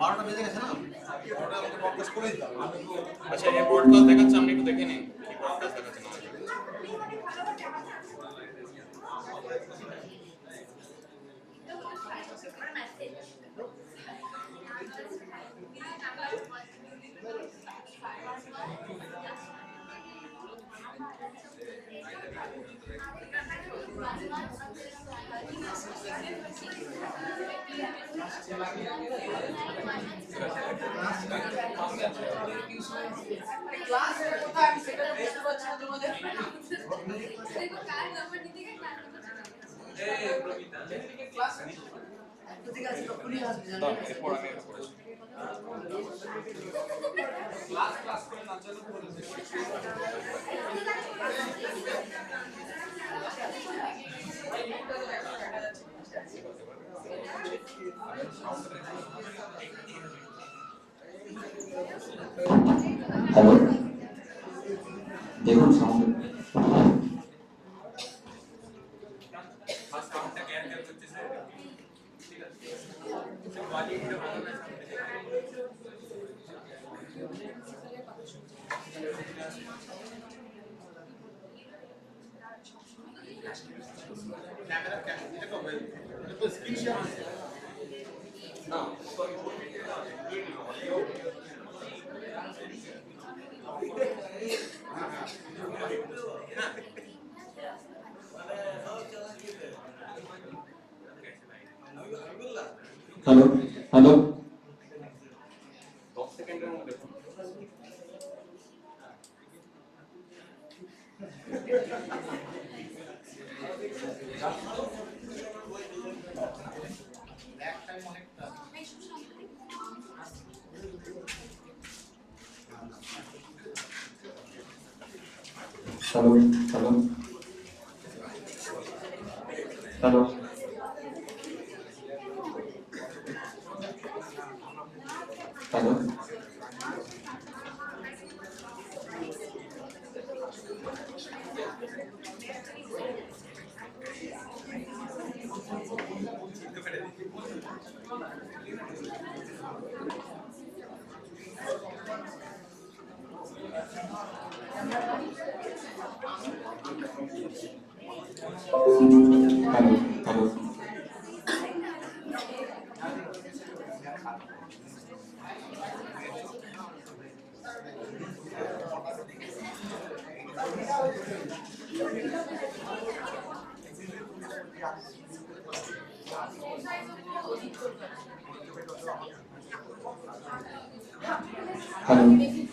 বারোটা বেজে গেছে না? পডকাস্ট করে দিতাম। আচ্ছা, এই পডকাস্ট দেখাচ্ছে, আমি একটু দেখে নিই কি পডকাস্ট দেখাচ্ছে না। হ্যালো, দেখুন সাউন্ড। হ্যালো হ্যালো, 10 সেকেন্ডের মধ্যে hello hello hello hello, hello hello,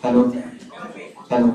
hello hello hello,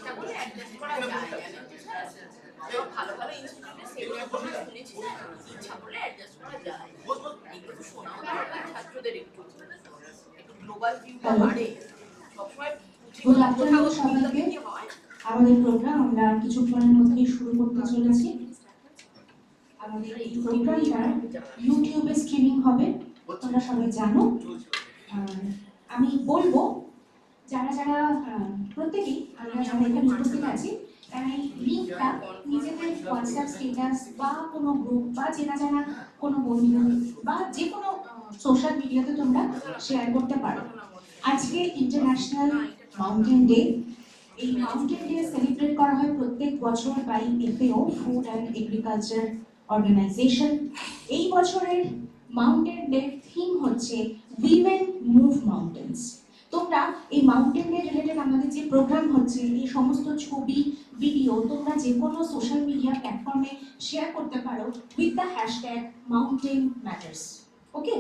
চেষ্টা করে অ্যাডজাস্ট করা যায়, ভালো ভালো ইনস্টিটিউটে সেমিনার করে শুনেছি না, ইচ্ছা করলে অ্যাডজাস্ট করা যায়। এগুলো তো শোনাও দরকার ছাত্রদের, একটু গ্লোবাল ভিউটা বাড়ে সবসময়। গুড আফটারনুন সবাইকে। আমাদের প্রোগ্রাম আমরা কিছুক্ষণের মধ্যেই শুরু করতে চলেছি। আমাদের এই প্রোগ্রামটা ইউটিউবে স্ট্রিমিং হবে, তোমরা সবাই জানো। আমি বলবো যারা যারা প্রত্যেকেই আমরা যারা এখানে উপস্থিত আছি তারা এই লিঙ্কটা নিজেদের হোয়াটসঅ্যাপ স্ট্যাটাস বা কোনো গ্রুপ বা চেনা জানা কোনো বন্ধু বা যে কোনো সোশ্যাল মিডিয়াতে তোমরা শেয়ার করতে পারো। আজকে ইন্টারন্যাশনাল মাউন্টেন ডে। এই মাউন্টেন ডে সেলিব্রেট করা হয় প্রত্যেক বছর by FAO, food and agriculture organisation. এই বছরের মাউন্টেন ডে থিম হচ্ছে উইমেন মুভ মাউন্টেন্স। তোমরা এই মাউন্টেন ডে রিলেটেড আমাদের যে প্রোগ্রাম হচ্ছে এই সমস্ত ছবি ভিডিও তোমরা যে কোনো সোশ্যাল মিডিয়া প্ল্যাটফর্মে শেয়ার করতে পারো with the hashtag mountain matters. Okay,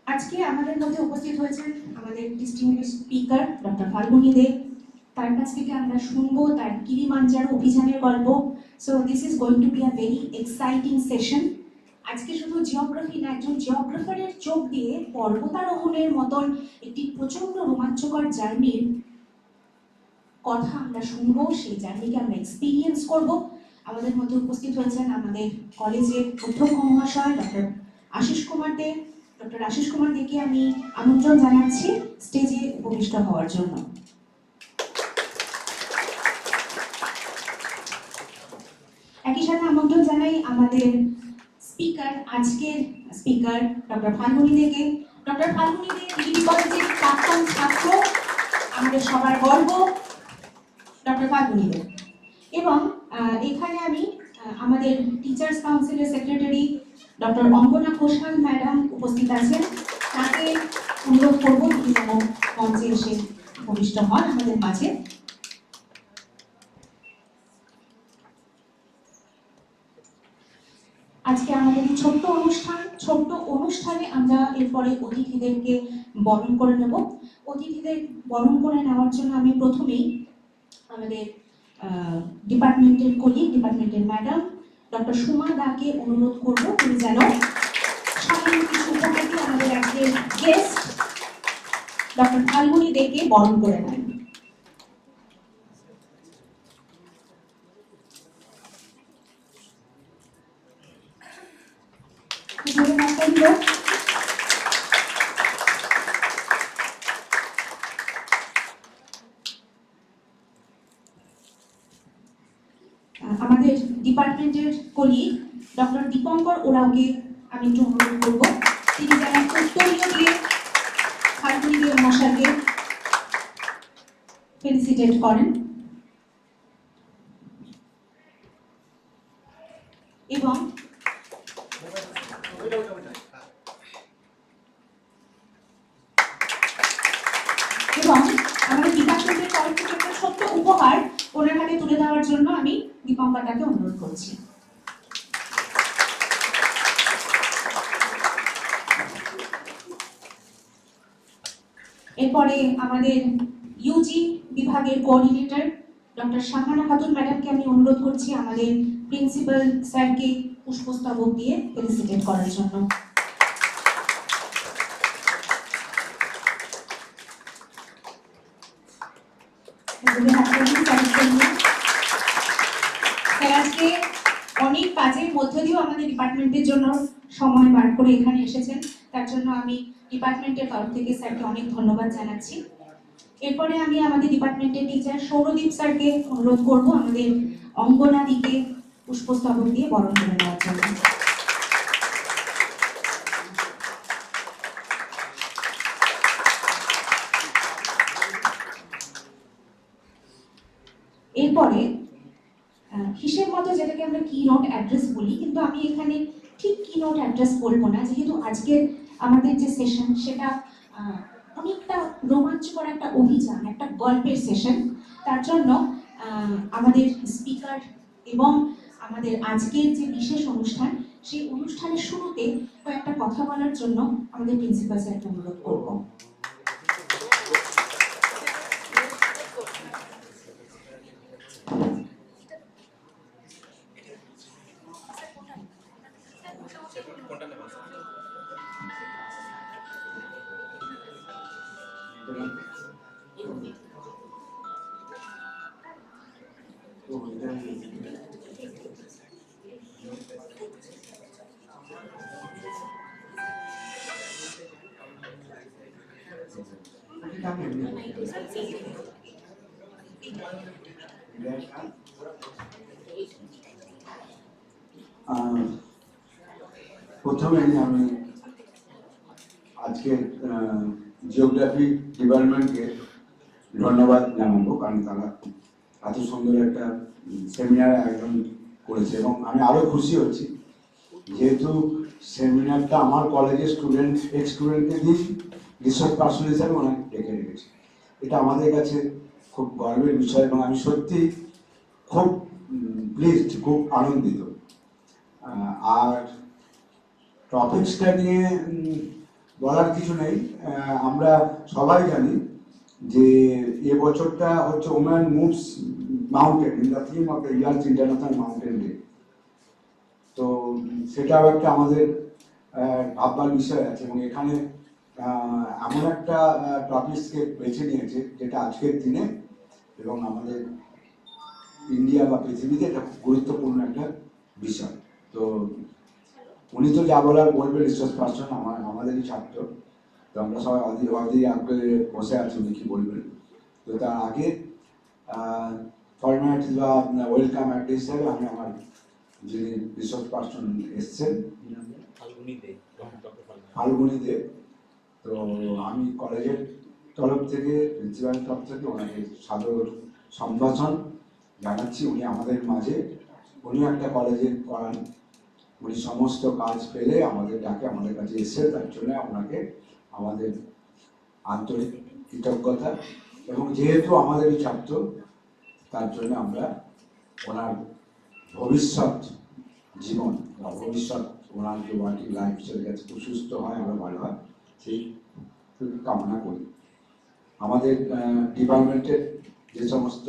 আজকে আমাদের মধ্যে উপস্থিত হয়েছেন আমাদের distinguished speaker doctor Falguni Dey. তার কাছ থেকে আমরা শুনবো তার কিলিমাঞ্জারো অভিযানের গল্প। So this is going to be a very exciting session. আজকে শুধু জিওগ্রাফি না, একজন জিওগ্রাফারের চোখ দিয়ে পর্বতারোহণের মতন একটি প্রচন্ড রোমাঞ্চকর জার্নির কথা আমরা শুনবো, সেই জার্নিকে আমরা এক্সপিরিয়েন্স করব। আমাদের মধ্যে উপস্থিত হয়েছেন আমাদের কলেজের অধ্যক্ষ মহাশয় ডক্টর আশিস কুমার দে। ডক্টর আশিস কুমার দেকে আমি আমন্ত্রণ জানাচ্ছি স্টেজে উপবিষ্ট হওয়ার জন্য। একই সাথে আমন্ত্রণ জানাই আমাদের স্পিকার, আজকের স্পিকার ডক্টর ফাল্গুনি দেকে। ডক্টর ফাল্গুনি দে ডিগ্রি কলেজের প্রাক্তন ছাত্র, আমাদের সবার গর্ব ডক্টর ফাল্গুনি দে। এবং এখানে আমি আমাদের টিচার্স কাউন্সিলের সেক্রেটারি ডক্টর অঙ্গনা ঘোষাল ম্যাডাম উপস্থিত আছেন। তাকে অনুরোধ করবো তিনি যেন মঞ্চে এসে উপবিষ্ট হন আমাদের মাঝে। আজকে আমাদের এই ছোট্ট অনুষ্ঠানে আমরা এরপরে অতিথিদেরকে বরণ করে নেব। অতিথিদের বরণ করে নেওয়ার জন্য আমি প্রথমেই আমাদের ডিপার্টমেন্টের কলিগ, ডিপার্টমেন্টের ম্যাডাম ডক্টর সুমা দাকে অনুরোধ করবো তিনি যেন সামান্য কিছু উপহার দিয়ে আমাদের আজকের গেস্ট ডক্টর ফাল্গুনি দেকে বরণ করে নেন। আমাদের ডিপার্টমেন্টের কলিগ ডক্টর দীপঙ্কর ওরাওকে আমি একটু অনুরোধ করবো তিনি যেন উত্তরীয় দিয়ে ফাল্গুনি দে মশাইকে ফেলিসিটেট করেন। এবং আমাদের ডিপার্টমেন্টের তরফ থেকে একটা ছোট্ট উপহার ওনার হাতে তুলে দেওয়ার জন্য আমি দীপঙ্করটাকে অনুরোধ করছি। এরপরে আমাদের ইউজি বিভাগের কোঅর্ডিনেটর ডক্টর শাহানা খাতুন ম্যাডামকে আমি অনুরোধ করছি আমাদের প্রিন্সিপাল স্যারকে পুষ্পস্তবক দিয়ে ফেলিসিটেট করার জন্য। আজকে অনেক কাজের মধ্য দিয়েও আমাদের ডিপার্টমেন্টের জন্য সময় বার করে এখানে এসেছেন, তার জন্য আমি ডিপার্টমেন্টের তরফ থেকে স্যারকে অনেক ধন্যবাদ জানাচ্ছি। এরপরে আমি আমাদের ডিপার্টমেন্টের টিচার সৌরদীপ স্যারকে অনুরোধ করব আমাদের অঙ্গনা দিকে পুষ্পস্তবক দিয়ে বরণ করে নেওয়ার জন্য। এরপরে হিসেব মতো যেটাকে আমরা কি নোট অ্যাড্রেস বলি, কিন্তু আমি এখানে ঠিক কি নোট অ্যাড্রেস বলবো না, যেহেতু আজকের আমাদের যে সেশন সেটা অনেকটা রোমাঞ্চকর একটা অভিযান, একটা গল্পের সেশন। তার জন্য আমাদের স্পিকার এবং আমাদের আজকের যে বিশেষ অনুষ্ঠান সেই অনুষ্ঠানের শুরুতে কয়েকটা কথা বলার জন্য আমাদের প্রিন্সিপাল স্যারকে অনুরোধ করব। প্রথমে আমি আজকে জিওগ্রাফি ডিপার্টমেন্টকে ধন্যবাদ জানাবো, কারণ তারা এত সুন্দর একটা সেমিনার আয়োজন করেছে এবং আমি আরো খুশি হচ্ছি যেহেতু সেমিনারটা আমার কলেজের এক্স স্টুডেন্টকে দিয়েছি, রিসার্চ পার্সন হিসাবে অনেক ডেকে রেখেছি। এটা আমাদের কাছে খুব গর্বের বিষয় এবং আমি সত্যি খুব প্লিজড, খুব আনন্দিত। আর টপিক্সটা নিয়ে বলার কিছু নেই, আমরা সবাই জানি যে এবছরটা হচ্ছে woman moves mountain in the theme of the years international mountain day. তো সেটাও একটা আমাদের ভাববার বিষয় আছে এবং এখানে এমন একটা টপিক্সকে বেছে নিয়েছে যেটা আজকের দিনে এবং আমাদের ইন্ডিয়া বা পৃথিবীতে এটা খুব গুরুত্বপূর্ণ একটা বিষয়। তো উনি তো যা বলার বলবেন, রিসার্চ পার্সন আমাদেরই ছাত্র, তো আমরা সবাই অধীর আগ্রহে বসে আছি উনি কি বলবেন। তো তার আগে ফরম্যাট বা ওয়েলকাম অ্যাড্রেস হিসাবে আমি আমার যিনি রিসার্চ পার্সন এসছেন ফাল্গুনি দে, তো আমি কলেজের তরফ থেকে, প্রিন্সিপাল তরফ থেকে ওনাকে সাদর সম্ভাষণ জানাচ্ছি। উনি আমাদের মাঝে, উনি একটা কলেজে করান, উনি সমস্ত কাজ পেলে আমাদের ডাকে, আমাদের কাছে এসে, তার জন্য আপনাকে আমাদের আন্তরিক কৃতজ্ঞতা। এবং যেহেতু আমাদেরই ছাত্র, তার জন্য আমরা ওনার ভবিষ্যৎ জীবন বা ভবিষ্যৎ ওনার যে ওয়ার্কিং লাইফ সেটা যাতে খুব সুস্থ হয়, আমরা ভালো হয় সেই কামনা করি। আমাদের ডিপার্টমেন্টের যে সমস্ত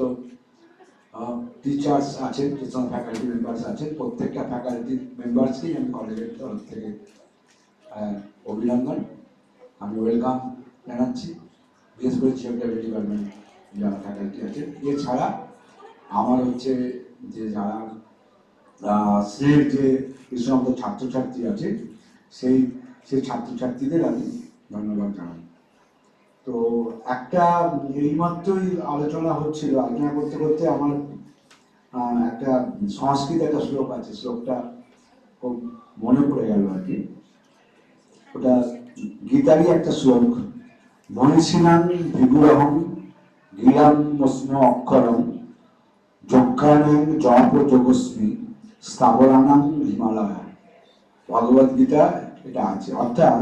টিচার্স আছেন, যে সমস্ত ফ্যাকাল্টি মেম্বার্স আছেন, প্রত্যেকটা ফ্যাকাল্টি মেম্বার্সকেই আমি কলেজের তরফ থেকে অভিনন্দন, আমি ওয়েলকাম জানাচ্ছি। বিশেষ করে জিওগ্রাফি ডিপার্টমেন্ট যারা ফ্যাকাল্টি আছেন, এছাড়া আমার হচ্ছে যে যারা স্নেহের যে সমস্ত ছাত্রছাত্রী আছে সেই ছাত্রছাত্রীদের আমি ধন্যবাদ জানাই। তো একটা এইমাত্রই আলোচনা হচ্ছিল, আলোচনা করতে করতে আমার একটা সংস্কৃত একটা শ্লোক আছে, শ্লোকটা খুব মনে পড়ে গেল আর কি। ওটা গীতারই একটা শ্লোক, মনীষিণাং ভিগুরহং গিরাম মস্ম অক্ষরম যজ্ঞানাং জপ যোগস্মি স্থাবরানাং হিমালয়। ভগবদ গীতা এটা আছে। অর্থাৎ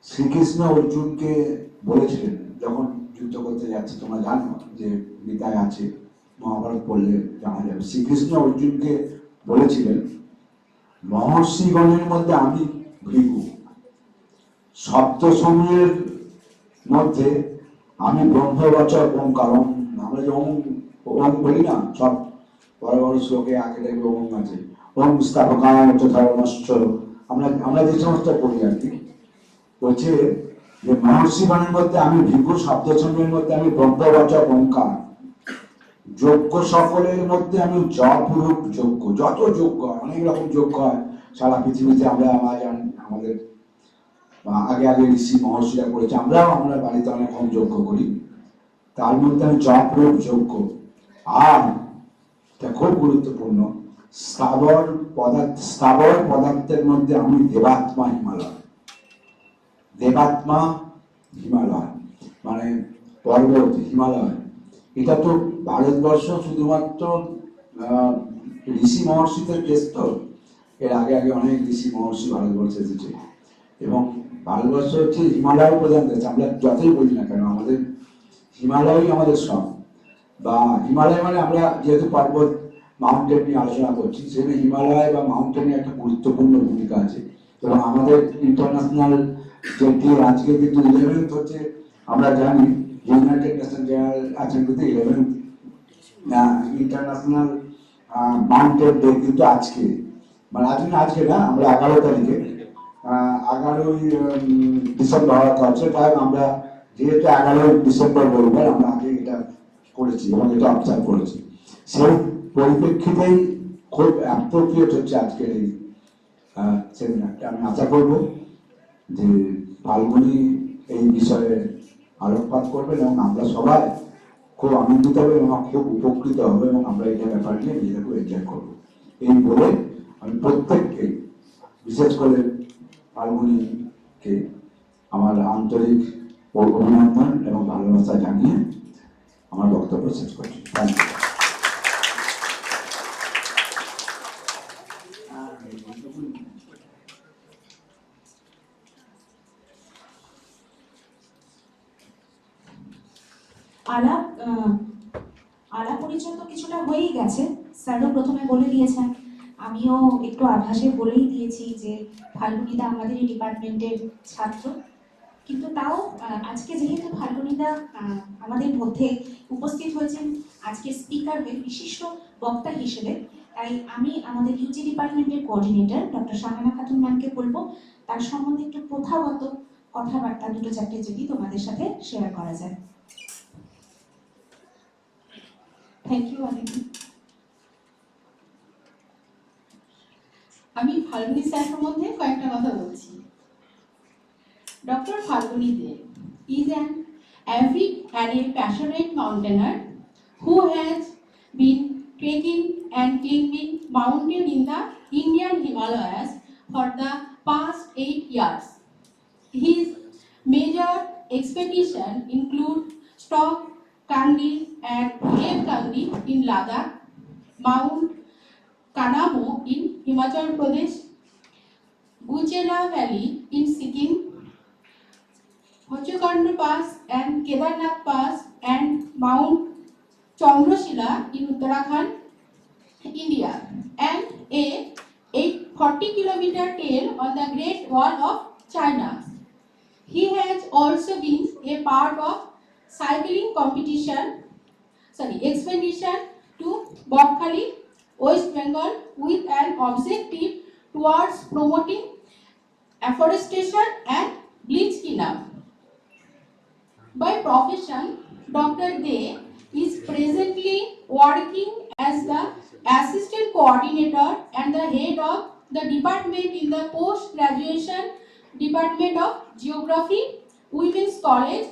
শ্রীকৃষ্ণ অর্জুনকে বলেছিলেন যখন যুদ্ধ করতে যাচ্ছে, তোমরা জানো যে গীতায় আছে, মহাভারত পড়লে জানা যাবে, শ্রীকৃষ্ণ অর্জুনকে বলেছিলেন মহর্ষিগণের মধ্যে আমি ভৃগু, শব্দসমূহের মধ্যে আমি ব্রহ্মবাচক ওঙ্কারম। আমরা যে ওম বলি না, সব বড় বড় শ্লোকে আগে দেখবে ওম আছে, ওম স্থাপকায় ধর্মশ্চ, আমরা যে সমস্ত পড়ি আর কি। বলছে যে মহর্ষিগণের মধ্যে আমি ভৃগু, শব্দসমূহের মধ্যে আমি ব্রহ্মবাচক ওঙ্কার, যজ্ঞ সকলের মধ্যে আমি জপরূপ যজ্ঞ। যত যজ্ঞ, অনেক রকম যজ্ঞ হয় সারা পৃথিবীতে, আমরা আমাদের আগে ঋষি মহর্ষিরা করেছে, আমরা বাড়িতে অনেক কম যজ্ঞ করি, তার মধ্যে আমি জপরূপ যজ্ঞ। আর এটা খুব গুরুত্বপূর্ণ, স্থাবর পদার্থের মধ্যে আমি দেবাত্মা হিমালয়। দেবাত্মা হিমালয় মানে পর্বত, হিমালয়। এটা তো ভারতবর্ষ শুধুমাত্র ঋষি মহর্ষিদের দেশ, তো এর আগে অনেক ঋষি মহর্ষি ভারতবর্ষে এসেছে এবং ভারতবর্ষ হচ্ছে হিমালয় প্রধান দেশ। আমরা যতই বলি না কেন, আমাদের হিমালয়ই আমাদের সব। বা হিমালয় মানে আমরা যেহেতু পর্বত মাউন্টেন নিয়ে আলোচনা করছি, সেখানে হিমালয় বা মাউন্টেনের একটা গুরুত্বপূর্ণ ভূমিকা আছে। এবং আমাদের ইন্টারন্যাশনাল যে ডে আজকে কিন্তু 11th হচ্ছে, আমরা জানি ইউনাইটেড নেশন জেনারেল আছেন কিন্তু 11th ইন্টারন্যাশনাল মাউন্টেন ডে কিন্তু আজকে, মানে আজকে না, আমরা 11 তারিখে 11ই ডিসেম্বর হওয়ার কথা, তাই আমরা যেহেতু 11ই ডিসেম্বর রবিবার আমরা আগে এটা করেছি এবং এটা অবজার্ভ করেছি, সেই পরিপ্রেক্ষিতেই খুব অ্যাপ্রোপ্রিয়েট হচ্ছে আজকের এই সেমিনারটা। আমি আশা করব যে ফাল্গুনি এই বিষয়ে আলোকপাত করবেন এবং আমরা সবাই খুব আনন্দিত হবে এবং খুব উপকৃত হবে এবং আমরা এটা ব্যাপার নিয়ে নিজেকে এনজয় করবো। এই বলে আমি প্রত্যেককে, বিশেষ করে ফাল্গুনিকে আমার আন্তরিক অভিনন্দন এবং ভালোবাসা জানিয়ে আমার বক্তব্য শেষ করছি। Thank you. আলাপ পরিচয় তো কিছুটা হয়েই গেছে, স্যারও প্রথমে বলে দিয়েছেন, আমিও একটু আভাসে বলেই দিয়েছি যে ফাল্গুনিদা আমাদের এই ডিপার্টমেন্টের ছাত্র। কিন্তু তাও আজকে যেহেতু ফাল্গুনিদা আমাদের মধ্যে উপস্থিত হয়েছেন আজকের স্পিকার হয়ে বিশিষ্ট বক্তা হিসেবে, তাই আমি আমাদের ইউজি ডিপার্টমেন্টের কোঅর্ডিনেটর ডক্টর শাহানা খাতুন ম্যামকে বলবো তার সম্বন্ধে একটু প্রথাগত কথাবার্তা দুটো চারটে যদি তোমাদের সাথে শেয়ার করা যায়। থ্যাংক ইউ অনেকি। আমি ফাল্গুনি স্যার সম্বন্ধে কয়েকটা কথা বলছি। Dr. Falguni Dey is an avid and a passionate mountaineer who has been trekking and climbing mountains in the Indian Himalayas for the past 8 years. His major expeditions include Stok, Kangri and Kangri in Ladakh, Mount Kanamo in Himachal Pradesh, Goechala Valley in Sikkim, Fachukandi Pass and Kedarkanta Pass and Mount Chandrashila in Uttarakhand, India, and a 40-kilometer trail on the Great Wall of China. He has also been a part of cycling expedition to Bakkhali, West Bengal, with an objective towards promoting afforestation and bleach cleanup. By profession, Dr. Dey is presently working as the assistant coordinator and the head of the department in the post-graduation Department of Geography, Women's College,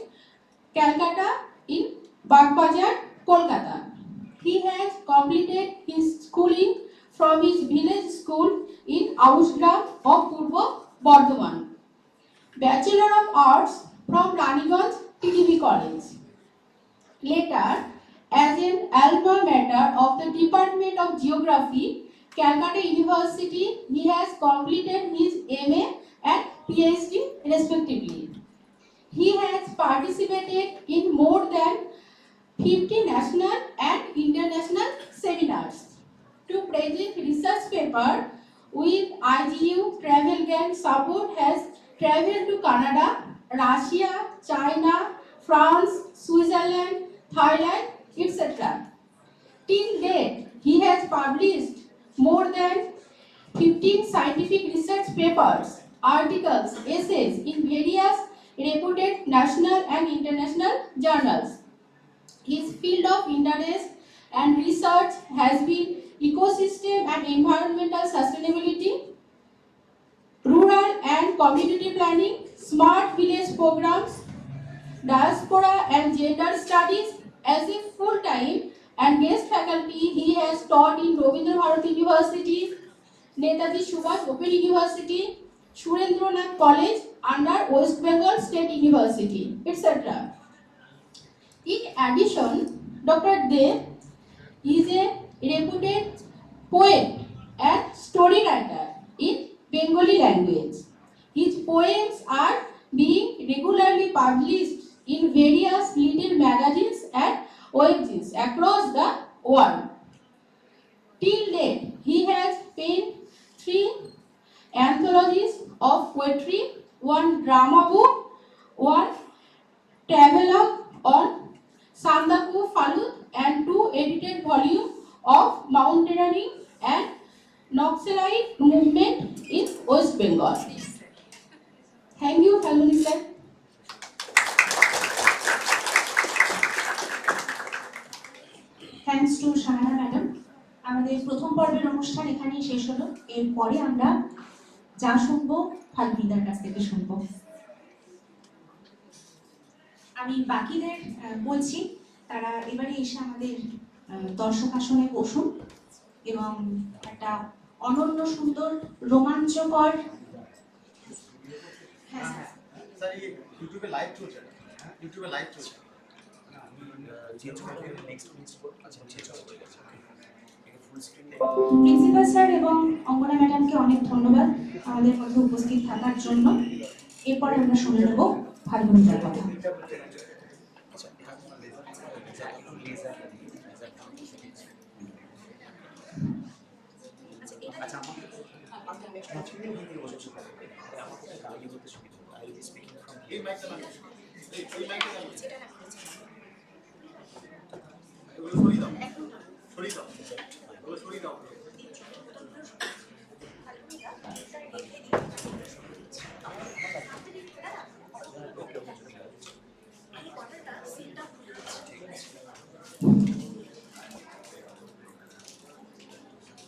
Calcutta in Bagbazar, Kolkata. He has completed his schooling from his village school in Ausgram of Purba Bardhaman. Bachelor of Arts from Raniganj TDB College. Later, as an alma mater of the Department of Geography, Calcutta University, he has completed his MA and PhD respectively. He has participated in more than 50 national and international seminars. To present research paper with IGU travel grant support has traveled to Canada, Russia, China, France, Switzerland, Thailand, etc. Till date, he has published more than 15 scientific research papers, articles, essays in various reputed national and international journals. His field of interest and research has been ecosystem and environmental sustainability, rural and community planning, smart village programs, diaspora and gender studies. As a full-time and guest faculty, he has taught in Rabindra Bharati University, Netaji Subhas Open University, Surendranath COllege under West Bengal State University, etc. In addition, Dr. Dey is a reputed poet and story writer in Bengali language. His poems are being regularly published in various little magazines and webzines across the world. Till date, he has penned 3 anthologies of poetry, 1 drama book, 1 travelogue on Sandaku Falut, and 2 edited volumes of mountaineering and Naxalite movement in West Bengal. Thank you, Falguni sir. Thanks to Shahana madam. আমাদের প্রথম পর্বের অনুষ্ঠান এখানেই শেষ হলো। এরপরে আমরা যা শুনবো ফাল্গুনিদার কাছ থেকে শুনবো। আমি বাকিদের বলছি তারা এবারে এসে আমাদের দর্শক আসনে বসুন এবং একটা অনন্য সুন্দর রোমাঞ্চকর স্যার এই ইউটিউবে লাইভ চলছে, ইউটিউবে লাইভ চলছে। প্রিন্সিপাল স্যার এবং অঙ্গনা ম্যাডামকে অনেক ধন্যবাদ আমাদের মধ্যে উপস্থিত থাকার জন্য। এরপরে আমরা শুনে নেব ফাল্গুনিদার কথা। এই মাইকটা না, এই মাইকটা না, ওগুলো সরিয়ে দাও, সরিয়ে দাও, ওগুলো সরিয়ে দাও।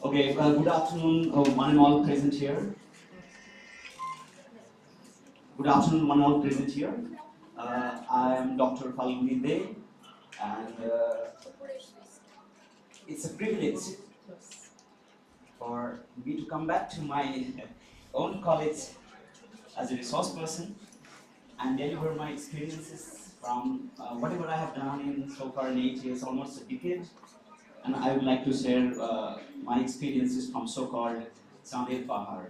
Okay, good afternoon, one and all present here. Good afternoon, one and all present here. I am Dr. Falguni Dey, and it's a privilege for me to come back to my own college as a resource person and deliver my experiences from whatever I have done in so far in 8 years, almost a decade. And I would like to share my experiences from so-called Sandel Pahar.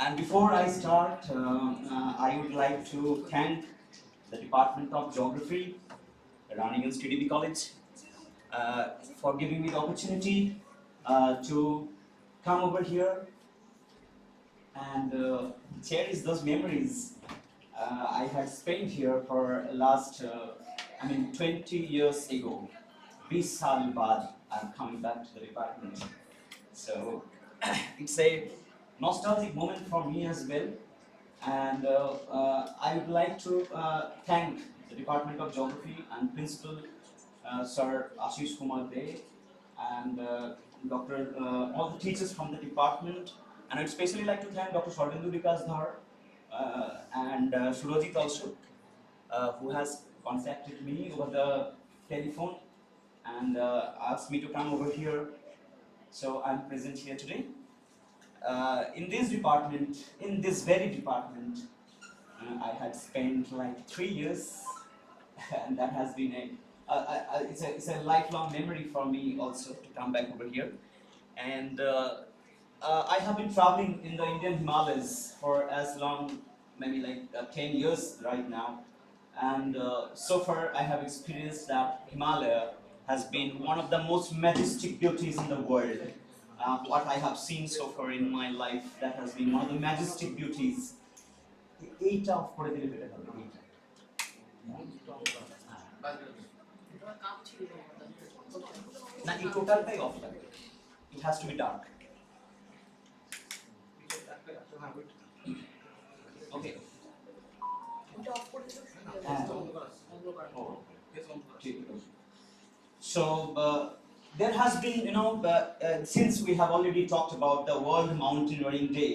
And before I start, I would like to thank the Department of Geography, Raniganj TDB College, for giving me the opportunity to come over here and cherish those memories I had spent here for last, 20 years ago. 20 साल बाद I'm coming back to the department. So it's a nostalgic moment for me as well. And I would like to thank the Department of Geography and Principal Sir Ashish Kumar Dey and all the teachers from the department. And I'd especially like to thank Dr. Surendranath and Surojit also, who has contacted me over the telephone and asked me to come over here. So I'm present here today. In this very department, I had spent like 3 years, and that has been it's a lifelong memory for me also to come back over here. And I have been traveling in the Indian Himalayas for as long, maybe like 10 years right now. And so far I have experienced that Himalaya has been one of the most majestic beauties in the world. What I have seen so far in my life, that has been one of the majestic beauties. 8 of না এই টোটালটাই of লাগে, it has to be dark. Okay. So there has been, since we have already talked about the World Mountaineering Day,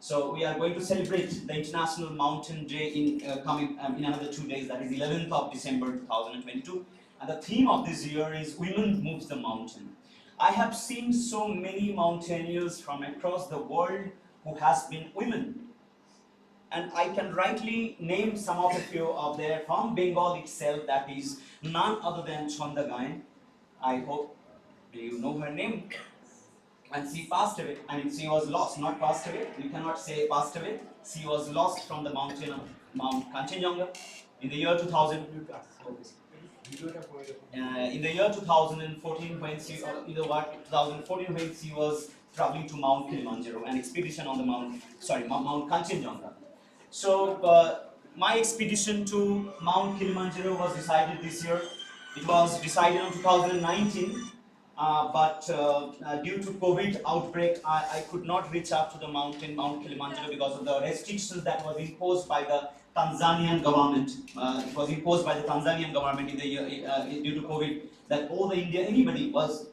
so we are going to celebrate the International Mountain Day in in another 2 days, that is 11th of December 2022. And the theme of this year is Women Moves the Mountain. I have seen so many mountaineers from across the world who has been women. And I can rightly name some of the few of there from Bengal itself, that is none other than Chandrashila. I hope you know her name. And she passed away. I mean, she was lost, not passed away. You cannot say passed away. She was lost from the mountain of Mount Kanchenjunga in the year 2000. In the year 2014, when she, 2014, when she was traveling to Mount Kilimanjaro, an expedition on the Mount Kanchenjunga. So my expedition to Mount Kilimanjaro was decided this year. It was decided in 2019, but due to COVID outbreak, I could not reach up to the mountain, Mount Kilimanjaro, because of the restrictions that was imposed by the Tanzanian government. It was imposed by the Tanzanian government in the year due to COVID, that all the anybody was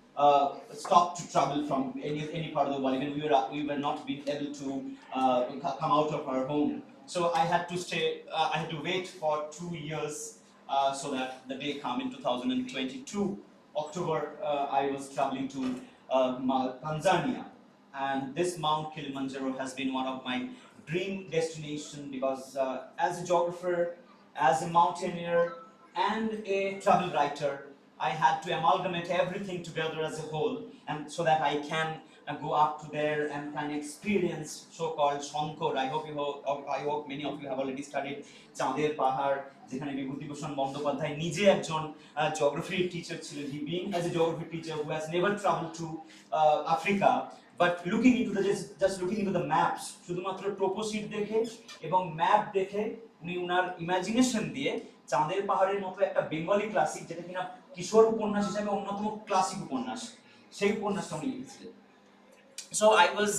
stopped to travel from any part of the world. Even we were not being able to come out of our home. So I had to stay. I had to wait for 2 years so that the day come in 2022 October. I was traveling to Tanzania, and this Mount Kilimanjaro has been one of my dream destination, because as a geographer, as a mountaineer, and a travel writer, I had to amalgamate everything together as a whole, and so that I can go up to there and can experience so-called Shankar. I hope many of you have already studied Chander Pahar, যেখানে বিভূতিভূষণ বন্দ্যোপাধ্যায় নিজে একজন geography teacher ছিলেন. He being as a geography teacher who has never traveled to Africa, but looking into the just looking into the maps, শুধুমাত্র toposheet দেখে এবং map দেখে উনি উনার ইমাজিনেশন দিয়ে চাঁদের পাহাড়ের মতো একটা বেঙ্গলি ক্লাসিক, যেটা কিনা কিশোর উপন্যাস হিসেবে অন্যতম ক্লাসিক উপন্যাস, সেই উপন্যাসটা উনি লিখেছিলেন. So I was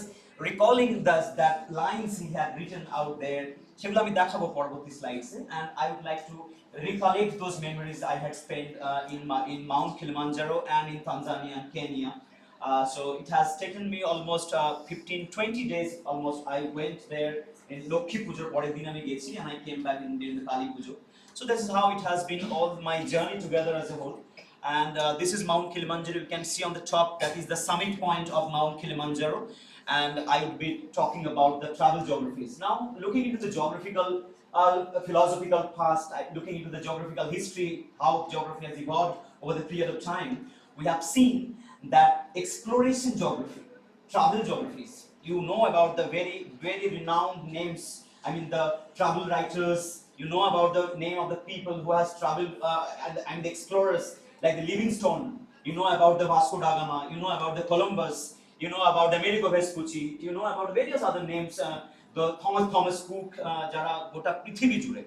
recalling that lines he had written out there. সেগুলো আমি দেখাবো পরবর্তী স্লাইডসে, and I would like to recollect those memories I had spent in Mount Kilimanjaro and in Tanzania and Kenya. So it has taken me almost 15-20 days almost. I went there in Lokhi Pujo, পরের দিন আমি গেছি, and I came back in the Kali Pujo. So this is how it has been all my journey together as a whole. And this is Mount Kilimanjaro. You can see on the top, that is the summit point of Mount Kilimanjaro, and I would be talking about the travel geographies. Now, looking into the geographical philosophical past, looking into the geographical history, how geography has evolved over the period of time, we have seen that exploration geography, travel geographies, you know about the very renowned names. I mean, the travel writers, you know about the name of the people who has traveled and the explorers, like the Livingstone, you know about the Vasco da Gama, you know about the Columbus, you know about the Amerigo Vespucci, you know about various other names, the Thomas Cook, যারা গোটা পৃথিবী জুড়ে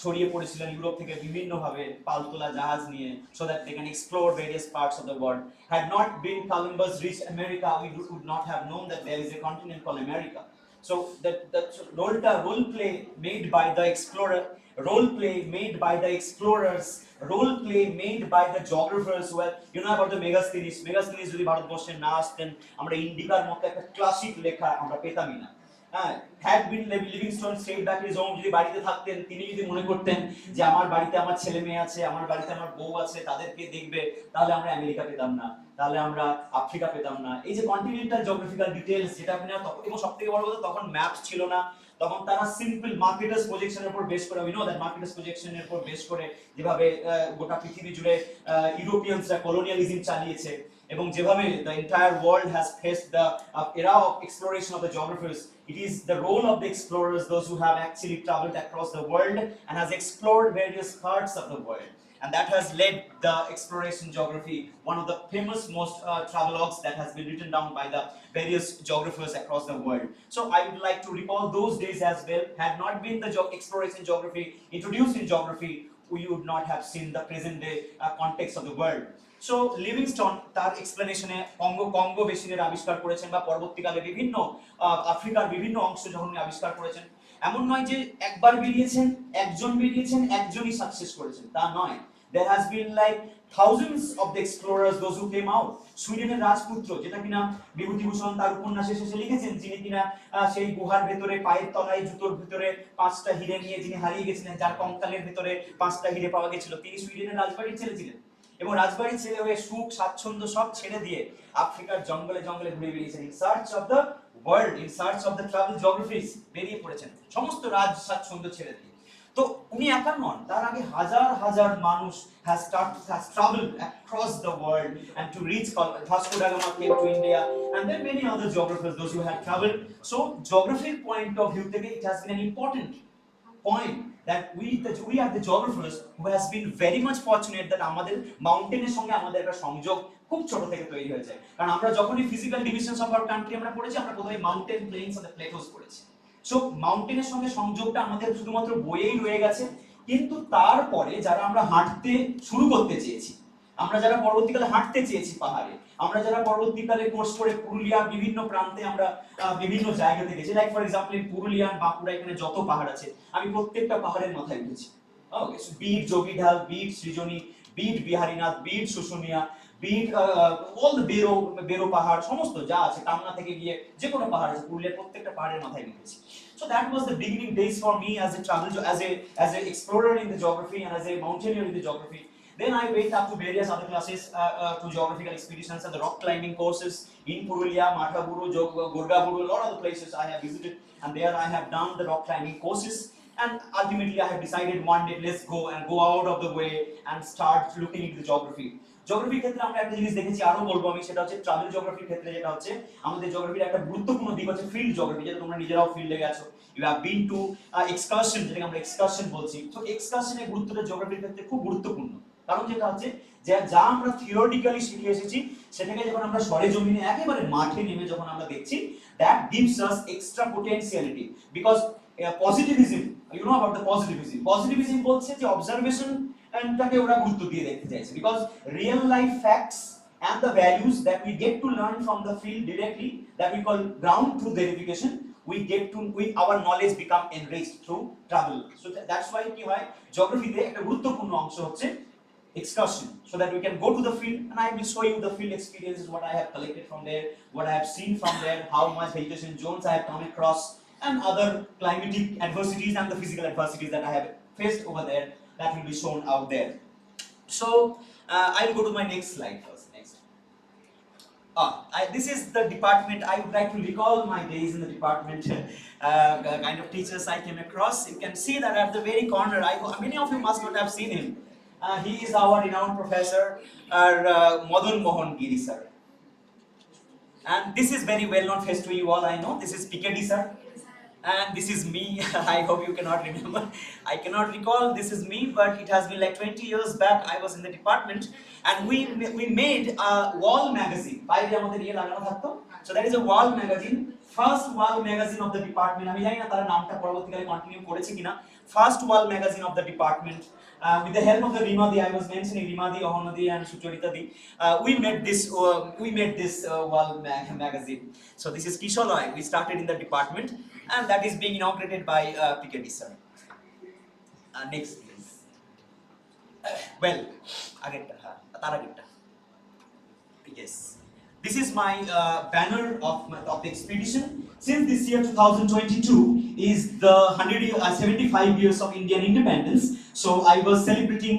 ছড়িয়ে পড়েছিলেন Europe থেকে বিভিন্ন ভাবে পালতোলা জাহাজ নিয়ে, so that they can explore various parts of the world. Had not been Columbus reached America, we would not have known that there is a continent called America. So that role play made by the explorer, role play made by the explorers, role play made by the geographers. Well, you know about the Megasthenes যদি ভারতবর্ষে না আসতেন, আমরা ইন্ডিকার মতো একটা classic লেখা আমরা পেতামই না. Had been Livingstone stayed back his home, যদি বাড়িতে থাকতেন, তিনি যদি মনে করতেন যে আমার বাড়িতে আমার ছেলে মেয়ে আছে, আমার বাড়িতে আমার বউ আছে, তাদেরকে দেখবে, তাহলে আমরা আমেরিকা পেতাম না, তাহলে আমরা আফ্রিকা পেতাম না. এই যে কন্টিনেন্টাল জিওগ্রাফিক্যাল ডিটেইলস, যেটা আপনি এবং সবথেকে বড় কথা, তখন ম্যাপস ছিল না, তখন তারা সিম্পল মার্কেটার্স প্রজেকশনের উপর বেস করে, উই নো দ্যাট মার্কেটার্স প্রজেকশনের উপর বেস করে যেভাবে গোটা পৃথিবী জুড়ে ইউরোপিয়ানসরা কলোনিয়ালিজম চালিয়েছে, এবং যেভাবে the entire world has faced the era of exploration of the geographers, it is the role of the explorers, those who have actually traveled across the world and has explored various parts of the world, and that has led the exploration geography, one of the famous most travelogues that has been written down by the various geographers across the world. So I would like to recall those days as well. Had not been the exploration geography introduced in geography, we would not have seen the present day context of the world. So Livingstone তার এক্সপ্লেনেশনে Congo বেসিনের আবিষ্কার করেছেন, বা পরবর্তীকালে বিভিন্ন আফ্রিকার বিভিন্ন অংশ যখন আবিষ্কার করেছেন, এমন নয় যে একবার বেরিয়েছেন, একজনই সাকসেস করেছেন, তা নয়. There has been like thousands of the explorers, those who came out. সুইডেনের রাজপুত্র, যেটা কিনা বিভূতিভূষণ তার উপন্যাসে শেষে লিখেছেন, যিনি কিনা সেই গুহার ভেতরে পায়ের তলায় জুতোর ভিতরে 5টা হিরে নিয়ে যিনি হারিয়ে গেছিলেন, যার কঙ্কালের ভেতরে 5টা হিরে পাওয়া গেছিল, তিনি সুইডেনের রাজবাড়ির ছেলে ছিলেন, এবং রাজবাড়ির ছেলে হয়ে সুখ স্বাচ্ছন্দ্য সব ছেড়ে দিয়ে আফ্রিকার জঙ্গলে জঙ্গলে ঘুরে বেরিয়েছেন, in search of the world, in search of the travel geographies, বেরিয়ে পড়েছেন সমস্ত রাজ স্বাচ্ছন্দ্য ছেড়ে দিয়ে. তো উনি একা নন, তার আগে হাজার হাজার মানুষ has traveled across the world, and to reach Vasco da Gama came to India, and then many other geographers, those who had traveled. So geography point of view থেকে it has been an important point that we are the geographers who has been very much fortunate that আমাদের মাউন্টেনের সঙ্গে আমাদের একটা সংযোগ খুব ছোট থেকে তৈরি হয়েছে. কারণ আমরা যখনই physical divisions of our country আমরা পড়েছি, আমরা প্রথমে মাউন্টেন, প্লেইনস এন্ড প্লেটোস পড়েছি. সো মাউন্টেনের সঙ্গে সংযোগটা আমাদের শুধুমাত্র বইয়েই রয়ে গেছে, কিন্তু তারপরে যারা আমরা হাঁটতে শুরু করতে চেয়েছি, আমরা যারা পরবর্তীকালে হাঁটতে চেয়েছি পাহাড়ে, আমরা যারা পরবর্তীকালে কোর্স করে পুরুলিয়ার বিভিন্ন প্রান্তে আমরা বিভিন্ন জায়গাতে গেছি, like for example Purulia Bankura এখানে যত পাহাড় আছে আমি প্রত্যেকটা পাহাড়ের মাথায় উঠেছি। Okay, be it Jogidhal, be it Srijani, be it Biharinath, be it Susunia, be it অল বেরো পাহাড়, সমস্ত যা আছে কামনা থেকে গিয়ে যে কোনো পাহাড় আছে পুরুলিয়ার প্রত্যেকটা পাহাড়ের মাথায় উঠেছি। So that was the beginning days for me as a travel, as a explorer in the geography and as a mountaineer in the geography. Then I went up to various other classes to geographical expeditions and the rock climbing courses in Purulia, Mathaguru, Gurgaburu, a lot of the places I have visited, and there I have done the rock climbing courses. And ultimately I have decided one day let's go out of the way and start looking into the geography. জিওগ্রাফির ক্ষেত্রে আমরা একটা জিনিস দেখেছি, আরো বলবো আমি, সেটা হচ্ছে ট্রাভেল জিওগ্রাফির ক্ষেত্রে যেটা হচ্ছে আমাদের জিওগ্রাফির একটা গুরুত্বপূর্ণ দিক হচ্ছে ফিল্ড জিওগ্রাফি, যেটা তোমরা নিজেরাও ফিল্ডে গেছো, you have been to excursion, যেটাকে আমরা এক্সকারশন বলছি। তো এক্সকারশনের গুরুত্বটা জিওগ্রাফির ক্ষেত্রে খুব গুরুত্বপূর্ণ, কারণ যেটা হচ্ছে যে যা আমরা থিওরিটিক্যালি শিখে এসেছি সেটাকে যখন আমরা সরেজমিনে একেবারে মাঠে নেমে যখন আমরা দেখছি, that gives us extra potentiality, because positivism, you know about the positivism বলছে যে অবজারভেশন টাকে ওরা গুরুত্ব দিয়ে দেখতে চাইছে, because real life facts and the values that we get to learn from the field directly, that we call ground truth verification, our knowledge become enriched through travel. So that's why কি হয় জিওগ্রাফিতে একটা গুরুত্বপূর্ণ অংশ হচ্ছে excursion, so that we can go to the field and I will show you the field experiences, what I have collected from there, what I have seen from there, how much vegetation zones I have come across, and other climatic adversities and the physical adversities that I have faced over there, that will be shown out there. So I will go to my next slide first. This is the department. I would like to recall my days in the department, kind of teachers I came across. You can see that at the very corner, many of you must not have seen him. He is our renowned professor, Madan Mohan Giri sir. And this is very well known face to you all, I know. This is Piketty sir. And this is me. I hope you cannot remember. I cannot recall this is me, but it has been like 20 years back. I was in the department and we made a wall magazine. So that is a wall magazine, first wall magazine of the department. আমি জানি না তারা নামটা পরবর্তীকালে continue করেছে কিনা। First wall magazine of the department, with the help of the Rimadi, I was mentioning Rimadi, Ohanadi and Sucharita Di. We made this wall magazine. So this is Kisholai. We started in the department, and that is being inaugurated by Piketty sir. Next please. Well, yes. This is my banner of the expedition. Since this year 2022 is the 75 years of Indian independence, so I was celebrating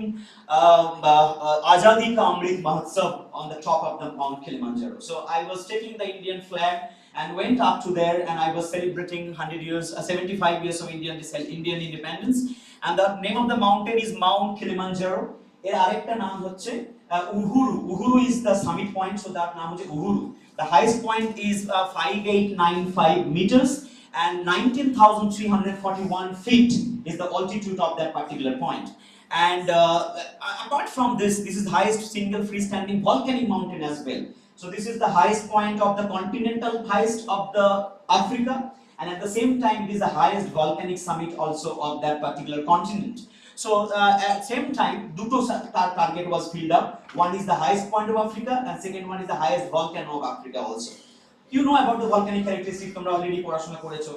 Azadi Ka Amrit Mahotsav on the top of the Mount Kilimanjaro. So I was taking the Indian flag and went up to there, and I was celebrating 75 years of Indian independence. And the name of the mountain is Mount Kilimanjaro. এর আরেকটা নাম হচ্ছে Uhuru is the summit point, so that নাম হচ্ছে Uhuru. The highest point is 5895 meters and 19,341 feet is the altitude of that particular point. And apart from this is the highest single freestanding volcanic mountain as well. So this is the highest point of the continental highest of the Africa, and at the same time it is the highest volcanic summit also of that particular continent. So at same time, duto target was filled up. One is the highest point of Africa, and second one is the highest volcano of Africa also. You know about the volcanic characteristics, তোমরা already পড়াশোনা করেছো.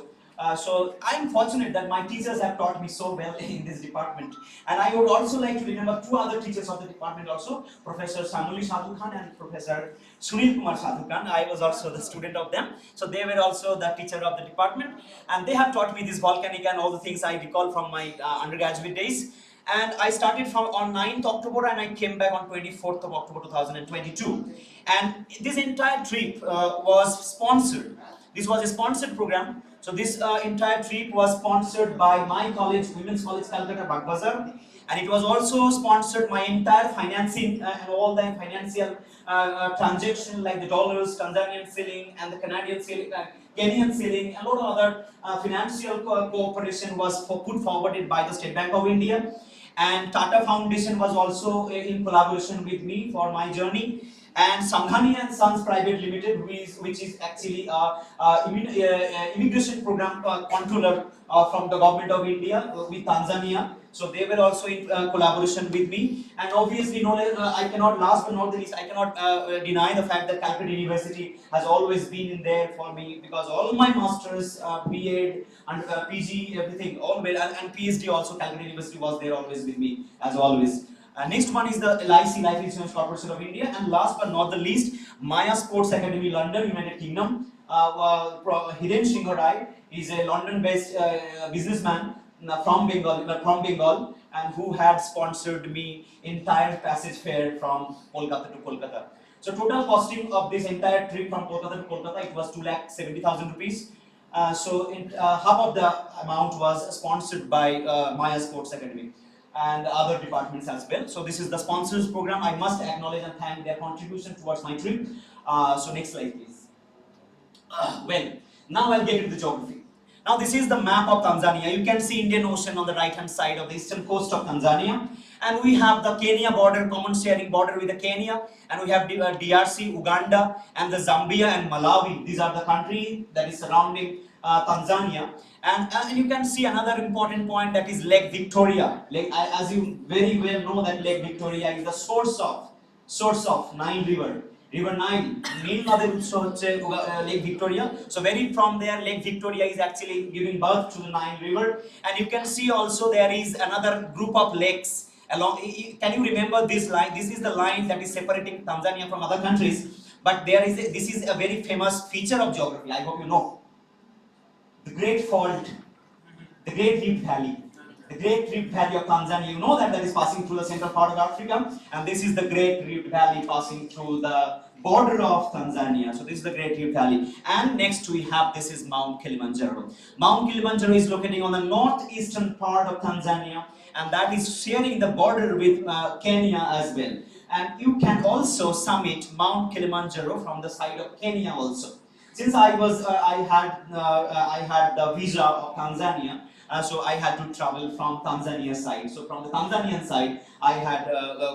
So I'm fortunate that my teachers have taught me so well in this department, and I would also like to remember two other teachers of the department also, Professor Samuli Sadhu Khan and Professor Sunil Kumar Sadhu Khan. I was also the student of them, so they were also the teacher of the department, and they have taught me this volcanic and all the things I recall from my undergraduate days. And I started from on 9th October and I came back on 24th of October 2022. And this entire trip was sponsored. This was a sponsored program. So this entire trip was sponsored by my college, Women's College Calcutta, Bagbazar, and it was also sponsored my entire financing and all the financial transaction like the dollars, Tanzanian shilling, and the Canadian shilling, Kenyan shilling, and a lot of other financial cooperation was put forwarded by the State Bank of India. And Tata Foundation was also in collaboration with me for my journey. And Sanghani and Sons Private Limited, which is actually immigration program controller from the government of India with Tanzania. So they were also in collaboration with me. And obviously, I cannot, last but not the least, I cannot deny the fact that Calcutta University has always been in there for me, because all my masters, B.Ed and PG, everything, all well, and PhD also, Calcutta University was there always with me as always. Next one is the LIC, Life Insurance Corporation of India, and last but not the least, Maya Sports Academy, London, United Kingdom. Hiren Singh Rai is a London-based businessman from Bengal, and who had sponsored me entire passage fare from Kolkata to Kolkata. So total costing of this entire trip from Kolkata to Kolkata, it was 2,70,000 rupees. So half of the amount was sponsored by Maya Sports Academy and other departments as well. So this is the sponsors program. I must acknowledge and thank their contribution towards my trip. So next slide, please. Well, now I'll get into the geography. Now this is the map of Tanzania. You can see Indian Ocean on the right hand side of the eastern coast of Tanzania, and we have the Kenya border, common sharing border with the Kenya, and we have DRC, Uganda, and the Zambia and Malawi. These are the countries that is surrounding Tanzania. And you can see another important point, that is Lake Victoria. As you very well know, that Lake Victoria is the source of Nile River. River Nile, Nile Nader Utso hocche Lake Victoria. So very from there, Lake Victoria is actually giving birth to the Nile River. And you can see also there is another group of lakes along. Can you remember this line? This is the line that is separating Tanzania from other countries. But this is a very famous feature of geography. I hope you know. The Great Fault, the Great Rift Valley. The Great Rift Valley of Tanzania, you know that is passing through the central part of Africa, and this is the Great Rift Valley passing through the border of Tanzania. So this is the Great Rift Valley. And next we have, this is Mount Kilimanjaro. Mount Kilimanjaro is located on the northeastern part of Tanzania, and that is sharing the border with Kenya as well. And you can also summit Mount Kilimanjaro from the side of Kenya also. Since I had the visa of Tanzania, so I had to travel from Tanzania side. So from the Tanzanian side, I had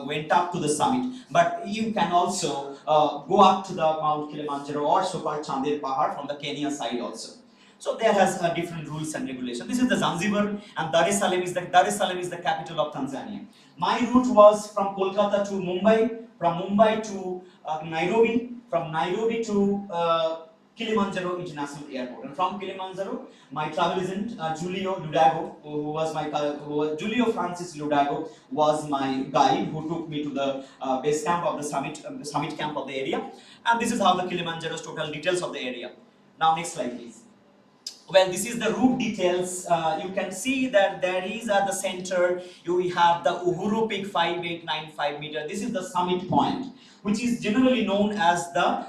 went up to the summit. But you can also go up to the Mount Kilimanjaro or so-called Chandir Pahar from the Kenya side also. So there has different rules and regulations. This is the Zanzibar, and Dar es Salaam is the capital of Tanzania. My route was from Kolkata to Mumbai, from Mumbai to Nairobi, from Nairobi to Kilimanjaro International Airport, and from Kilimanjaro, my travel agent Julio Francis Ludago was my guide, who took me to the base camp of the summit camp of the area, and this is how the Kilimanjaro's total details of the area. Now next slide, please. Well, this is the route details. You can see that there is at the center, you have the Uhuru Peak 5895 meter. This is the summit point, which is generally known as the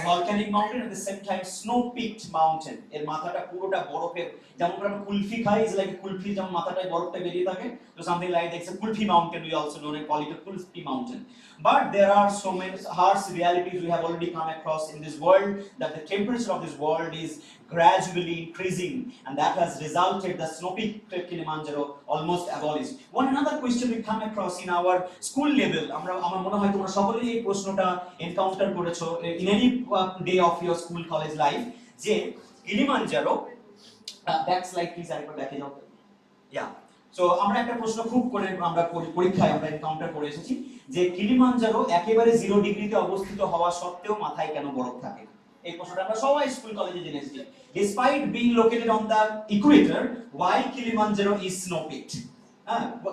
volcanic mountain, at the same time snow-peaked mountain. এর মাথাটা পুরোটা বরফের, যেমন আমরা কুলফি খাই, is like kulfi যেমন মাথাটায় বরফটা বেরিয়ে থাকে, so something like that. It's a kulfi mountain, we also know it, call it a kulfi mountain. But there are so many harsh realities we have already come across in this world, that the temperature of this world is gradually increasing, and that has resulted the snow-peaked Kilimanjaro almost abolished. One another question we come across in our school level, আমার মনে হয় তোমরা সকলেই এই প্রশ্নটা encounter করেছো in any day of your school college life, যে Kilimanjaro, back slide please, আরেকবার দেখে যাও। Yeah. So আমরা একটা প্রশ্ন খুব করে আমরা পরীক্ষায় আমরা এনকাউন্টার করে এসেছি, যে কিলিমাঞ্জারো একেবারে 0 ডিগ্রিতে অবস্থিত হওয়া সত্ত্বেও মাথায় কেন বরফ থাকে? এই প্রশ্নটা আমরা সবাই স্কুল কলেজে জেনে এসেছি। Despite being located on the equator, why Kilimanjaro is snow-peaked?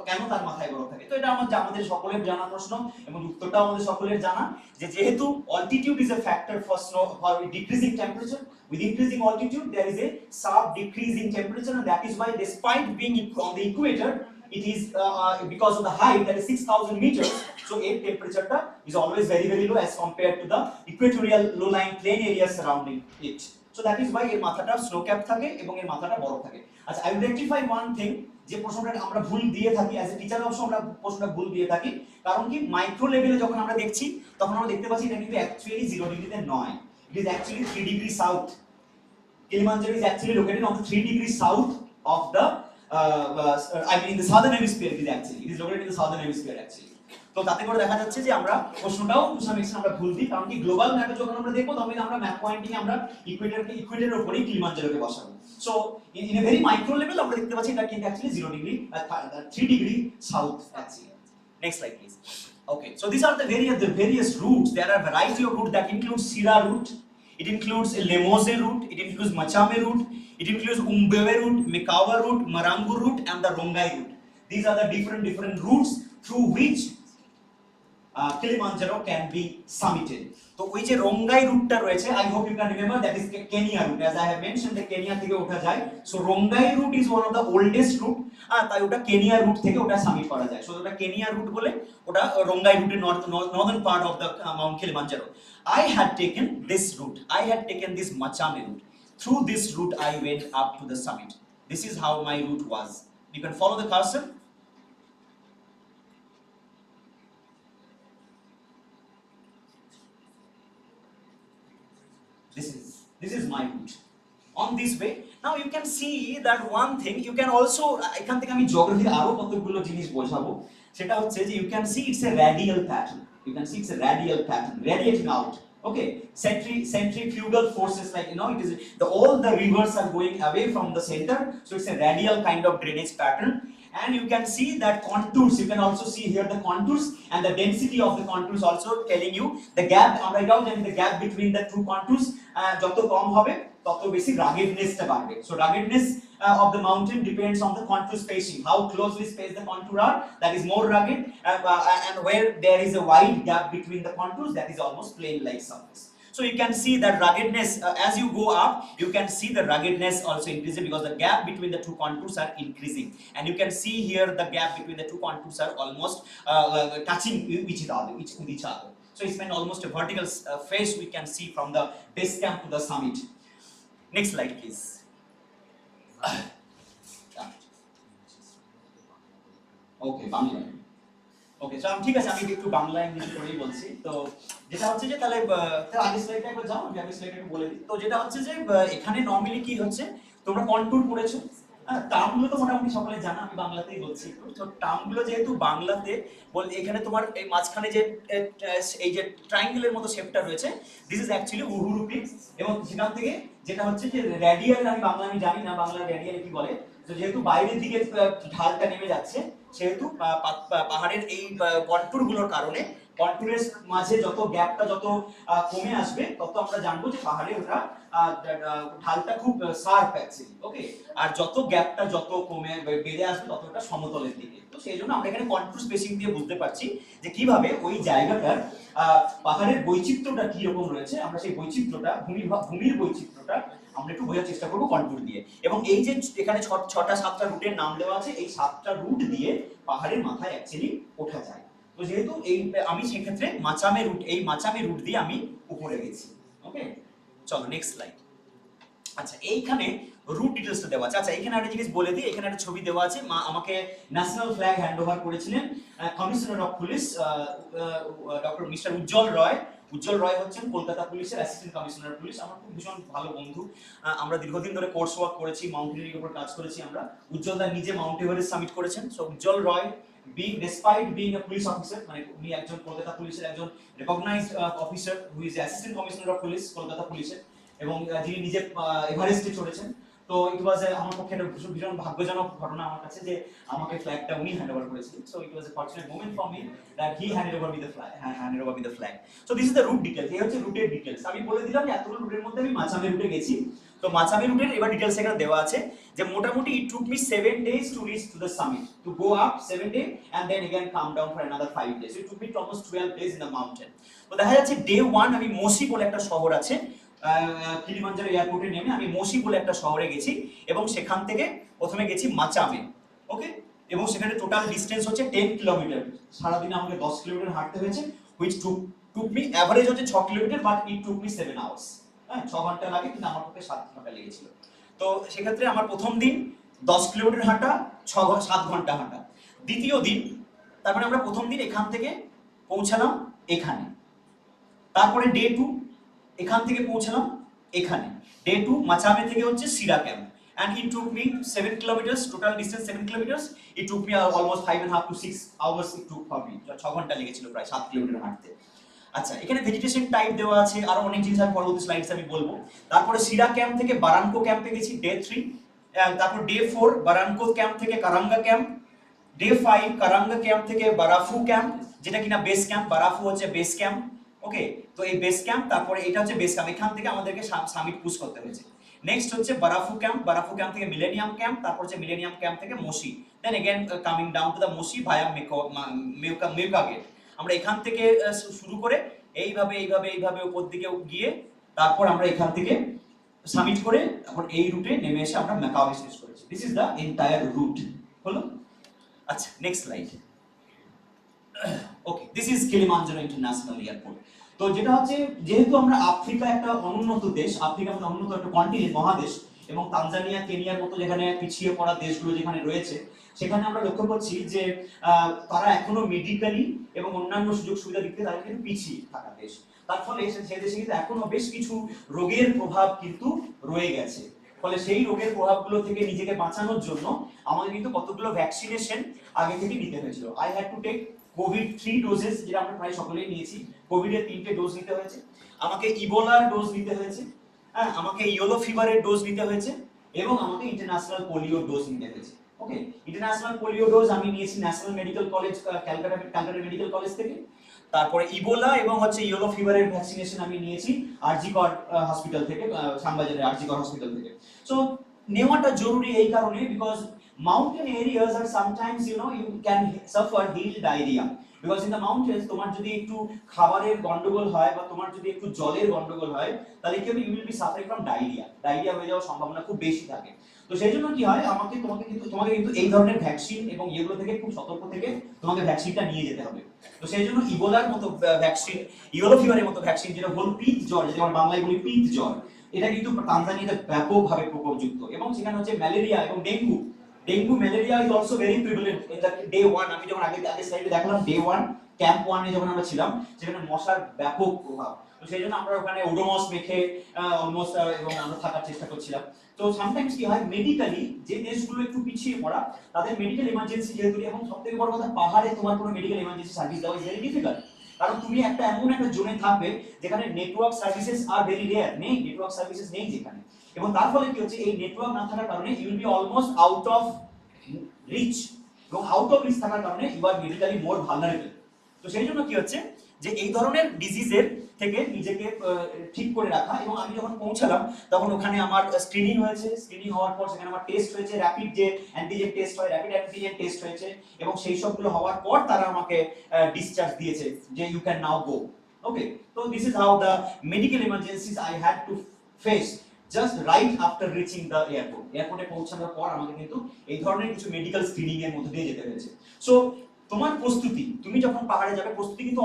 কেন তার মাথায় বরফ থাকে? তো এটা আমাদের সকলের জানা প্রশ্ন, এবং উত্তরটাও আমাদের সকলের জানা, যে যেহেতু altitude is a factor for decreasing temperature, with increasing altitude there is a sharp decrease in temperature, and that is why despite being on the equator, it is because of the height, that is 6,000 meters, so air temperature is always very very low as compared to the equatorial low-lying plain areas surrounding it. So that is why এর মাথাটা snow cap থাকে এবং এর মাথাটা বরফ থাকে। আচ্ছা, I will rectify one thing, যে প্রশ্নটা আমরা ভুল দিয়ে থাকি, অ্যাজ এ টিচার অবশ্য আমরা প্রশ্নটা ভুল দিয়ে থাকি, কারণ কি মাইক্রো লেভেলে যখন আমরা দেখছি তখন আমরা দেখতে পাচ্ছি এটা কিন্তু অ্যাকচুয়ালি 0 ডিগ্রিতে নয়, it is actually 3 degrees south. Kilimanjaro is actually located on the 3 degrees south of the I mean in the southern hemisphere. It is located in the southern hemisphere actually. তো তাতে করে দেখা যাচ্ছে যে আমরা প্রশ্নটাও টু সাম এক্সটেন্ট আমরা ভুল দিই, কারণ কি গ্লোবাল ম্যাপে যখন আমরা দেখব তখন আমরা ম্যাপ পয়েন্টিং আমরা ইকুয়েটরের উপরেই কিলিমাঞ্জারোকে বসাবো। So in a very micro level আমরা দেখতে পাচ্ছি এটা কিন্তু actually 0 degree 3 degree south actually. Next slide please. Okay, so these are the various routes. There are a variety of routes that include Sira route, it includes Lemose route, it includes Machame route, it includes Umbewe route, Mekawa route, Marangu route and the Rongai route. These are the different routes through which Kilimanjaro can be summited. So ওই যে রঙ্গাই রুটটা রয়েছে, I hope you can remember, that is Kenya route. As I have mentioned, the Kenya থেকে ওঠা যায়. So রঙ্গাই route is one of the oldest route. তাই ওটা Kenya root থেকে ওটা সামিট করা যায়. So ওটা কেনিয়া রুট বলে ওটা রঙ্গাই রুটের northern part of the Mount Kilimanjaro. I had taken this route. I had taken this Machame route. Through this route I went up to the summit. This is how my route was. You can follow the cursor. This is my route. On this way, now you can see that one thing, you can also, এখান থেকে আমি জিওগ্রাফির আরো কতগুলো জিনিস বোঝাবো, সেটা হচ্ছে যে you can see it's a radial pattern. You can see it's a radial pattern, radiating out. Okay, centrifugal forces, like it is all the rivers are going away from the center, so it's a radial kind of drainage pattern. And you can see that contours, you can also see here the contours and the density of the contours also telling you the gap, right out, and the gap between the two contours যত কম হবে তত বেশি ruggedness টা বাড়বে. So ruggedness of the mountain depends on the contour spacing, how closely spaced the contour are, that is more rugged, and where there is a wide gap between the contours, that is almost plain like surface. So you can see that ruggedness, as you go up, you can see the ruggedness also increasing because the gap between the two contours are increasing. And you can see here the gap between the two contours are almost touching each other. So it's been almost a vertical face we can see from the base camp to the summit. Next slide please. Okay, Bangla. Okay, so ঠিক আছে, আমি একটু Bangla English করেই বলছি। তো যেটা হচ্ছে যে তাহলে আগের স্লাইডটা একবার যাও, আমি আগের স্লাইডটা একটু বলে দিই। তো যেটা হচ্ছে যে এখানে নরমালি কি হচ্ছে, তোমরা কন্ট্যুর করেছো, টার্মগুলো তো মোটামুটি সকলে জানা, আমি বাংলাতেই বলছি একটু। তো টার্মগুলো যেহেতু বাংলাতে বল, এখানে তোমার এই মাঝখানে যে এই যে ট্রায়াঙ্গেলের মতো শেপটা রয়েছে, this is actually Uhuru Peak, এবং সেখান থেকে যেটা হচ্ছে যে রেডিয়াল, আমি জানি না বাংলা রেডিয়াল কি বলে। তো যেহেতু বাইরের দিকে ঢালটা নেমে যাচ্ছে, সেহেতু পাহাড়ের এই কন্ট্যুরগুলোর কারণে কন্ট্যুরের মাঝে যত গ্যাপটা যত কমে আসবে, তত আমরা জানবো যে পাহাড়ে ওটা ঢালটা খুব শার্প অ্যাকচুয়ালি। ওকে, আর যত গ্যাপটা যত কমে বেড়ে আসবে ততটা সমতলের দিকে। তো সেই জন্য আমরা এখানে কন্ট্যুর স্পেসিং দিয়ে বুঝতে পারছি যে কিভাবে ওই জায়গাটার পাহাড়ের বৈচিত্র্যটা কি রকম রয়েছে। আমরা সেই বৈচিত্র্যটা, ভূমির বৈচিত্র্যটা আমরা একটু বোঝার চেষ্টা করবো কন্ট্যুর দিয়ে। এবং এই যে এখানে 6টা-7টা রুটের নাম দেওয়া আছে, এই 7টা রুট দিয়ে পাহাড়ের মাথায় অ্যাকচুয়ালি ওঠা যায়। তো যেহেতু আমি সেক্ষেত্রে মাচামে রুট দিয়ে আমি উপরে গেছি। ওকে, চলো নেক্সট স্লাইড। আচ্ছা, এইখানে রুট ডিটেইলসটা দেওয়া আছে। আচ্ছা, এখানে একটা জিনিস বলে দিই, এখানে একটা ছবি দেওয়া আছে। আমাকে ন্যাশনাল ফ্ল্যাগ হ্যান্ড ওভার করেছিলেন commissioner of police doctor mister Ujjwal Roy. Ujjwal Roy হচ্ছেন কলকাতা পুলিশের অ্যাসিস্ট্যান্ট কমিশনার পুলিশ। আমার খুব ভীষণ ভালো বন্ধু, আমরা দীর্ঘদিন ধরে কোর্স ওয়ার্ক করেছি, মাউন্টেনিয়ারিং উপর কাজ করেছি আমরা। উজ্জ্বল দা নিজে মাউন্ট এভারেস্ট সামিট করেছেন। So Ujjwal Roy despite being a police officer, মানে উনি একজন কলকাতা পুলিশের একজন recognised officer who is assistant commissioner of police Kolkata পুলিশের, এবং যিনি নিজে এভারেস্টে চড়েছেন। তো ইট ওয়াজ আমার পক্ষে একটা ভীষণ ভাগ্যজনক ঘটনা আমার কাছে যে আমাকে ফ্ল্যাগটা উনি হ্যান্ড ওভার করেছিলেন। So it was a fortunate moment for me that he handed over with the flag. So this is the route details. এই হচ্ছে রুটের ডিটেইলস। আমি বলে দিলাম যে এতগুলো রুটের মধ্যে আমি মাচামে রুটে গেছি। তো মাচামে রুটের এবার ডিটেইলস এখানে দেওয়া আছে যে মোটামুটি ইট took me 7 days to reach to the summit, to go up 7 days and then again come down for another 5 days. So it took me almost 12 days in the mountain. তো দেখা যাচ্ছে ডে 1 আমি মোসি বলে একটা শহর আছে, কিলিমাঞ্জারো এয়ারপোর্টে নেমে আমি মোসি বলে একটা শহরে গেছি, এবং সেখান থেকে প্রথমে গেছি মাচামে। ওকে, এবং সেখানে টোটাল ডিসটেন্স হচ্ছে 10 কিলোমিটার। সারাদিনে আমাকে 10 কিলোমিটার হাঁটতে হয়েছে, which took me অ্যাভারেজ হচ্ছে 6 kilometre, but it took me 7 hours। হ্যাঁ, 6 ঘন্টা লাগে, কিন্তু আমার পক্ষে 7 ঘন্টা লেগেছিল। তো সেক্ষেত্রে আমার প্রথম দিন 10 কিলোমিটার হাঁটা, 7 ঘন্টা হাঁটা। দ্বিতীয় দিন, তারপরে আমরা প্রথম দিন এখান থেকে পৌঁছালাম এখানে। তারপরে ডে 2 এখান থেকে পৌঁছালাম এখানে। ডে 2 মাচামে থেকে হচ্ছে সিরা camp, and it took me 7 kilometers, total distance 7 kilometers. It took me almost 5.5 to 6 hours it took for me। 6 ঘন্টা লেগেছিল প্রায় 7 কিলোমিটার হাঁটতে। আচ্ছা, এখানে ভেজিটেশন টাইপ দেওয়া আছে, আরো অনেক জিনিস আমি পরবর্তী স্লাইডসে আমি বলবো। তারপরে সিরা ক্যাম্প থেকে বারানকো ক্যাম্পে গেছি ডে 3, তারপর ডে 4 বারানকো ক্যাম্প থেকে কারাঙ্গা ক্যাম্প, ডে 5 কারাঙ্গা ক্যাম্প থেকে বারাফু ক্যাম্প, যেটা কিনা বেস ক্যাম্প, বারাফু হচ্ছে বেস ক্যাম্প। ওকে, তো এই বেস ক্যাম্প, তারপরে এটা হচ্ছে বেস ক্যাম্প, এখান থেকে আমাদেরকে সামিট পুশ করতে হয়েছে। নেক্সট হচ্ছে বারাফু ক্যাম্প, বারাফু ক্যাম্প থেকে মিলেনিয়াম ক্যাম্প, তারপর হচ্ছে মিলেনিয়াম ক্যাম্প থেকে Moshi, then again coming down to the Moshi via Mweka gate. আমরা এখান থেকে শুরু করে এইভাবে এইভাবে এইভাবে উপর দিকে গিয়ে তারপর আমরা এখান থেকে সামিট করে তারপর এই রুটে নেমে এসে আমরা ম্যাকাওয়ে শেষ করেছি। This is the entire route. হলো? আচ্ছা, next slide. Okay, this is Kilimanjaro international airport. তো যেটা হচ্ছে, যেহেতু আমরা আফ্রিকা একটা অনুন্নত দেশ, আফ্রিকা একটা অনুন্নত একটা কন্টিনেন্ট, মহাদেশ, এবং তানজানিয়া কেনিয়ার মতো যেখানে পিছিয়ে পড়া দেশগুলো যেখানে রয়েছে, সেখানে আমরা লক্ষ্য করছি যে তারা এখনো মেডিকেলি এবং অন্যান্য সুযোগ সুবিধা দিক থেকে তারা কিন্তু পিছিয়ে থাকা দেশ। তার ফলে সে দেশে কিন্তু এখনো বেশ কিছু রোগের প্রভাব কিন্তু রয়ে গেছে। ফলে সেই রোগের প্রভাবগুলো থেকে নিজেকে বাঁচানোর জন্য আমাদের কিন্তু কতগুলো ভ্যাকসিনেশন আগে থেকে নিতে হয়েছিল। I had to take COVID 3 doses, যেটা আমরা প্রায় সকলেই নিয়েছি। কোভিডের 3টে ডোজ নিতে হয়েছে, আমাকে ইবোলার ডোজ নিতে হয়েছে, হ্যাঁ, আমাকে ইয়েলো ফিভারের ডোজ নিতে হয়েছে, এবং আমাকে ইন্টারন্যাশনাল পোলিও ডোজ নিতে হয়েছে। ওকে, ইন্টারন্যাশনাল পোলিও ডোজ আমি নিয়েছি national medical college Calcutta medical college থেকে। তারপরে ইবোলা এবং হচ্ছে ইয়েলো ফিভারের ভ্যাকসিনেশন আমি নিয়েছি আরজিকর হসপিটাল থেকে, শ্যামবাজারের আরজিকর হসপিটাল থেকে। সো নেওয়াটা জরুরি এই কারণে, because mountain areas are sometimes, you know, you can suffer heat diarrhea, because in the mountains তোমার যদি একটু খাবারের গন্ডগোল হয় বা তোমার যদি একটু জলের গন্ডগোল হয়, তাহলে কি হবে, you will be suffering from diarrhea হয়ে যাওয়ার সম্ভাবনা খুব বেশি থাকে। তো সেই জন্য কি হয়, তোমাকে কিন্তু এই ধরনের ভ্যাকসিন এবং এগুলো থেকে খুব সতর্ক থেকে তোমাকে ভ্যাকসিনটা নিয়ে যেতে হবে। তো সেই জন্য ইবোলার মতো ভ্যাকসিন, ইয়েলো ফিভারের মতো ভ্যাকসিন, যেটা হল পিত জ্বর, যেটা আমরা বাংলায় বলি পিত জ্বর, এটা কিন্তু তানজানিয়াতে ব্যাপকভাবে প্রকোপযুক্ত। এবং সেখানে হচ্ছে ম্যালেরিয়া এবং dengue malaria is also very prevalent in the day 1। আমি যখন আগে স্লাইডে দেখালাম ডে 1 ক্যাম্প 1 এ যখন আমরা ছিলাম, সেখানে মশার ব্যাপক প্রভাব। তো সেই জন্য আমরা ওখানে ওডোমস মেখে অলমোস্ট এবং আমরা থাকার চেষ্টা করছিলাম। তো সামটাইমস কি হয়, মেডিকেলি যে দেশগুলো একটু পিছিয়ে পড়া, তাদের মেডিকেল ইমার্জেন্সি যেহেতু, এবং সবথেকে বড় কথা, পাহাড়ে তোমার কোনো মেডিকেল ইমার্জেন্সি সার্ভিস দেওয়া ইজ ভেরি ডিফিকাল্ট। কারণ তুমি এমন একটা জোনে থাকবে যেখানে network services are very rare, network services নেই যেখানে। এবং তার ফলে কি হচ্ছে, এই নেটওয়ার্ক না থাকার কারণে you will be almost out of reach, এবং আউট অফ রিচ থাকার কারণে you are medically more vulnerable. তো সেই জন্য কি হচ্ছে যে এই ধরনের ডিজিজের থেকে নিজেকে ঠিক করে রাখা। এবং আমি যখন পৌঁছালাম তখন ওখানে আমার স্ক্রিনিং হয়েছে, স্ক্রিনিং হওয়ার পর সেখানে আমার টেস্ট হয়েছে, র্যাপিড যে অ্যান্টিজেন টেস্ট হয়, র্যাপিড অ্যান্টিজেন টেস্ট হয়েছে, এবং সেই সবগুলো হওয়ার পর তারা আমাকে ডিসচার্জ দিয়েছে যে ইউ ক্যান নাও গো। ওকে, তো this is how the medical emergencies I had to face just right after reaching the airport. এয়ারপোর্টে পৌঁছানোর পর আমাকে কিন্তু এই ধরনের কিছু মেডিকেল স্ক্রিনিং এর মধ্যে দিয়ে যেতে হয়েছে। সো তোমার প্রস্তুতি, তুমি যখন পাহাড়ে যাবে, প্রস্তুতি কিন্তু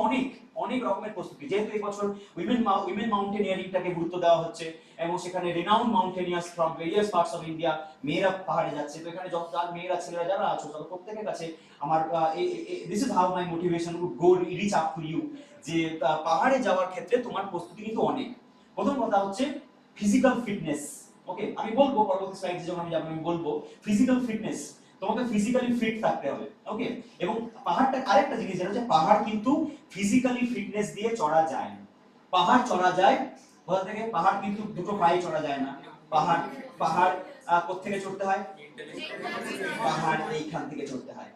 অনেক রকমের প্রস্তুতি। যেহেতু এই বছর উইমেন মাউন্টেনিয়ারিংটাকে গুরুত্ব দেওয়া হচ্ছে, এবং সেখানে renowned mountaineers from various parts of India মেয়েরা পাহাড়ে যাচ্ছে। তো এখানে যত মেয়েরা ছেলেরা যারা আছো, তাদের প্রত্যেকের কাছে আমার this is how my motivation would go reach up to you, যে পাহাড়ে যাওয়ার ক্ষেত্রে তোমার প্রস্তুতি কিন্তু অনেক। প্রথম কথা হচ্ছে ফিজিক্যাল ফিটনেস। ওকে, আমি বলবো পরবর্তী স্লাইডে যখন আমি যাব, আমি বলবো ফিজিক্যাল ফিটনেস, তোমাকে ফিজিক্যালি ফিট থাকতে হবে। ওকে, এবং পাহাড়টা আরেকটা জিনিস যেটা হচ্ছে, পাহাড় কিন্তু ফিজিক্যালি ফিটনেস দিয়ে চড়া যায় না। পাহাড় চড়া যায় কোথা থেকে? পাহাড় কিন্তু দুটো পায়ে চড়া যায় না। পাহাড় কোত্থেকে চড়তে হয়? পাহাড় এইখান থেকে চড়তে হয়।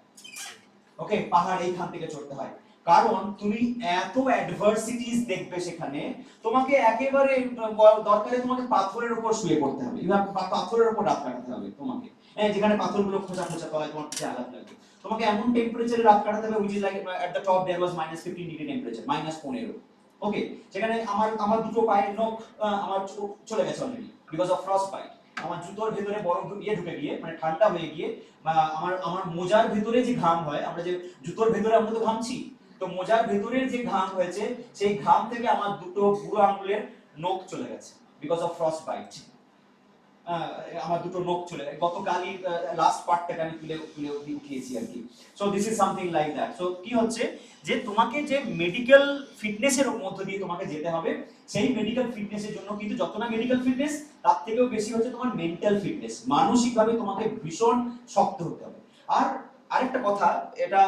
ওকে, পাহাড় এইখান থেকে চড়তে হয়, কারণ তুমি এত অ্যাডভার্সিটিস দেখবে সেখানে, তোমাকে একেবারে দরকারে তোমাকে পাথরের উপর শুয়ে পড়তে হবে, পাথরের উপর রাত কাটাতে হবে তোমাকে, যেখানে পাথরগুলো খোঁচা তলায় তোমার কাছে আঘাত লাগবে। তোমাকে এমন টেম্পারেচারে রাত কাটাতে হবে which is like at the top there was -15 degree temperature, -15। Okay, সেখানে আমার দুটো পায়ের নখ আমার চলে গেছে already because of frostbite. আমার জুতোর ভেতরে বরফ ঢুকে গিয়ে, মানে ঠান্ডা হয়ে গিয়ে, আমার মোজার ভেতরে যে ঘাম হয়, আমরা যে জুতোর ভেতরে আমরা তো ঘামছি, তো মোজার ভেতরের যে ঘাম হয়েছে, সেই ঘাম থেকে আমার দুটো বুড়ো আঙ্গুলের নখ চলে গেছে বিকজ অফ ফ্রস্ট বাইট। আমার দুটো নখ চলে গেছে, গতকালই লাস্ট পার্টটাকে আমি তুলে উঠিয়েছি আর কি। So this is something like that. So কি হচ্ছে যে তোমাকে যে মেডিকেল ফিটনেসের মধ্য দিয়ে তোমাকে যেতে হবে, সেই মেডিকেল ফিটনেসের জন্য কিন্তু যত না মেডিকেল ফিটনেস, তার থেকেও বেশি হচ্ছে তোমার মেন্টাল ফিটনেস। মানসিকভাবে তোমাকে ভীষণ শক্ত হতে হবে। আর আরেকটা কথা, এটা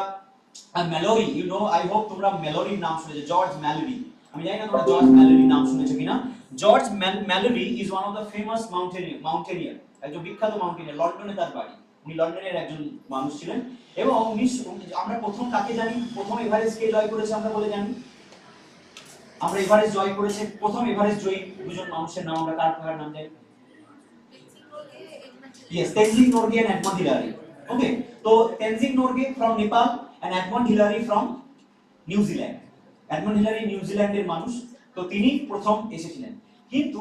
Mallory, you know, I hope তোমরা ম্যালোরির নাম শুনেছো, জর্জ ম্যালোরি। আমি জানি না তোমরা জর্জ ম্যালোরি নাম শুনেছো কিনা। George Mallory is one of the famous mountaineer, একজন বিখ্যাত মাউন্টেনিয়ার। লন্ডনে তার বাড়ি, উনি লন্ডনের একজন মানুষ ছিলেন। এবং আমরা প্রথম কাকে জানি, প্রথম এভারেস্ট কে জয় করেছে আমরা বলে জানি? আমরা এভারেস্ট জয় করেছে, প্রথম এভারেস্ট জয়ী দুজন মানুষের নাম আমরা কার নাম জানি? Yes, Tenzing Norgay and Edmund Hillary. Okay, so Tenzing Norgay from Nepal and Edmund Hillary from New Zealand. Edmund Hillary নিউজিল্যান্ডের মানুষ, তো তিনি প্রথম এসেছিলেন। কিন্তু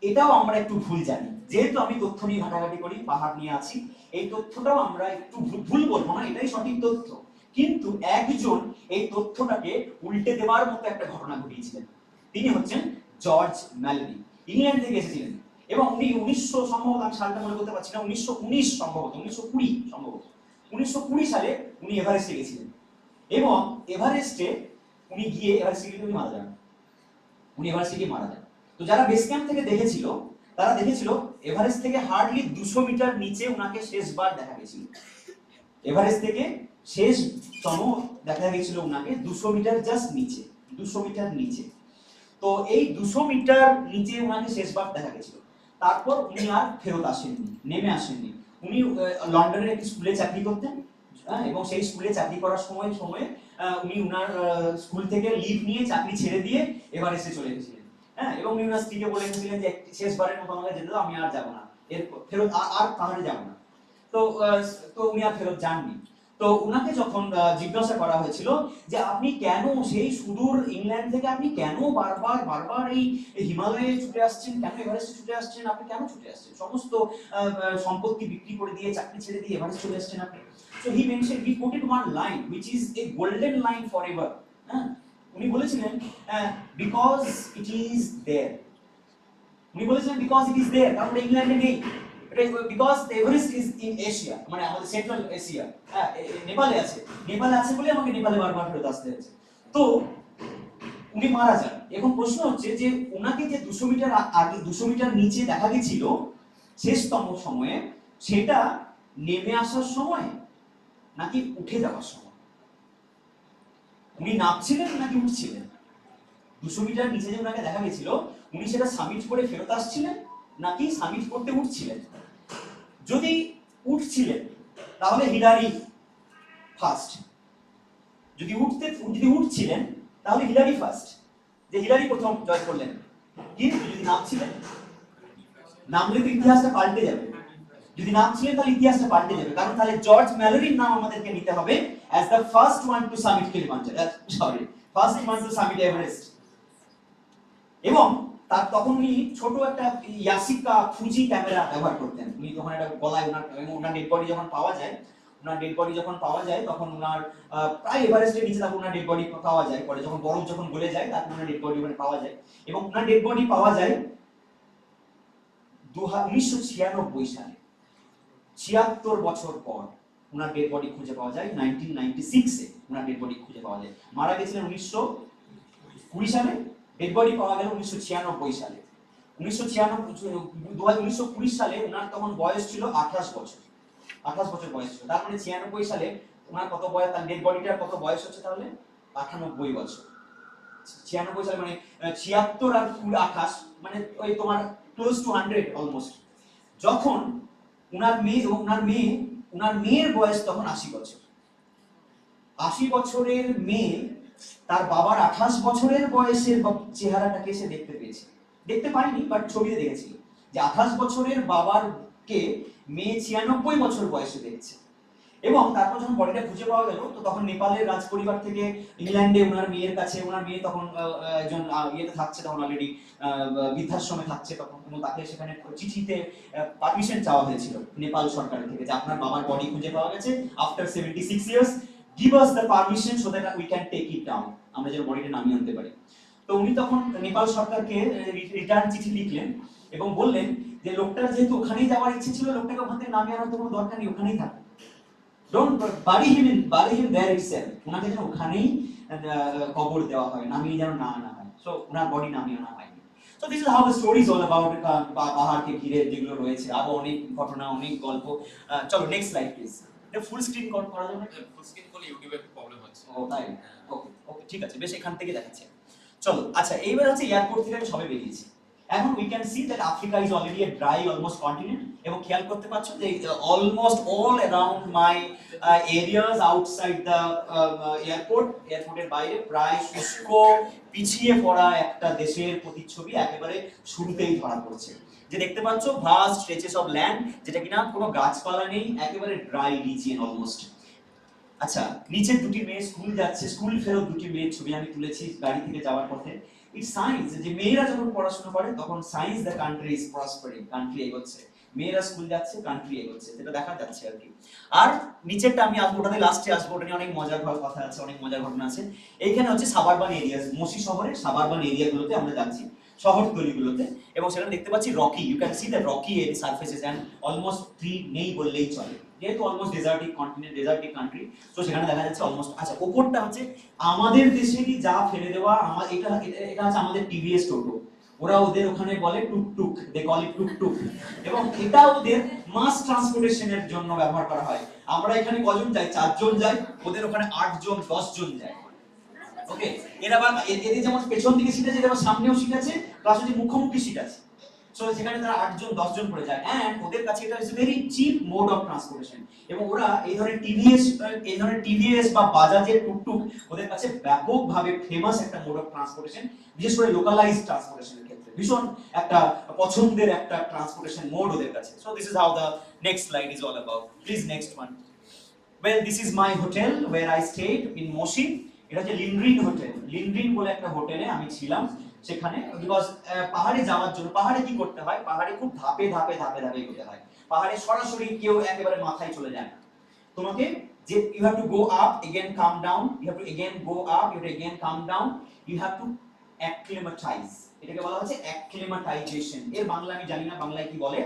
এটাও আমরা একটু ভুল জানি, যেহেতু আমি তথ্য নিয়ে ঘাটাঘাটি করি, পাহাড় নিয়ে আছি, এই তথ্যটাও আমরা একটু ভুল বলবো না, এটাই সঠিক তথ্য। কিন্তু একজন এই তথ্যটাকে উল্টে দেওয়ার মতো একটা ঘটনা ঘটিয়েছিলেন, তিনি হচ্ছেন জর্জ ম্যালোরি। ইংল্যান্ড থেকে এসেছিলেন এবং উনি 1900 সম্ভবত, আমি সালটা মনে করতে পারছি না, 1919 সম্ভবত, 1920 সালে উনি এভারেস্টে গেছিলেন। এবং এভারেস্টে উনি গিয়ে উনি মারা যান, উনি এভারেস্টে গিয়ে মারা যান। তো যারা বেস ক্যাম্প থেকে দেখেছিল তারা দেখেছিল এভারেস্ট থেকে হার্ডলি 200 মিটার নিচে উনাকে শেষবার দেখা গেছিল। এভারেস্ট থেকে শেষতম দেখা গেছিল উনাকে 200 মিটার জাস্ট নিচে, 200 মিটার নিচে। তো এই 200 মিটার নিচে উনাকে শেষবার দেখা গেছিল। তারপর উনি আর ফেরত আসেননি, নেমে আসেননি। উনি লন্ডনের একটি স্কুলে চাকরি করতেন, এবং সেই স্কুলে চাকরি করার সময় উনি উনার স্কুল থেকে লিভ নিয়ে চাকরি ছেড়ে দিয়ে এভারেস্টে চলে গেছিলেন। এবং উনি উনার স্ত্রীকে বলে গেছিলেন যে শেষবারের মতো আমাকে যেতে দাও, আমি আর যাব না, এর ফেরত আর পাহাড়ে যাব না। তো উনি আর ফেরত যাননি। তো উনাকে যখন জিজ্ঞাসা করা হয়েছিল যে আপনি কেন সেই সুদূর ইংল্যান্ড থেকে আপনি কেন বারবার এই হিমালয়ে ছুটে আসছেন, কেন এভারেস্টে ছুটে আসছেন, আপনি কেন ছুটে আসছেন, সমস্ত সম্পত্তি বিক্রি করে দিয়ে চাকরি ছেড়ে দিয়ে এভারেস্ট চলে আসছেন আপনি? So he mentioned, he quoted one line which is a golden line forever. উনি বলেছিলেন because it is there. উনি বলেছিলেন because it is there, কারণ ইংল্যান্ডে নেই। because the Everest is in Asia, মানে আমাদের সেন্ট্রাল এশিয়া, নেপালে আছে বলে আমাকে নেপালে বারবার ফেরত আসতে হয়েছে। তো উনি মারা যান। এখন প্রশ্ন হচ্ছে যে ওনাকে যে 200 মিটার আগে 200 মিটার নিচে দেখা গেছিল শেষতম সময়ে, সেটা নেমে আসার সময় নাকি উঠে যাওয়ার সময়? উনি নামছিলেন নাকি উঠছিলেন? 200 মিটার নিচে যে ওনাকে দেখা গেছিল, উনি সেটা সামিট করে ফেরত আসছিলেন নাকি সামিট করতে উঠছিলেন? যদি উঠছিলেন তাহলে হিলারি ফার্স্ট, যদি উঠছিলেন তাহলে হিলারি ফার্স্ট, যে হিলারি প্রথম জয় করলেন। কিন্তু যদি নামছিলেন, নামলে তো ইতিহাসটা পাল্টে যাবে। যদি নামছিলেন তাহলে ইতিহাসটা পাল্টে যাবে, কারণ তাহলে জর্জ ম্যালোরির নাম আমাদেরকে নিতে হবে as the first one to summit Kilimanjaro, first one to summit Everest। এবং তার তখন উনি ছোট একটা ইয়াসিকা ফুজি ক্যামেরা ব্যবহার করতেন। উনি তখন একটা গলায় ওনার ডেড বডি যখন পাওয়া যায়, তখন ওনার প্রায় এভারেস্টের নিচে তখন ওনার ডেড বডি পাওয়া যায়। পরে যখন বরফ যখন গলে যায়, তারপর ওনার ডেড বডি ওখানে পাওয়া যায়। এবং ওনার ডেড বডি পাওয়া যায় 1996 সালে, 76 বছর পর ওনার ডেড বডি খুঁজে পাওয়া যায়। 1996 এ ওনার ডেড বডি খুঁজে পাওয়া যায়। মারা গেছিলেন 1920 সালে, ডেড বডি পাওয়া গেল 1996 সালে। 1920 সালে ওনার তখন বয়স ছিল 28 বছর, 28 বছর বয়স ছিল। তার মানে 96 সালে ওনার কত বয়স, তার ডেড বডিটার কত বয়স হচ্ছে তাহলে? 98 বছর। 96 সালে মানে 76 আর 28 মানে ওই তোমার ক্লোজ টু 100 অলমোস্ট। যখন ওনার মেয়ের বয়স তখন 80 বছর। 80 বছরের মেয়ে তার বাবার 28 বছরের বয়সের চেহারাটাকে সে দেখতে পায়নি, বাট ছবিতে দেখেছিল যে 28 বছরের বাবারকে মেয়ে 96 বছর বয়সে দেখছে। এবং তারপর যখন বডিটা খুঁজে পাওয়া গেল, তো তখন নেপালের রাজ পরিবার থেকে ইংল্যান্ডে ওনার মেয়ের কাছে, ওনার মেয়ে তখন একজন ইয়েতে থাকছে, তখন অলরেডি বৃদ্ধাশ্রমে থাকছে তখন, এবং তাকে সেখানে চিঠিতে পারমিশন চাওয়া হয়েছিল নেপাল সরকারের থেকে যে আপনার বাবার বডি খুঁজে পাওয়া গেছে, after 76 years give us the permission so that we can take it down, আমরা যেন বডিটা নামিয়ে আনতে পারি। তো উনি তখন নেপাল সরকারকে রিটার্ন চিঠি লিখলেন এবং বললেন যে লোকটার যেহেতু ওখানেই যাওয়ার ইচ্ছে ছিল, লোকটাকে ওখান থেকে নামিয়ে আনার তো কোনো দরকার নেই, ওখানেই থাকে, don't bury him there itself, ওনাকে যেন ওখানেই কবর দেওয়া হয়, নামিয়ে যেন না আনা হয়। সো ওনার বডি নামিয়ে আনা হয়নি। So this is how the story is all about পাহাড়কে ঘিরে যেগুলো রয়েছে, আরো অনেক ঘটনা, অনেক গল্প। চলো নেক্সট স্লাইড প্লিজ। এটা ফুল স্ক্রিন করা যাবে না? ফুল স্ক্রিন করলে ইউটিউবে একটু প্রবলেম হচ্ছে। ও তাই, ওকে ঠিক আছে, বেশ, এখান থেকে দেখাচ্ছে। চলো আচ্ছা এইবার হচ্ছে এয়ারপোর্ট থেকে আমি সবে বেরিয়েছি। এখন we can see that Africa is already A dry almost continent, এবং খেয়াল করতে পারছো যে almost all around my areas outside the airport, এয়ারপোর্টের বাইরে প্রায় শুষ্ক পিছিয়ে পড়া একটা দেশের প্রতিচ্ছবি একেবারে শুরুতেই ধরা পড়ছে। যে দেখতে পাচ্ছ ভাস্ট স্ট্রেচেস অফ ল্যান্ড, যেটা কিনা কোনো গাছপালা নেই, একেবারে ড্রাই রিজিয়ন অলমোস্ট। আচ্ছা নিচে দুটি মেয়ে স্কুল যাচ্ছে, স্কুল ফেরত দুটি মেয়ের ছবি আমি তুলেছি গাড়ি থেকে যাওয়ার পথে। ইট সায়েন্স, যে মেয়েরা যখন পড়াশোনা করে তখন since the country is prospering, country এগোচ্ছে, মেয়েরা স্কুল যাচ্ছে কান্ট্রি এগোচ্ছে, যেটা দেখা যাচ্ছে আর কি। আর নিচেরটা আমি আসবো, ওটাতে লাস্টে আসবো, ওটা নিয়ে অনেক মজার কথা আছে, অনেক মজার ঘটনা আছে। এইখানে হচ্ছে সাবারবান এরিয়াস, মসি শহরের সাবারবান এরিয়াগুলোতে আমরা যাচ্ছি, শহরতলিগুলোতে, এবং সেখানে দেখতে পাচ্ছি rocky, you can see the rocky এর সারফেসেস এন্ড অলমোস্ট ট্রি নেই বললেই চলে, যেহেতু almost desertic continent, desertic country, তো সেখানে দেখা যাচ্ছে অলমোস্ট। আচ্ছা ওপরটা হচ্ছে আমাদের দেশেরই যা ফেলে দেওয়া, এটা হচ্ছে আমাদের টিভিএস টোটো, ওরা ওদের ওখানে বলে টুকটুক, দে কল ইট টুকটুক, এবং এটা ওদের মাস ট্রান্সপোর্টেশনের জন্য ব্যবহার করা হয়। আমরা এখানে কজন যাই? 4 জন যাই, ওদের ওখানে 8 জন 10 জন যায়। ওকে, এর আবার এদের যেমন পেছন দিকে সিট আছে, এর আবার সামনেও সিট আছে, প্লাস হচ্ছে মুখোমুখি সিট আছে। সো সেখানে তারা 8 জন 10 জন করে যায়, এন্ড ওদের কাছে এটা is very chip mode of transportation, এবং ওরা এই ধরনের টিভিএস বা বাজাজের টুকটুক ওদের কাছে ব্যাপকভাবে ফেমাস একটা মোড অফ ট্রান্সপোর্টেশন, বিশেষ করে লোকালাইজড ট্রান্সপোর্টেশনের ক্ষেত্রে ভীষণ একটা পছন্দের একটা ট্রান্সপোর্টেশন মোড ওদের কাছে। So this is how the next slide is all about. Please next one. Well this is my hotel where I stayed in Moshi. এটা হচ্ছে লিন্ড্রিন হোটেল, লিন্ড্রিন বলে একটা হোটেলে আমি ছিলাম সেখানে, বিকজ পাহাড়ে যাওয়ার জন্য, পাহাড়ে কি করতে হয়, পাহাড়ে খুব ধাপে ধাপে ধাপে ধাপে এগোতে হয়, পাহাড়ে সরাসরি কেউ একেবারে মাথায় চলে যায় না, তোমাকে যে you have to go up again come down, you have to again go up, you have to again come down, you have to acclimatise, এটাকে বলা হচ্ছে অ্যাক্লিমাটাইজেশন। এর বাংলা আমি জানি না বাংলায় কি বলে,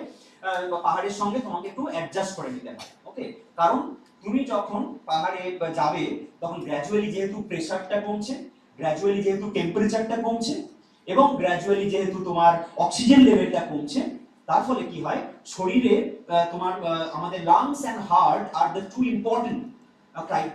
পাহাড়ের সঙ্গে তোমাকে একটু অ্যাডজাস্ট করে নিতে হয়। ওকে, কারণ তুমি যখন পাহাড়ে যাবে তখন গ্র্যাজুয়ালি যেহেতু প্রেসারটা কমছে, গ্র্যাজুয়ালি যেহেতু টেম্পারেচারটা কমছে, এবং গ্র্যাজুয়ালি যেহেতু তোমার অক্সিজেন লেভেলটা কমছে, তার ফলে কি হয় শরীরে তোমার আমাদের লাংস এন্ড হার্ট আর দ্য টু ইম্পর্টেন্ট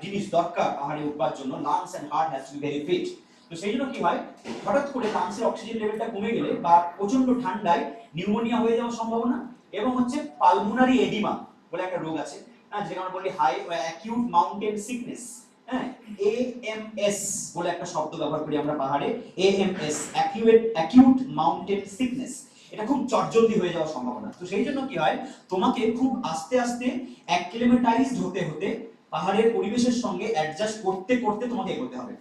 জিনিস দরকার পাহাড়ে উঠবার জন্য, lungs and heart has to be very fit. তো সেই জন্য কি হয়, হঠাৎ করে লাংসের অক্সিজেন লেভেলটা কমে গেলে বা প্রচন্ড ঠান্ডায় নিউমোনিয়া হয়ে যাওয়ার সম্ভাবনা, এবং হচ্ছে পালমোনারি এডিমা বলে একটা রোগ আছে, যেটা আমরা বলি হাই অ্যাকিউট মাউন্টেন সিকনেস, হ্যাঁ এএমএস বলে একটা শব্দ ব্যবহার করি আমরা পাহাড়ে, এএমএস অ্যাকিউট মাউন্টেন সিকনেস, এটা খুব চটজলদি হয়ে যাওয়ার সম্ভাবনা। তো সেই জন্য কি হয়, তোমাকে খুব আস্তে আস্তে অ্যাক্লিমেটাইজড হতে হতে পাহাড়ের পরিবেশের সঙ্গে অ্যাডজাস্ট করতে করতে তোমাকে এগোতে হবে।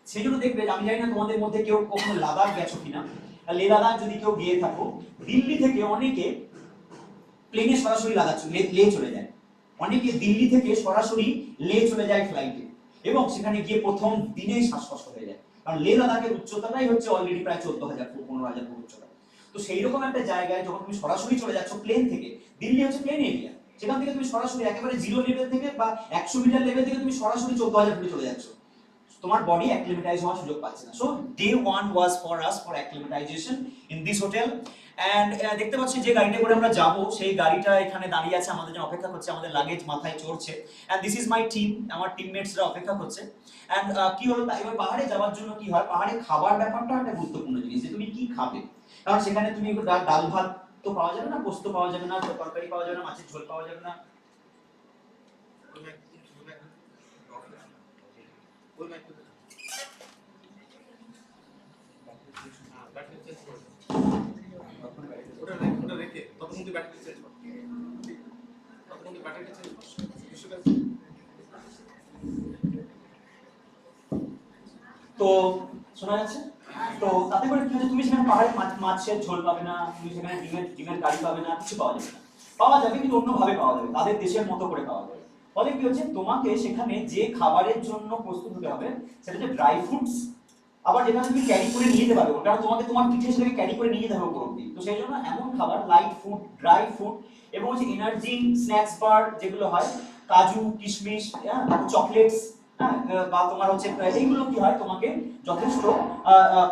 সেই জন্য দেখবে, আমি জানি না তোমাদের মধ্যে কেউ কখনো লাদাখ গেছো কিনা, লে লাদাখ যদি কেউ গিয়ে থাকো, দিল্লি থেকে অনেকে প্লেনে সরাসরি লাদাখ লে চলে যায়, অনেকে দিল্লি থেকে সরাসরি লে চলে যায় ফ্লাইটে, এবং সেখানে গিয়ে প্রথম দিনেই শ্বাসকষ্ট হয়ে যায়, কারণ লে লাদাখের উচ্চতাটাই হচ্ছে অলরেডি প্রায় 14,000 ফুট 15,000 ফুট উচ্চতা। তো সেই রকম একটা জায়গায় যখন তুমি সরাসরি চলে যাচ্ছ প্লেন থেকে, দিল্লি হচ্ছে প্লেন এরিয়া, সেখান থেকে তুমি সরাসরি একেবারে জিরো লেভেল থেকে বা 100 মিটার লেভেল থেকে তুমি সরাসরি 14,000 ফুটে চলে যাচ্ছ, তোমার বডি অ্যাক্লিমেটাইজ হওয়ার সুযোগ পাচ্ছে না। So day 1 was for us for acclimatisation in this hotel. And দেখতে পাচ্ছি যে গাড়িটা করে আমরা যাব, সেই গাড়িটা এখানে দাঁড়িয়ে আছে, আমাদের জন্য অপেক্ষা করছে, আমাদের লাগেজ মাথায় চড়ছে, and this is my team, আমার টিমমেটসরা অপেক্ষা করছে। এন্ড কি হলো, এবার পাহাড়ে যাওয়ার জন্য কি হয়, পাহাড়ে খাবার ব্যাপারটা একটা গুরুত্বপূর্ণ জিনিস, যে তুমি কি খাবে, কারণ সেখানে তুমি ডাল ভাত তো পাওয়া যাবে না, পোস্ত পাওয়া যাবে না, তরকারি পাওয়া যাবে না, মাছের ঝোল পাওয়া যাবে না। তো শোনা যাচ্ছে, তো তাতে করে কি হচ্ছে, তুমি সেখানে পাহাড়ে মাছের ঝোল পাবে না, তুমি সেখানে ডিমের কারি পাবে না, কিছু পাওয়া যাবে না, পাওয়া যাবে কিন্তু অন্যভাবে পাওয়া যাবে, তাদের দেশের মতো করে পাওয়া যাবে। ফলে কি হচ্ছে, তোমাকে সেখানে যে খাবারের জন্য প্রস্তুত হতে হবে সেটা হচ্ছে ড্রাই ফ্রুটস, আবার যেটা তুমি ক্যারি করে নিয়ে যেতে পারবে, কারণ তোমাকে তোমার পিঠে সেটাকে ক্যারি করে নিয়ে যেতে হবে উপর অব্দি। তো সেই জন্য এমন খাবার, লাইট ফুড, ড্রাই ফুড, এবং হচ্ছে এনার্জি স্ন্যাক্স বার যেগুলো হয়, কাজু কিশমিশ, চকলেটস, বা তোমার হচ্ছে এইগুলো কি হয়, তোমাকে যথেষ্ট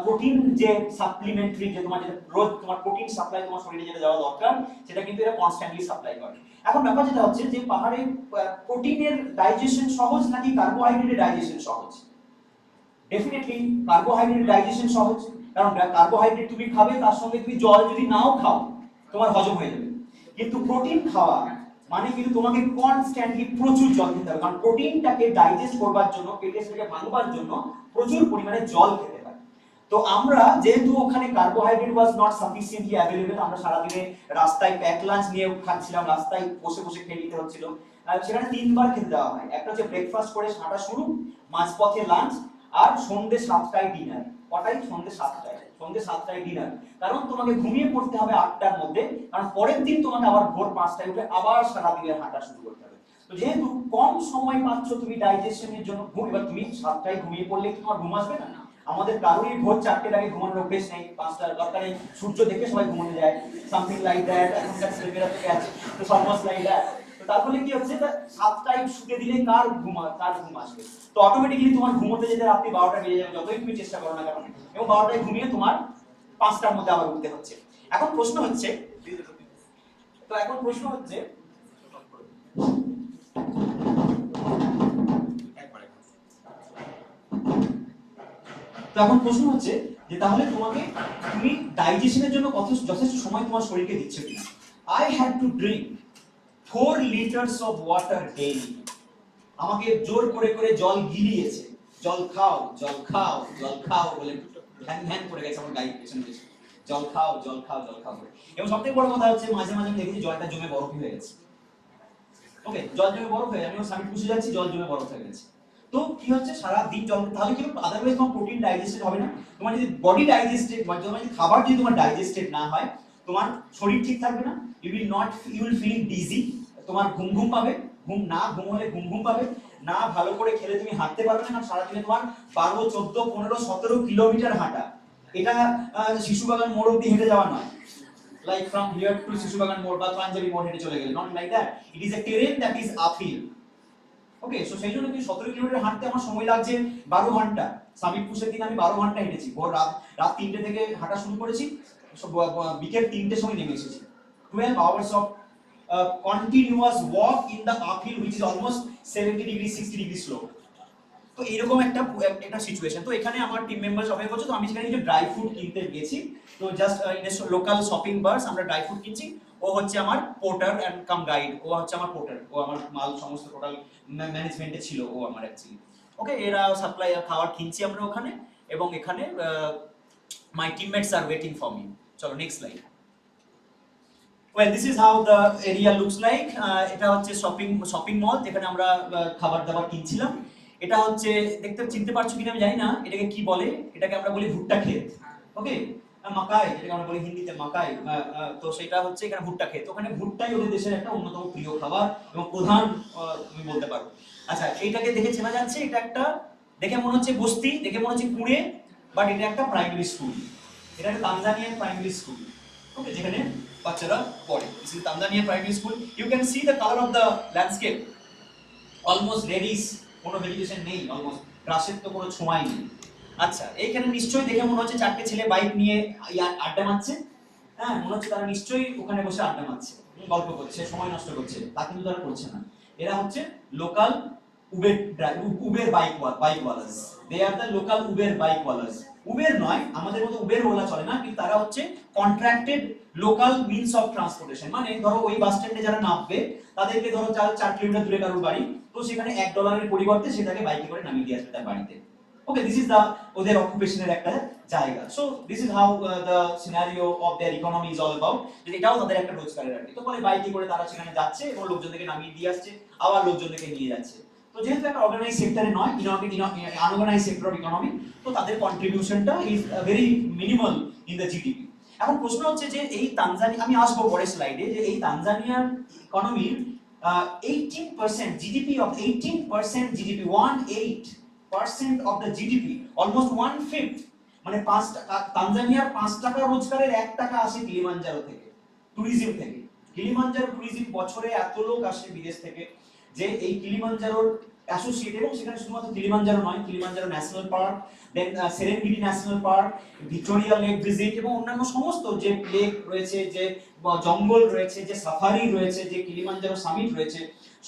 প্রোটিন যে সাপ্লিমেন্টারি, যে তোমার যেটা রোজ তোমার প্রোটিন সাপ্লাই তোমার শরীরে যেটা যাওয়া দরকার, সেটা কিন্তু এরা কনস্ট্যান্টলি সাপ্লাই করে। এখন ব্যাপার যেটা হচ্ছে যে পাহাড়ে প্রোটিনের ডাইজেশন সহজ নাকি কার্বোহাইড্রেটের ডাইজেশন সহজ? ডেফিনেটলি কার্বোহাইড্রেট ডাইজেশন সহজ, কারণ কার্বোহাইড্রেট তুমি খাবে, তার সঙ্গে তুমি জল যদি নাও খাও তোমার হজম হয়ে যাবে। কিন্তু প্রোটিন খাওয়া মানে কিন্তু তোমাকে কনস্ট্যান্টলি প্রচুর জল খেতে হবে, কারণ প্রোটিনটাকে ডাইজেস্ট করবার জন্য, পেটে সেটাকে ভাঙবার জন্য প্রচুর পরিমাণে জল খেতে হয়। তো আমরা যেহেতু ওখানে carbohydrate was not sufficiently available, আমরা সারাদিনে রাস্তায় প্যাক লাঞ্চ নিয়ে খাচ্ছিলাম, রাস্তায় বসে বসে খেয়ে নিতে হচ্ছিল। সেখানে 3 বার খেতে দেওয়া হয়, একটা হচ্ছে ব্রেকফাস্ট করে হাঁটা শুরু, মাঝপথে লাঞ্চ, আর সন্ধ্যে 7টায় ডিনার। কটাই? সন্ধ্যে 7টায়। সন্ধ্যে 7টায় ডিনার, কারণ তোমাকে ঘুমিয়ে পড়তে হবে 8টার মধ্যে, কারণ পরের দিন তোমাকে আবার ভোর 5টায় উঠে আবার সারা দিনের হাঁটা শুরু করতে হবে। তো যেহেতু কম সময় পাচ্ছ তুমি ডাইজেশনের জন্য, এবার তুমি 7টায় ঘুমিয়ে পড়লে তোমার ঘুম আসবে না। আমাদের কারোরই ভোর 4টের আগে ঘুমানোর অভ্যেস নেই, 5টার দরকারে সূর্য দেখে সবাই ঘুমাতে যায়, সামথিং লাইক দ্যাট। এখনকার ছেলেমেয়েরা তো আছে, তো অলমোস্ট লাইক দ্যাট। তো তার ফলে কি হচ্ছে, 7টায় শুতে দিলে কার ঘুম আসবে? তো অটোমেটিক্যালি তোমার ঘুমোতে যেতে রাত্রি 12টা বেজে যাবে, যতই তুমি চেষ্টা করো না কেন, এবং 12টায় ঘুমিয়ে তোমার 5টার মধ্যে আবার উঠতে হচ্ছে। এখন প্রশ্ন হচ্ছে, যে তাহলে তুমি ডাইজেশনের জন্য যথেষ্ট সময় তোমার শরীরকে দিচ্ছ কিনা। I had to drink 4 liters of water daily. আমাকে জোর করে করে জল গিলিয়েছে, জল খাও জল খাও জল খাও বলে হ্যাং করে গেছে আমার গাইড পেছনে পেছনে, জল খাও জল খাও জল খাও করে। এবং সবথেকে বড় কথা হচ্ছে মাঝে মাঝে আমি দেখেছি জলটা জমে বরফ হয়ে গেছে। ওকে, জল জমে বরফ হয়ে, আমি সামিট পুষে যাচ্ছি, জল জমে বরফ হয়ে গেছে। তো কি হচ্ছে, সারা দিন জল, তাহলে কি আদারওয়াইজ তোমার প্রোটিন ডাইজেস্টেড হবে না। তোমার যদি বডি ডাইজেস্টেড, তোমার যদি খাবার যদি তোমার ডাইজেস্টেড না হয়, তোমার শরীর ঠিক থাকবে না, ইউ উইল ফিল ডিজি, তোমার ঘুম ঘুম পাবে, ঘুম হলে ঘুম ঘুম পাবে না, ভালো করে খেলে তুমি হাঁটতে পারবে না, কারণ সারাদিনে তোমার 12, 14, 15, 17 কিলোমিটার হাঁটা। এটা শিশুবাগান মোড় অবধি হেঁটে যাওয়া নয়, like from here to শিশুবাগান মোড় বা পাঞ্জাবি মোড় হেঁটে চলে গেলে, not like that. It is a terrain that is uphill. Okay, so সেই জন্য তুমি 17 কিলোমিটার হাঁটতে আমার সময় লাগছে 12 ঘন্টা। সামিট পুষের দিন আমি 12 ঘন্টা হেঁটেছি, ভোর রাত 3টে থেকে হাঁটা শুরু করেছি, বিকেল 3টের সময় নেমে এসেছি। 12 hours of continuous walk in the uphill which is almost 70 degree 60 degree slope. তো এরকম একটা সিচুয়েশন। তো এখানে আমার টিম মেম্বার সবাই বলছে, তো আমি সেখানে কিছু ড্রাই ফ্রুট কিনতে গেছি। তো জাস্ট লোকাল শপিং বার্স আমরা ড্রাই ফ্রুট কিনছি। ও হচ্ছে আমার পোর্টার এন্ড কাম গাইড, ও হচ্ছে আমার পোর্টার, ও আমার মাল সমস্ত টোটাল ম্যানেজমেন্টে ছিল ও আমার অ্যাকচুয়ালি। ওকে, এরা সাপ্লাই খাবার কিনছি আমরা ওখানে, এবং এখানে my teammates are waiting for me. চলো next slide. Well, this is how the area looks like. এটা হচ্ছে শপিং মল, যেখানে আমরা খাবার দাবার কিনছিলাম। এটা হচ্ছে, চিনতে পারছো কিনা আমি জানি না, এটাকে কি বলে, এটাকে আমরা বলি ভুট্টা ক্ষেত। ওকে, মাকাই, যেটাকে আমরা বলি হিন্দিতে মাকাই। তো সেটা হচ্ছে এখানে ভুট্টা ক্ষেত। ওখানে ভুট্টাই ওদের দেশের একটা অন্যতম প্রিয় খাবার এবং প্রধান, তুমি বলতে পারো। আচ্ছা, এইটাকে দেখে চেনা যাচ্ছে, এটা একটা, দেখে মনে হচ্ছে বস্তি, দেখে মনে হচ্ছে কুঁড়ে, বাট এটা একটা প্রাইমারি স্কুল। এটা একটা তানজানিয়ান প্রাইমারি স্কুল। ওকে, যেখানে বাচ্চারা পড়ে। This is Tanzania primary school. You can see the color of the landscape, almost reddish, কোনো ভেজিটেশন নেই, অলমোস্ট গ্রাসের তো কোনো ছোঁয়াই নেই। আচ্ছা, এইখানে নিশ্চয়ই দেখে মনে হচ্ছে 4টে ছেলে বাইক নিয়ে আড্ডা মারছে। হ্যাঁ, মনে হচ্ছে তারা নিশ্চয়ই ওখানে বসে আড্ডা মারছে, গল্প করছে, সময় নষ্ট করছে। তা কিন্তু তারা করছে না। এরা হচ্ছে লোকাল উবের বাইকওয়ালাস। They are the local Uber বাইকওয়ালাস। উবের নয়, আমাদের মতো উবের ওলা চলে না, কিন্তু তারা হচ্ছে contracted local means of transportation. মানে ধরো ওই বাস স্ট্যান্ডে যারা নামবে, তাদেরকে ধরো 4 কিলোমিটার দূরে কারোর বাড়ি, তো সেখানে $1 পরিবর্তে সেটাকে বাইকে করে নামিয়ে দিয়ে আসবে তার বাড়িতে। ওকে, দিস ইজ দা ওদের অকুপেশনের একটা জায়গা। So this is how the scenario of there economy is all about. এটাও তাদের একটা রোজগারের আর কি। তো বলে বাইকে করে তারা সেখানে যাচ্ছে এবং লোকজনদেরকে নামিয়ে দিয়ে আসছে, আবার লোকজনদেরকে নিয়ে যাচ্ছে। তো যেহেতু একটা অর্গানাইজ সেক্টরে নয়, আনঅর্গানাইজ সেক্টর অফ ইকোনমি, তো তাদের কন্ট্রিবিউশনটা is very minimal in the GDP. এখন প্রশ্ন হচ্ছে যে এই তানজানিয়া, আমি আসবো পরের স্লাইডে, যে এই তানজানিয়ার ইকোনমির 18% GDP of 18% GDP, 18% of the GDP, almost 1/5, মানে তানজানিয়ার 5 টাকা রোজগারের 1 টাকা আসে কিলিমানজারো থেকে, ট্যুরিজম থেকে। কিলিমানজারো ট্যুরিজম বছরে এত লোক আসে বিদেশ থেকে, যে এই কিলিমানজারোর অ্যাসোসিয়েট, এবং সেখানে শুধুমাত্র কিলিমানজারো নয়, Kilimanjaro national park, then Serengeti national park, Victoria lake visit, এবং অন্যান্য সমস্ত যে লেক রয়েছে, যে জঙ্গল রয়েছে, যে সাফারি রয়েছে, যে কিলিমানজারো সামিট রয়েছে,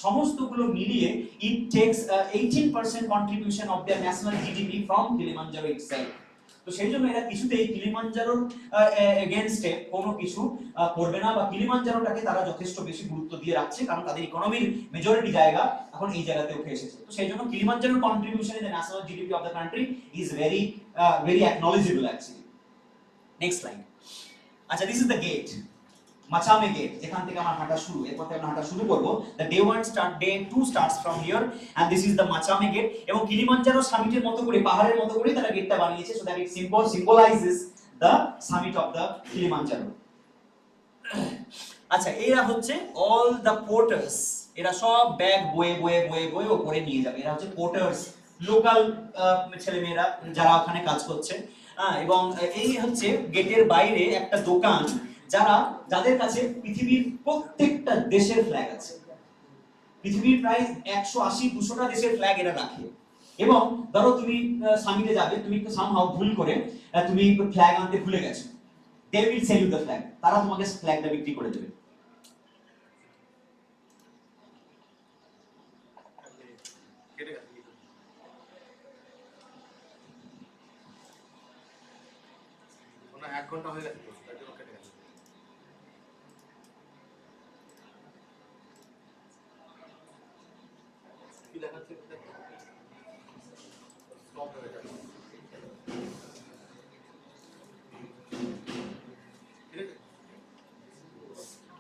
সমস্তগুলো মিলিয়ে it takes 18% contribution of their national GDP from Kilimanjaro itself. তো সেই জন্য এরা কিছুতেই কিলিমাঞ্জারোর এগেইনস্টে কোনো কিছু করবে না, বা কিলিমাঞ্জারোটাকে তারা যথেষ্ট বেশি গুরুত্ব দিয়ে রাখছে, কারণ তাদের ইকোনমির মেজরিটি জায়গা এখন এই জায়গাতে উঠে এসেছে। তো সেই জন্য কিলিমাঞ্জারোর contribution in the national GDP of the country is very very acknowledgeable actually. Next line. আচ্ছা, this is the gate, Machame gate, যেখান থেকে আমার হাঁটা শুরু। এরপর থেকে আমরা হাঁটা শুরু করব। The day 2 starts from here and this is the Machame gate. এবং কিলিমাঞ্জারো সামিটের মতো করে, পাহাড়ের মতো করে তারা গেটটা বানিয়েছে, so that it symbolises the summit of the Kilimanjaro. আচ্ছা, এরা হচ্ছে অল দ্য পোর্টার্স, এরা সব ব্যাগ বয়ে বয়ে বয়ে বয়ে উপরে নিয়ে যাবে। এরা হচ্ছে পোর্টার্স, লোকাল ছেলেমেয়েরা যারা ওখানে কাজ করছে। এবং এই হচ্ছে গেটের বাইরে একটা দোকান, যাদের কাছে পৃথিবীর প্রত্যেকটা দেশের ফ্ল্যাগ আছে। পৃথিবীর প্রায় 180-200টা দেশের ফ্ল্যাগ এরা রাখে। এবং ধরো তুমি সামিটে যাবে, তুমি সামহাউ ভুল করে তুমি ফ্ল্যাগ আনতে ভুলে গেছো, they will sell you the flag, তারা তোমাকে ফ্ল্যাগটা বিক্রি করে দেবে। এক ঘন্টা হয়ে গেছে তো, তার জন্য কেটে গেছে। কি দেখাচ্ছে? স্টপ হয়ে গেছে। ঠিক আছে,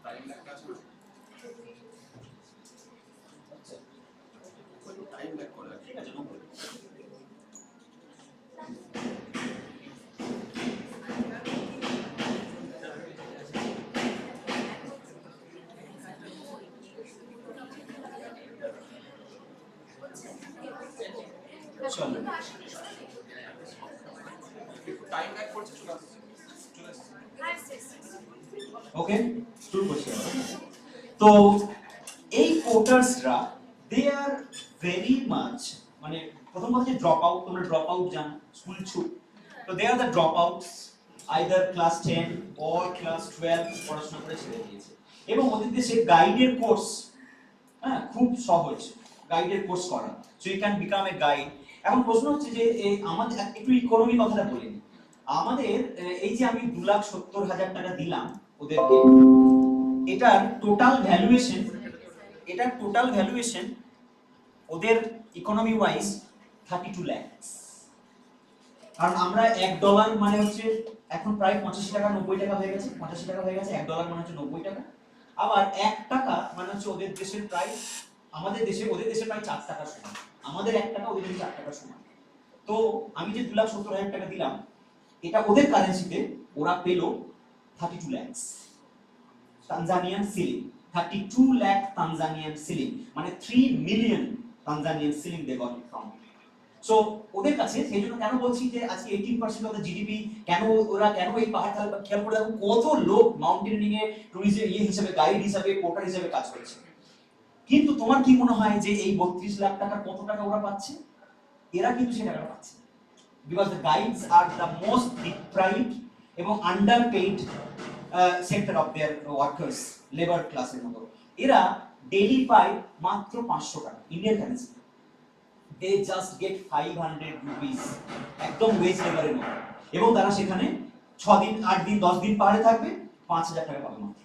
টাইম লাগবে আসলে, টাইম লাগ করে। ঠিক আছে, নো প্রবলেম। চলো, টাইম লাগ করছে, চলে আসছে। ওকে, শুরু করছি। তো এই পোর্টার্সরা দে আর ভেরি মাচ, মানে প্রথম কথা যে ড্রপ আউট, তোমরা ড্রপ আউট জানো, স্কুল ছুট। তো they are the drop outs, either class 10 or class 12 পড়াশোনা করে ছেড়ে দিয়েছে। এবং ওদের দেশে গাইডের কোর্স, খুব সহজ গাইডের কোর্স করা, so you can become a guide. এখন প্রশ্ন হচ্ছে যে আমাদের একটু ইকোনমি কথাটা বলে নিই। আমাদের এই যে আমি 2,70,000 টাকা দিলাম ওদেরকে, এটার টোটাল ভ্যালুয়েশন ওদের ইকোনমি ওয়াইজ 32 লাখ। কারণ আমরা $1 মানে হচ্ছে এখন প্রায় 85 টাকা 90 টাকা হয়ে গেছে, 85 টাকা হয়ে গেছে। $1 মানে হচ্ছে 90 টাকা। আবার 1 টাকা মানে হচ্ছে ওদের দেশের প্রায়, আমাদের দেশে ওদের দেশে প্রায় 4 টাকা সমান। আমাদের 1 টাকা ওদের দেশে 4 টাকা সমান। তো আমি যে 2,70,000 টাকা দিলাম, এটা ওদের কারেন্সিতে ওরা পেল 32 lakh Tanzanian shilling. 32 lakh Tanzanian shilling, মানে 3 million Tanzanian shilling they got from. So ওদের কাছে, সেই জন্য কেন বলছি যে আজকে 18% অফ দ্য জিডিপি, কেন এই পাহাড় খেয়াল করে দেখো কত লোক মাউন্টেনিং এ টুরিজম হিসেবে, গাইড হিসেবে, পোর্টার হিসেবে কাজ করছে। কিন্তু তোমার কি মনে হয় যে এই 32 লাখ টাকা কত টাকা ওরা পাচ্ছে? এরা কিন্তু সেই টাকাটা পাচ্ছে, because the guides are the most deprived এবং underpaid sector of their workers, labour ক্লাসের মতো। এরা ডেইলি পায় মাত্র 500 টাকা Indian currency. they just get 500 rupees, একদম ওয়েজ লেবারের মতো। এবং তারা সেখানে 6 দিন 8 দিন 10 দিন পাহাড়ে থাকবে, 5,000 টাকা পাবে মাত্র।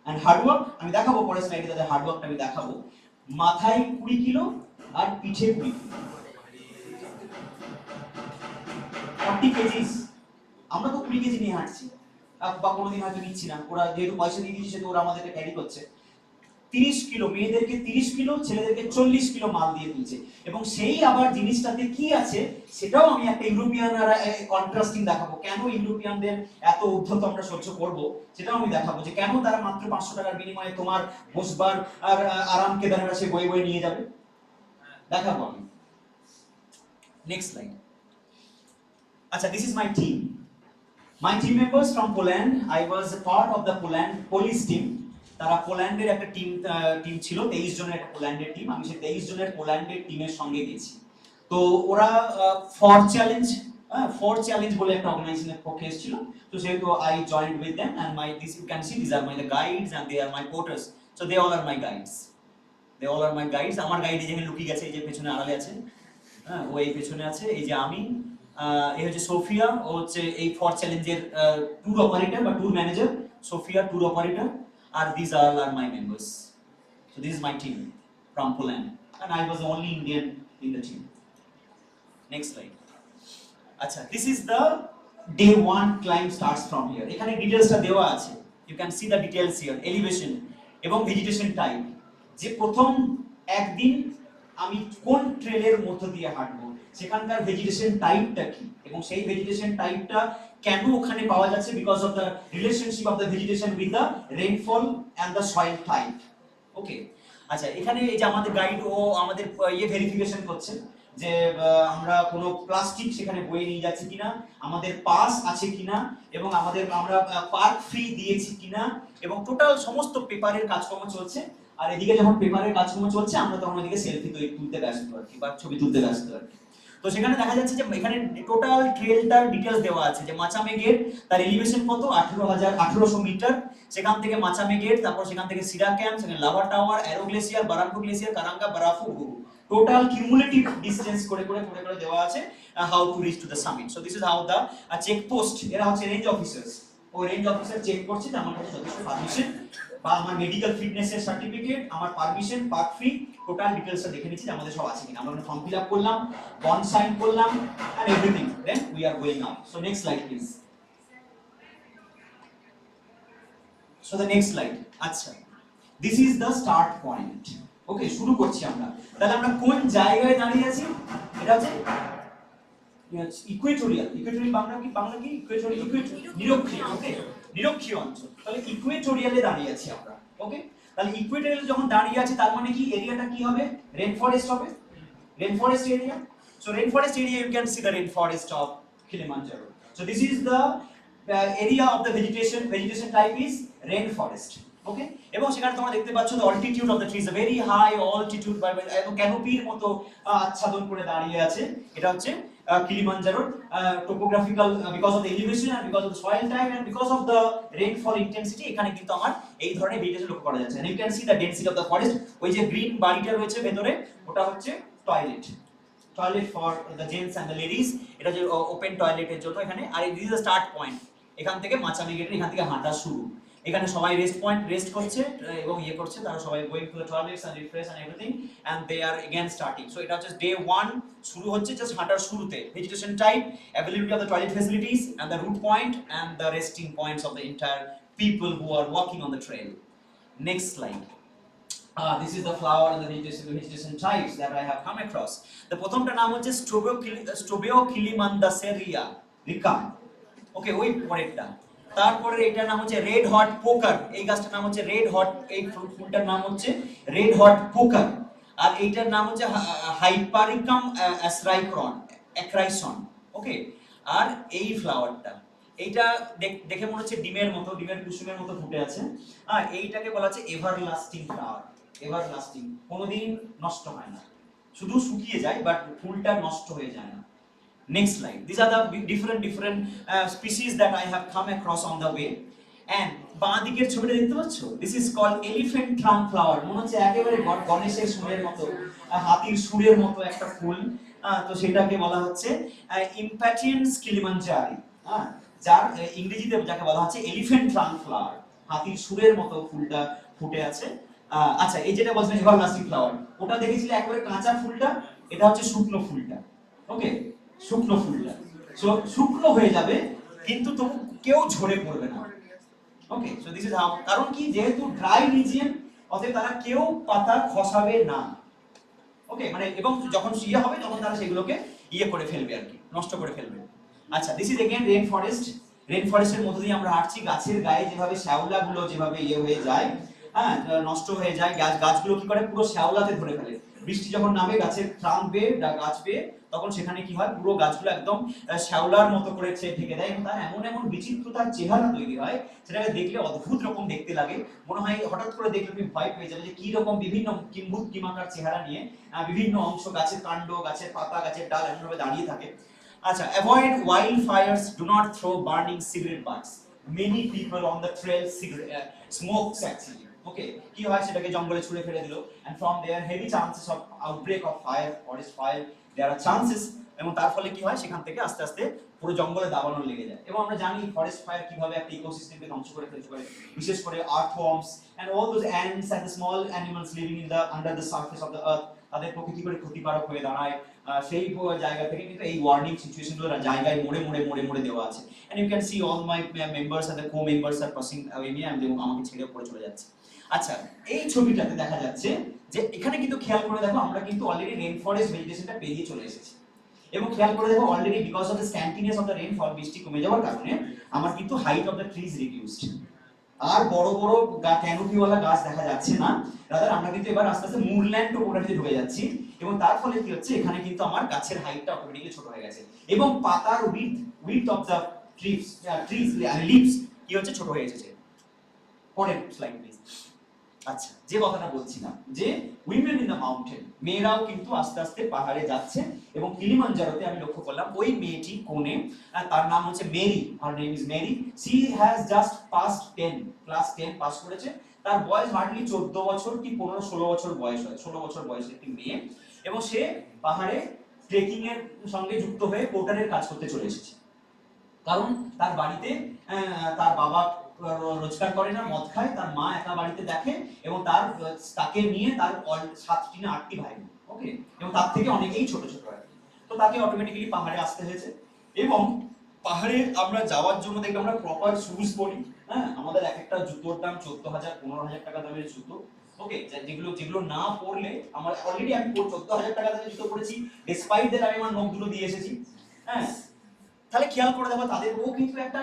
এন্ড হার্ড ওয়ার্ক আমি দেখাবো পরের স্লাইডে, তাদের হার্ড ওয়ার্কটা আমি দেখাবো। মাথায় 20 কিলো আর পিঠে 20 কিলো, 40 কেজিস। আমরা তো 20 কেজি নিয়ে হাঁটছি, বা কোনোদিন হয়তো নিচ্ছি না, ওরা যেহেতু পয়সা দিয়ে দিচ্ছে তো ওরা আমাদেরকে ক্যারি করছে। 30 কিলো, মেয়েদেরকে 30 কিলো, ছেলেদেরকে 40 কিলো মাল দিয়ে তুলছে। এবং সেই আবার জিনিসটাতে কি আছে সেটাও আমি একটা ইউরোপিয়ান আর কন্ট্রাস্টিং দেখাবো। কেন ইউরোপিয়ানদের এত উদ্ধত আমরা সহ্য করব সেটাও আমি দেখাবো, যে কেন তারা মাত্র 500 টাকার বিনিময়ে তোমার বসবার আর আরাম কেদারের কাছে বয়ে বয়ে নিয়ে যাবে, দেখাবো আমি। Next line. আচ্ছা, this is my team, my team members from Poland. I was a part of the Poland police team. তারা পোল্যান্ডের একটা টিম ছিল, 23 জনের একটা পোল্যান্ডের টিম। আমি সেই 23 জনের পোল্যান্ডের টিমের সঙ্গে গেছি। তো ওরা ফর চ্যালেঞ্জ বলে একটা অর্গানাইজেশনের পক্ষে এসেছিল। তো সেহেতু I joined with them and my this you can see this are my the guides and they are my porters, so they all are my guides. They all are my guides. আমার guide যেখানে লুকিয়ে গেছে, এই যে পেছনে আড়ালে আছে, হ্যাঁ ও এই পেছনে আছে, এই যে আমি, এই হচ্ছে সোফিয়া, ও হচ্ছে এই ফর চ্যালেঞ্জের ট্যুর অপারেটর বা tour manager, Sophia tour operator, আর this all are my members. So this is my team from Poland and I was the only Indian in the team. Next slide. আচ্ছা, this is the day 1 climb starts from here. এখানে ডিটেইলসটা দেওয়া আছে, you can see the details here, elevation এবং vegetation type, যে প্রথম একদিন আমি কোন ট্রেলের মধ্য দিয়ে হাঁটবো, সেখানকার ভেজিটেশন টাইপটা কি, এবং সেই ভেজিটেশন টাইপটা কেন ওখানে পাওয়া যাচ্ছে, because of the relationship of the vegetation with the rainfall and the soil type. Okay, আচ্ছা এখানে এই যে আমাদের গাইড ও আমাদের ভেরিফিকেশন করছে যে আমরা কোনো প্লাস্টিক সেখানে বয়ে নিয়ে যাচ্ছি কিনা, আমাদের পাস আছে কিনা, এবং আমরা পার্ক ফ্রি দিয়েছি কিনা, এবং টোটাল সমস্ত পেপারের কাজকর্ম চলছে। আর এদিকে যখন পেপারের কাজকর্ম চলছে, আমরা তখন ওদিকে সেলফি তুলতে ব্যস্ত আর কি, বা ছবি তুলতে ব্যস্ত আর কি। তো সেখানে দেখা যাচ্ছে যে এখানে টোটাল ট্রেলটার ডিটেইলস দেওয়া আছে, যে মাচামে গেট, তার এলিভেশন কত 1800 মিটার, সেখান থেকে মাচামে গেট, তারপর সেখান থেকে সিরা ক্যাম্প, সেখানে লাভা টাওয়ার, অ্যারো গ্লেসিয়ার, বারামপুর গ্লেসিয়ার, কারাঙ্গা, বারাফু, গুরু, টোটাল কিউমুলেটিভ ডিসটেন্স করে দেওয়া আছে how to reach to the summit. So this is how the check post, এরা হচ্ছে রেঞ্জ অফিসার্স, ও রেঞ্জ অফিসার চেক করছে যে আমার কাছে যথেষ্ট পারমিশন বা আমার মেডিকেল ফিটনেসের সার্টিফিকেট, আমার পারমিশন, পার্ক ফ্রি, টোটাল ডিটেইলসটা দেখে নিচ্ছি যে আমাদের সব আছে কিনা। আমরা ফর্ম ফিল আপ করলাম, বন্ড সাইন করলাম, and everything, then we are going now. So next slide please. So the next slide. আচ্ছা, this is the start point. Okay, শুরু করছি আমরা। তাহলে আমরা কোন জায়গায় দাঁড়িয়ে আছি? এটা হচ্ছে ইকুয়েটোরিয়াল বাংলা কি ইকুয়েটোরিয়াল, নিরক্ষীয়। ওকে, নিরক্ষীয় অঞ্চল, তাহলে ইকুয়েটোরিয়ালে দাঁড়িয়ে আছি আমরা। ওকে, তাহলে ইকুয়েটোরিয়াল যখন দাঁড়িয়ে আছি, তার মানে কি এরিয়াটা কি হবে? রেন ফরেস্ট হবে, rain forest area. So rain forest area, you can see the rain forest of Kilimanjaro. So this is the area of the vegetation type is rain forest. ওকে, এবং সেখানে তোমরা দেখতে পাচ্ছ the altitude of the trees, a very high altitude, এবং ক্যানোপির মতো আচ্ছাদন করে দাঁড়িয়ে আছে। এটা হচ্ছে Kilimanjaro topographical, because of the elevation and because of the soil type and because of the rainfall intensity, এখানে কিন্তু আমার এই ধরনের ভেজিটেশন লক্ষ্য করা যাচ্ছে। and you can see the density of the forest. ওই যে গ্রিন বাড়িটা রয়েছে ভেতরে, ওটা হচ্ছে toilet for the gents and the ladies, এটা যে ওপেন টয়লেটের জন্য এখানে। আর this is the start point, এখান থেকে মাচামি গেটের এখান থেকে হাঁটা শুরু। এখানে সবাই রেস্ট করছে এবং করছে, তারা সবাই going to the toilets and refresh and everything, and they are again starting. So এটা হচ্ছে ডে 1 শুরু হচ্ছে জাস্ট হাঁটার শুরুতে। Vegetation type, availability of the toilet facilities and the route point and the resting points of the entire people who are walking on the trail. Next slide. This is the flower and the vegetation types that I have come across. The প্রথমটা নাম হচ্ছে Stobeo Kilimandaceria রিকা। ওকে, ওই পরেরটা, তারপরে এটার নাম হচ্ছে red hot পোকার। এই গাছটার নাম হচ্ছে রেড হট, এই ফুলটার নাম হচ্ছে রেড হট পোকার। আর এইটার নাম হচ্ছে হাইপারিকাম অ্যাক্রাইসন। ওকে, আর এই ফ্লাওয়ারটা, এইটা দেখে মনে হচ্ছে ডিমের কুসুমের মতো ফুটে আছে। আর এইটাকে বলা হচ্ছে এভারলাস্টিং ফ্লাওয়ার। এভারলাস্টিং, কোনোদিন নষ্ট হয় না, শুধু শুকিয়ে যায়, বাট ফুলটা নষ্ট হয়ে যায় না। Next slide. These are the different species that I have come across on the way. And বাঁ দিকের ছবিটা দেখতে পাচ্ছ, this is called elephant trunk flower. মনে হচ্ছে একেবারে গণেশের সুরের মতো, হাতির সুরের মতো একটা ফুল। তো সেটাকে বলা হচ্ছে Impatiens Kilimanjaro, যার ইংরেজিতে যাকে বলা হচ্ছে এলিফ্যান্ট ট্রাঙ্ক ফ্লাওয়ার। হাতির সুরের মতো ফুলটা ফুটে আছে। আচ্ছা, এই যেটা বলছিলেন এভারলাস্টিং ফ্লাওয়ার, ওটা দেখেছিলে একেবারে কাঁচা ফুলটা, এটা হচ্ছে শুকনো ফুলটা। ওকে, শুকনো ফুলটা শুকনো হয়ে যাবে, কিন্তু তবু কেউ ঝরে পড়বে না। ওকে, সো দিস ইজ হাউ, কারণ কি, যেহেতু ড্রাই রিজিয়ন, অতএব তারা কেউ পাতা খসাবে না। ওকে, মানে এবং যখন হবে তখন তারা সেগুলোকে করে ফেলবে আর কি, নষ্ট করে ফেলবে। আচ্ছা, this is again rain forest. Rain ফরেস্টের মধ্যে দিয়ে আমরা হাঁটছি। গাছের গায়ে যেভাবে শ্যাওলাগুলো যেভাবে হয়ে যায়, নষ্ট হয়ে যায়, গাছগুলো কি করে পুরো শ্যাওলাতে ধরে ফেলে। বৃষ্টি যখন নামে গাছের ট্রাঙ্ক বেয়ে, গাছ বেয়ে, তখন সেখানে কি হয়, পুরো গাছগুলো একদম শ্যাওলার মতো করে ঢেকে দেয়, এবং তার এমন বিচিত্রতার চেহারা তৈরি হয়, সেটাকে দেখলে অদ্ভুত রকম দেখতে লাগে। মনে হয় হঠাৎ করে দেখলে তুমি ভয় পেয়ে যাবে যে কি রকম বিভিন্ন কিম্ভূত কিমাকার চেহারা নিয়ে বিভিন্ন অংশ, গাছের কাণ্ড, গাছের পাতা, গাছের ডাল এমন ভাবে দাঁড়িয়ে থাকে। আচ্ছা, avoid wild fires, do not throw burning cigarette butts. Many people on the trail smokes actually. Okay, কি হয় সেটাকে জঙ্গলে ছুঁড়ে ফেলে দিল, and from there heavy chances of outbreak of fire, forest fire, there are chances, এবং তার ফলে কি হয় সেখান থেকে আস্তে আস্তে পুরো জঙ্গলে দাবানল লেগে যায়। এবং আমরা জানি ফরেস্ট ফায়ার কিভাবে একটা ইকোসিস্টেমকে ধ্বংস করে ফেলতে পারে, বিশেষ করে আর্থওয়ার্মস and all those ants and the small animals living in the under the surface of the earth, তাদের প্রকৃতি করে ক্ষতিকারক হয়ে দাঁড়ায়। সেই জায়গা থেকে কিন্তু এই ওয়ার্নিং সিচুয়েশনগুলো জায়গায় মোড়ে দেওয়া আছে, and you can see all my members and the co-members are passing away me, and আমাকে ছেড়ে পড়ে চলে যাচ্ছে। আচ্ছা, এই ছবিটাতে দেখা যাচ্ছে যে এখানে কিন্তু খেয়াল করে দেখো আমরা কিন্তু অলরেডি রেন ফরেস্ট ভেজিটেশনটা পেরিয়ে চলে এসেছি, এবং খেয়াল করে দেখো already because of the scantiness of the rainfall, বৃষ্টি কমে যাওয়ার কারণে আমার কিন্তু height of the trees reduced, আর বড় বড় ক্যানোপিওয়ালা গাছ দেখা যাচ্ছে না, রাদার আমরা কিন্তু এবার আস্তে আস্তে মুরল্যান্ড টোপোগ্রাফিতে ঢুকে যাচ্ছি, এবং তার ফলে কি হচ্ছে এখানে কিন্তু আমার গাছের হাইটটা অটোমেটিক্যালি ছোট হয়ে গেছে, এবং পাতার width of the trees leaves কি হচ্ছে ছোট হয়ে এসেছে। পরের স্লাইড প্লিজ। আচ্ছা, যে কথাটা বলছিলাম যে উইমেন ইন দ্য মাউন্টেন, মেয়েরাও কিন্তু আস্তে আস্তে পাহাড়ে যাচ্ছে, এবং কিলিমাঞ্জারোতে আমি লক্ষ্য করলাম ওই মেয়েটি কোণে, তার নাম হচ্ছে Mary, her name is Mary, she has just passed 10, class 10 pass করেছে, তার বয়স হার্ডলি 14 বছর কি 15-16 বছর বয়স হয়, 16 বছর বয়সের একটি মেয়ে, এবং সে পাহাড়ে ট্রেকিং এর সঙ্গে যুক্ত হয়ে পোর্টারের কাজ করতে চলে এসেছে, কারণ তার বাড়িতে তার বাবা রোজগার করে না, মদ খায়, তার মা একা বাড়িতে দেখে, এবং তাকে নিয়ে তার 7টি না 8টি ভাই, ওকে, এবং তার থেকে অনেকেই ছোট ছোট হয়, তো তাকে অটোমেটিক্যালি পাহাড়ে আসতে হয়েছে। এবং পাহাড়ে আমরা যাওয়ার জন্য দেখি আমরা প্রপার শুজ পরি, হ্যাঁ, আমাদের এক একটা জুতোর দাম 14,000-15,000 টাকা দামের জুতো, ওকে, যেগুলো না পরলে আমার অলরেডি আমি 14,000 টাকা দামের জুতো পরেছি, ডিসপাইট দ্যাট আমি আমার নখগুলো দিয়ে এসেছি, হ্যাঁ, তাহলে খেয়াল করে দেখো তাদের ও কিন্তু একটা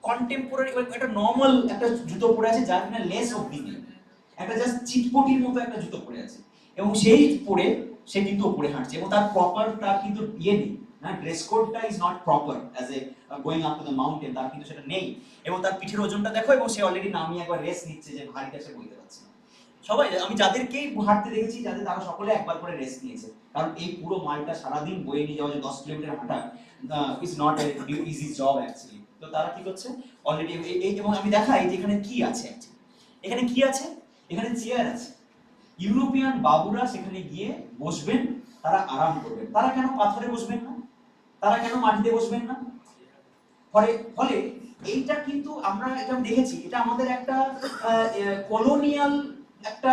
কন্টেম্পোরারি একটা নরমাল একটা জুতো পরে আছে, যার কিনা লেস অবধি নেই, একটা জাস্ট চিটপটির মতো একটা জুতো পরে আছে, এবং সেই পরে সে কিন্তু উপরে হাঁটছে, এবং তার প্রপার তার কিন্তু নেই, হ্যাঁ, ড্রেস কোডটা is not proper as a going up to the mountain, তার কিন্তু সেটা নেই, এবং তার পিঠের ওজনটা দেখো, এবং সে অলরেডি নামিয়ে একবার রেস্ট নিচ্ছে যে ভারীটা সে বইতে পারছে না। সবাই আমি যাদেরকেই হাঁটতে দেখেছি তারা সকলে একবার করে রেস্ট নিয়েছে, কারণ এই পুরো মালটা সারাদিন বয়ে নিয়ে যাওয়া, যে 10 কিলোমিটার হাঁটা is not A easy job actually. তো তারা কি করছে অলরেডি, এবং আমি দেখাই যে এখানে কি আছে, এখানে কি আছে, এখানে চেয়ার আছে, ইউরোপিয়ান বাবুরা সেখানে গিয়ে বসবেন, তারা আরাম করবেন, তারা কেন পাথরে বসবেন না, তারা কেন মাটিতে বসবেন না? ফলে এইটা কিন্তু আমরা এটা দেখেছি, এটা আমাদের একটা কলোনিয়াল একটা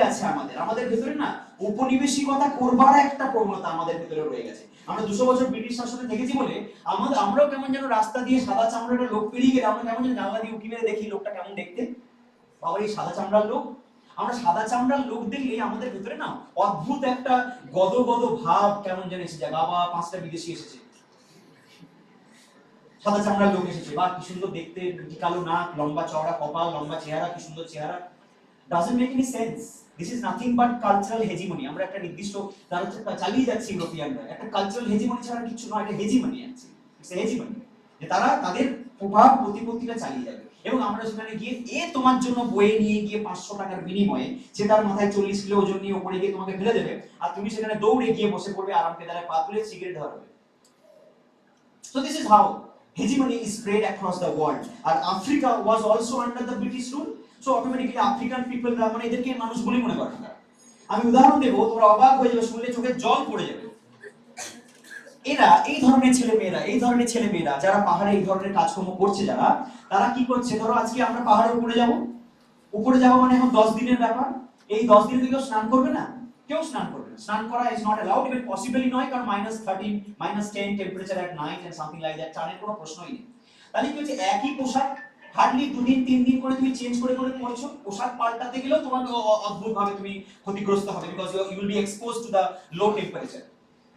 আছে, আমাদের ভেতরে না উপনিবেশিকতা করবার একটা প্রবণতা আমাদের ভেতরে রয়ে গেছে। আমরা 200 বছর ব্রিটিশ শাসনে দেখেছি বলে আমরাও কেমন যেন রাস্তা দিয়ে সাদা চামড়ার লোক পেরিয়ে গেলে আমরা কেমন যেন জানলা দিয়ে উঁকি মেরে দেখি লোকটা কেমন দেখতে, বাবা এই সাদা চামড়ার লোক, আমরা সাদা চামড়ার লোক দেখলে আমাদের ভেতরে না অদ্ভুত একটা গদগদ ভাব কেমন যেন এসে যায়, বাবা 5টা বিদেশি এসেছে, সাদা চামড়ার লোক এসেছে, বা কি সুন্দর দেখতে, কালো নাক, লম্বা চওড়া কপাল, লম্বা চেহারা, কি সুন্দর চেহারা, doesn't make any sense. This is nothing but cultural hegemony. আমরা একটা নির্দিষ্ট তার চালিয়ে যাচ্ছি ইউরোপিয়ানরা, একটা কালচারাল হেজিমনি ছাড়া কিছু নয়, এটা হেজিমনি আছে, ইটস হেজিমনি, যে তারা তাদের প্রভাব প্রতিপত্তিটা চালিয়ে যাবে, এবং আমরা সেখানে গিয়ে তোমার জন্য বয়ে নিয়ে গিয়ে 500 টাকার বিনিময়ে সে তার মাথায় 40 কিলো ওজন নিয়ে উপরে গিয়ে তোমাকে ফেলে দেবে, আর তুমি সেখানে দৌড়ে গিয়ে বসে পড়বে আরাম কেদারে, পা তুলে সিগারেট ধরবে। So this is how hegemony is spread across the world. And Africa was also under the British rule. So automatically African people মানে এদেরকে মানুষ বলে মনে করে না। আমি উদাহরণ দেব, তোমরা অবাক হয়ে যাবে, শুনলে চোখে জল পড়ে যাবে। এরা এই ধরনের ছেলে মেয়েরা যারা পাহাড়ে এই ধরনের কাজকর্ম করছে, তারা কি করছে, ধরো আজকে আমরা পাহাড়ের উপরে যাব মানে এখন 10 দিনের ব্যাপার, এই 10 দিনে কেউ স্নান করবে না, কেউ স্নান করবে না, স্নান করা ইজ নট অ্যালাউড, ইভেন পসিবলই নয়, কারণ -13 -10 temperature at night and something like that, চানের কোনো প্রশ্নই নেই। তাহলে কি হচ্ছে, একই পোশাক হার্ডলি 2 দিন 3 দিন করে তুমি চেঞ্জ করে পরছো, পোশাক পাল্টাতে গেলেও তোমার অদ্ভুত ভাবে তুমি ক্ষতিগ্রস্ত হবে, because you will be exposed to the low temperature.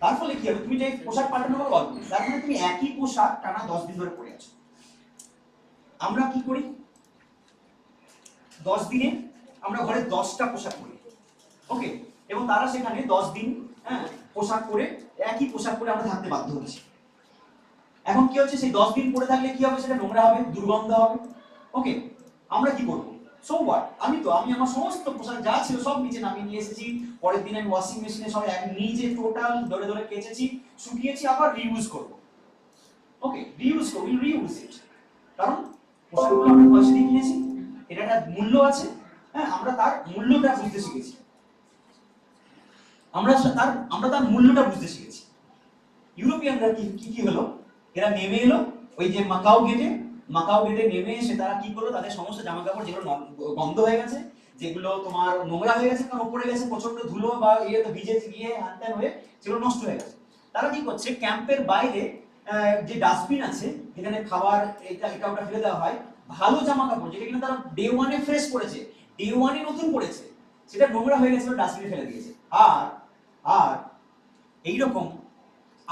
তার ফলে কি হবে, তুমি যে পোশাক পাল্টানো হবে অল্প, তার মানে তুমি একই পোশাক টানা 10 দিন ধরে পরে আছো। আমরা কি করি, 10 দিনে আমরা ঘরে 10টা পোশাক পরি, ওকে, এবং তারা সেখানে 10 দিন পোশাক পরে একই পোশাক পরে আমরা থাকতে বাধ্য হচ্ছি। এখন কি হচ্ছে, সেই 10 দিন পরে থাকলে কি হবে, সেটা নোংরা হবে, দুর্গন্ধ হবে, ওকে, আমরা কি করব, সো হোয়াট, আমি আমার সমস্ত পোশাক যা ছিল সব নিচে নামিয়ে নিয়ে এসেছি, পরের দিন আমি ওয়াশিং মেশিনে সব নিজে টোটাল ধরে কেচেছি, শুকিয়েছি, আবার রিইউজ করব, ওকে, রিইউজ ইট, কারণ পোশাকগুলো আমরা পয়সা দিয়ে কিনেছি, এটা একটা মূল্য আছে, হ্যাঁ, আমরা তার মূল্যটা বুঝতে শিখেছি, আমরা তার মূল্যটা বুঝতে শিখেছি। ইউরোপিয়ানরা কি হলো, এরা নেমে এলো ওই যে মাকাও গেটে নেমে এসে তারা কি করলো, তাদের সমস্ত জামা কাপড় যেগুলো গন্ধ হয়ে গেছে, যেগুলো তোমার নোংরা হয়ে গেছে, কারণ উপরে গেছে প্রচন্ড ধুলো বা ইয়েতে ভিজে গিয়ে হ্যান হয়ে সেগুলো নষ্ট হয়ে গেছে, তারা কি করছে ক্যাম্পের বাইরে যে ডাস্টবিন আছে যেখানে খাবার এটা ওটা ফেলে দেওয়া হয়, ভালো জামা কাপড় যেটা কিনা তারা ডে ওয়ানে ফ্রেশ পরেছে, ডে ওয়ানে নতুন পরেছে, সেটা নোংরা হয়ে গেছিল ডাস্টবিনে ফেলে দিয়েছে। আর এইরকম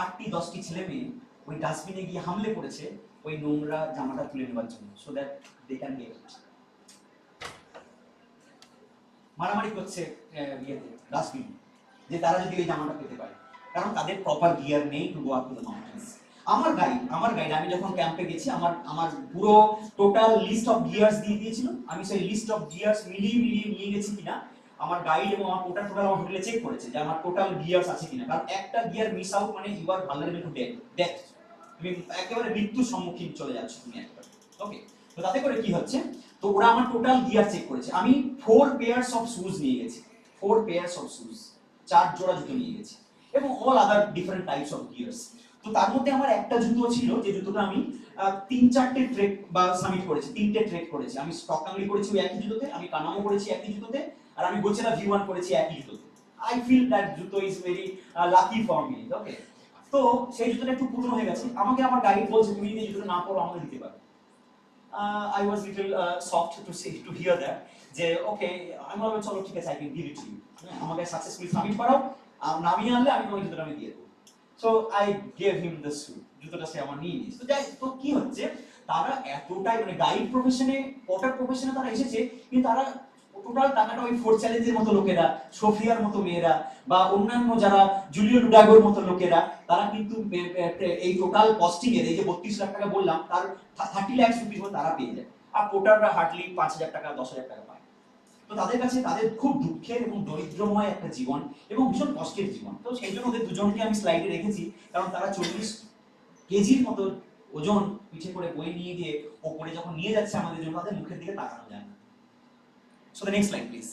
8টি 10টি ছেলে মেয়ে ওই ডাস্টবিনে গিয়ে হামলে পড়েছে ওই নোংরা জামাটা তুলে নেওয়ার জন্য, so that they can get it. মারামারি করছে ডাস্টবিন যে তারা যদি ওই জামাটা পেতে পারে, কারণ তাদের প্রপার গিয়ার নেই two go up to the mountains. আমার গাইড আমি যখন ক্যাম্পে গেছি আমার পুরো টোটাল লিস্ট অফ গিয়ার্স দিয়ে দিয়েছিল, আমি সেই লিস্ট অফ গিয়ার্স মিলিয়ে নিয়ে গেছি কিনা আমার গাইড এবং আমার টোটাল আমার হোটেলে চেক করেছে যে আমার টোটাল গিয়ার্স আছে কিনা, কারণ একটা গিয়ার মিস আউট মানে you are vulnerable to death, তুমি একেবারে মৃত্যুর সম্মুখীন চলে যাচ্ছ তুমি একেবারে। ওকে, তো তাতে করে কি হচ্ছে, তো ওরা আমার টোটাল গিয়ার চেক করেছে। আমি 4 পেয়ার্স অফ শুজ নিয়ে গেছি, 4 পেয়ার্স অফ শুজ, 4 জোড়া জুতো নিয়ে গেছি এবং all other different types of gears. তো তার মধ্যে আমার একটা জুতো ছিল যে জুতোটা আমি 3-4টে ট্রেক বা সামিট করেছি, 3টে ট্রেক করেছি। আমি স্টক কাংরি করেছি ওই একই জুতোতে, আমি কানামো করেছি একই জুতোতে, আর আমি গোচেলা V1 করেছি একই জুতোতে। আই ফিল দ্যাট জুতো is very lucky for me. Okay, তো সেই জুতোটা একটু পুরনো হয়ে গেছে, আমাকে আমার গাইড বলছে তুমি যদি জুতোটা না পরো আমাকে দিতে পারো। I was little shocked to hear that যে ওকে, আমি বললাম চলো ঠিক আছে, I can give it to you, আমাকে সাকসেসফুলি সাবমিট করাও, নামিয়ে আনলে আমি তোমাকে জুতোটা আমি দিয়ে দেবো। So I gave him the শু, জুতোটা সে আমার নিয়ে নিয়েছে। তো কি হচ্ছে, তারা এতটাই মানে গাইড প্রফেশনে, পটার প্রফেশনে তারা এসেছে, কিন্তু তারা টোটাল টাকাটা ওই 4 চ্যালেঞ্জের মতো লোকেরা, সোফিয়ার মতো মেয়েরা বা অন্যান্য যারা জুলিও লুডাগোর মতো লোকেরা, তারা কিন্তু এই টোটাল কস্টিং এর এই যে 32 লাখ টাকা বললাম তার 30 লাখ রুপিস তারা পেয়ে যায়, আর পোটাররা হার্ডলি 5,000 টাকা 10,000 টাকা পায়। তো তাদের কাছে তাদের খুব দুঃখের এবং দরিদ্রময় একটা জীবন এবং ভীষণ কষ্টের জীবন। তো সেই জন্য ওদের দুজনকে আমি স্লাইডে রেখেছি, কারণ তারা 40 কেজির মতো ওজন পিঠে করে বয়ে নিয়ে গিয়ে ওপরে যখন নিয়ে যাচ্ছে আমাদের জন্য, তাদের মুখের দিকে তাকানো যায় না। So the next slide please.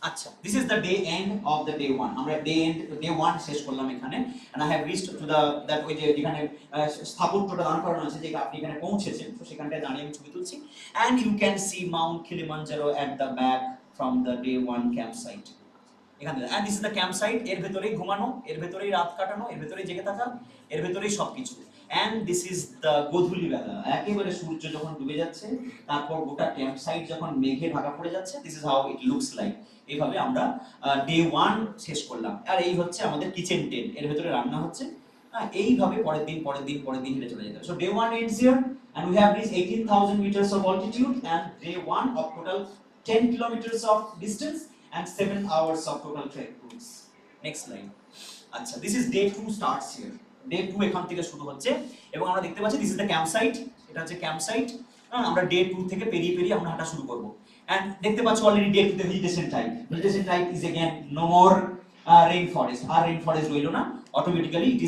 আচ্ছা, this is the day end of the day 1. আমরা day 1 শেষ করলাম এখানে, and I have reached to the that ওই যে যেখানে স্থাপত্যটা দান করানো আছে, যে আপনি এখানে পৌঁছেছেন, তো সেখানটায় দাঁড়িয়ে আমি ছবি তুলছি, and you can see Mount Kilimanjaro at the back from the day 1 campsite. এখানে, and this is the campsite, এর ভেতরেই ঘুমানো, এর ভেতরেই রাত কাটানো, এর ভেতরেই জেগে থাকা, এর ভেতরেই সবকিছু। and this is the গোধূলি বেলা, একেবারে সূর্য যখন ডুবে যাচ্ছে, তারপর গোটা ক্যাম্প সাইট যখন মেঘে ঢাকা পড়ে যাচ্ছে, this is how it looks like. এইভাবে আমরা day 1 শেষ করলাম। আর এই হচ্ছে আমাদের কিচেন টেন্ট, এর ভেতরে রান্না হচ্ছে, এইভাবে পরের দিন হেঁটে চলে যেতে হবে। so day 1 ends here and we have reached 18,000 meters of altitude and day 1 of total 10 kilometers of distance and 7 hours of total trek routes. Next slide. আচ্ছা, this is day 2 starts here. day 2 এখান থেকে শুরু হচ্ছে এবং আমরা দেখতে পাচ্ছি this is the campsite, এটা হচ্ছে campsite। আমরা day 2 থেকে পেরিয়ে আমরা হাঁটা শুরু করব। and দেখতে পাচ্ছ অলরেডি day 2 তে vegetation type is again no more rainforest, R rainforest রইলো না, automatically it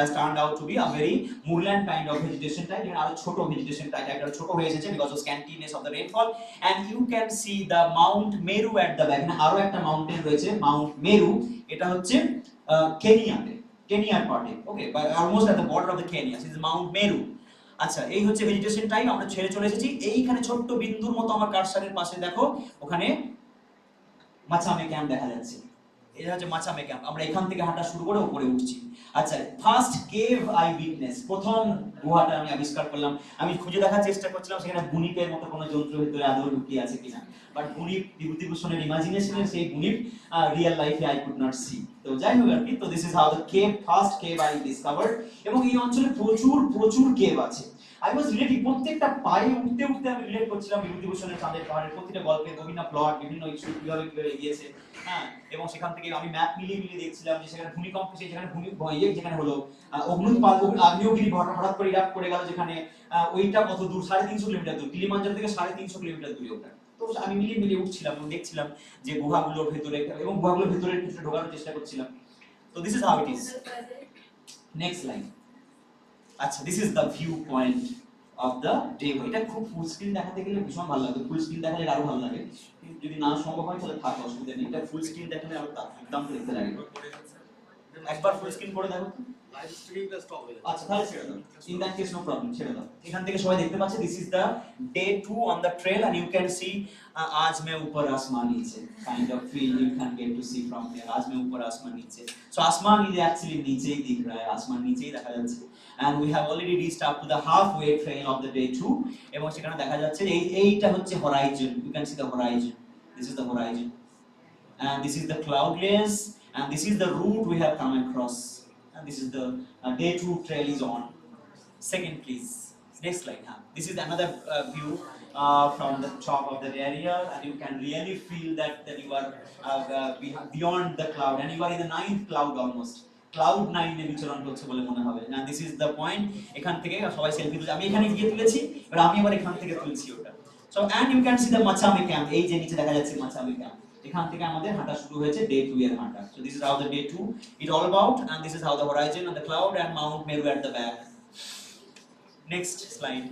has turned out to be a very moorland kind of vegetation type, and আরো ছোট vegetation type একটা ছোট হয়ে এসেছে because of scantiness of the rainfall, and you can see the Mount Meru at the back. না, আরো একটা mountain রয়েছে Mount Meru, এটা হচ্ছে কেনিয়ার পার্টে, okay, but almost at the border of the Kenya, this is Mount Meru. আচ্ছা, এই হচ্ছে ভেজিটেশন টাইপ, আমরা ছেড়ে চলে এসেছি। এইখানে ছোট্ট বিন্দুর মতো আমার কারসারের পাশে দেখো, ওখানে মাচামে ক্যাম্প দেখা যাচ্ছে, এটা হচ্ছে মাচামে ক্যাম্প। আমরা এখান থেকে হাঁটা শুরু করে উপরে উঠছি। আচ্ছা, ফার্স্ট কেভ আই উইটনেস, প্রথম গুহাটা আমি আবিষ্কার করলাম। আমি খুঁজে দেখার চেষ্টা করছিলাম সেখানে বুনিপের মতো কোনো যন্ত্র ভিতরে আদৌ লুকিয়ে আছে কিনা, বাট বুনিপ বিভূতিভূষণের ইমাজিনেশনের সেই বুনিপ রিয়েল লাইফে আই কুড নট সি। তো যাই হোক আর কি, তো this is how the cave, first cave I discovered. এবং এই অঞ্চলে প্রচুর কেভ আছে। I was relating, প্রত্যেকটা পায়ে উঠতে আমি রিলেট করছিলাম বিভূতিভূষণের চাঁদের পাহাড়ের প্রতিটা গল্পের বিভিন্ন প্লট, বিভিন্ন ইস্যু কিভাবে এগিয়েছে, হ্যাঁ। এবং সেখান থেকে আমি ম্যাপ মিলিয়ে দেখছিলাম যে সেখানে ভূমিকম্প, যেখানে হলো অগ্নুৎপাত, আগ্নেয়গিরি হঠাৎ করে ইরাপ্ট করে গেল, যেখানে ওইটা কত দূর, 350 কিলোমিটার দূর, কিলিমাঞ্জারো থেকে 350 কিলোমিটার দূরে ওটা। তো আমি মিলিয়ে উঠছিলাম এবং দেখছিলাম যে গুহাগুলোর ভেতরে, এবং গুহাগুলোর ভেতরে কিছু ঢোকানোর চেষ্টা করছিলাম। তো this is how it is. Next line. আচ্ছা, this is the view point of the day. এটা খুব ফুল স্ক্রিন দেখাতে গেলে ভীষণ ভালো লাগে, ফুল স্ক্রিন দেখালে আরো ভালো লাগে, কিন্তু যদি না সম্ভব হয় তাহলে থাক, অসুবিধা নেই। এটা ফুল স্ক্রিন দেখালে আরো দারুণ দেখতে লাগে। একবার ফুল স্ক্রিন করে দেখো। লাইভ স্ট্রিমিংটা স্টপ হয়ে যাচ্ছে। আচ্ছা তাহলে ছেড়ে দাও, in that case no problem, ছেড়ে দাও। এখান থেকে সবাই দেখতে পাচ্ছে this is the day 2 on the trail and you can see आज मैं ऊपर आसमान नीचे kind of feel you can get to see from here. आज मैं ऊपर आसमान नीचे, सो आसमान इज एक्चुअली नीचे ही दिख रहा है, आसमान नीचे ही দেখা যাচ্ছে। and we have already reached up to the halfway trail of the day 2 এবং সেখানে দেখা যাচ্ছে এইটা হচ্ছে horizon, you can see the horizon, this is the horizon and this is the cloudless and this is the route we have come across and this is the day 2 trail is on. Second please, next slide. This is another view from the top of the area and you can really feel that you are beyond the cloud and you are in the 9th cloud almost, cloud 9 এ বিচরণ করছে বলে মনে হবে। and this is the point, এখান থেকে সবাই selfie তুলছে, আমি এখানে গিয়ে তুলেছি, এবার আমি আবার এখান থেকে তুলছি ওটা। so and you can see the Machame camp, এই যে নিচে দেখা যাচ্ছে Machame camp, এখান থেকে আমাদের হাঁটা শুরু হয়েছে day 2 এর হাঁটা। so this is how the day 2 is all about and this is how the horizon and the cloud and Mount Meru at the back. next slide.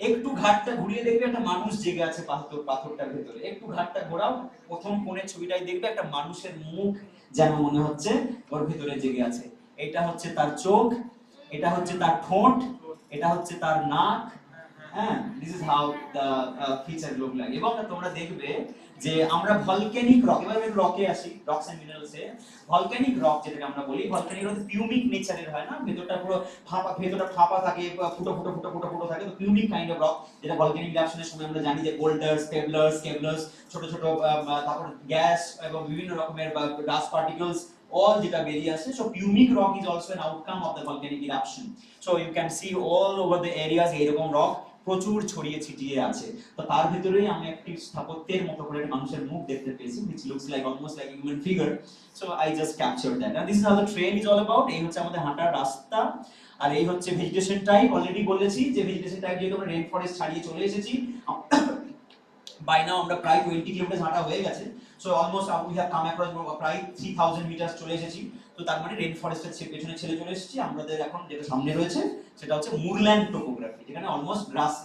একটু ঘাটটা ঘুরিয়ে দেখবে একটা মানুষ জেগে আছে পাথরটার ভেতরে, একটু ঘাটটা ঘোরাও, প্রথম কোণের ছবিটাই দেখবে একটা মানুষের মুখ যেন মনে হচ্ছে ওর ভেতরে জেগে আছে। এটা হচ্ছে তার চোখ, এটা হচ্ছে তার ঠোঁট, এটা হচ্ছে তার নাক। হ্যাঁ, this is how the feature look like. এবং তোমরা দেখবে যে আমরা ভলক্যানিক রক, এবার আমি রকে আসি, রকস এন্ড মিনারেলসে। ভলক্যানিক রক যেটাকে আমরা বলি, ভলক্যানিক রক পিউমিক নেচারের হয় না, ভেতরটা পুরো ফাঁপা, ভেতরটা ফাঁপা থাকে, ফুটো ফুটো ফুটো ফুটো ফুটো থাকে, তো পিউমিক কাইন্ড অফ রক, যেটা ভলক্যানিক ইরাপশনের সময় আমরা জানি যে বোল্ডার্স, পেবলার্স, কেবলার্স, ছোট ছোট তারপর গ্যাস এবং বিভিন্ন রকমের ডাস্ট পার্টিকেলস all যেটা বেরিয়ে আসে। so pumic rock is also an outcome of the volcanic eruption, so you can see all over the areas এরকম রক প্রচুর ছড়িয়ে ছিটিয়ে আছে। তো তার ভিতরেই আমি একটি স্থাপত্যের মতো করে মানুষের মুখ দেখতে পেয়েছি, which looks like almost like a human figure, so I just captured that and this is how the trail is all about. এই হচ্ছে আমাদের হাঁটার রাস্তা আর এই হচ্ছে ভেজিটেশন টাইপ। অলরেডি বলেছি যে ভেজিটেশন টাইপ যেহেতু আমরা রেন ফরেস্ট ছাড়িয়ে চলে এসেছি, by now আমরা প্রায় 20 কিলোমিটার হাঁটা হয়ে গেছে, so almost we have come across প্রায় 3000 মিটার চলে এসেছি। তো তার মানে রেন ফরেস্টের পেছনে ছেড়ে চলে এসেছি। আমাদের এখন যেটা সামনে রয়েছে সেটা হচ্ছে মুরল্যান্ড টোপোগ্রাফি, যেখানে অলমোস্ট গ্রাস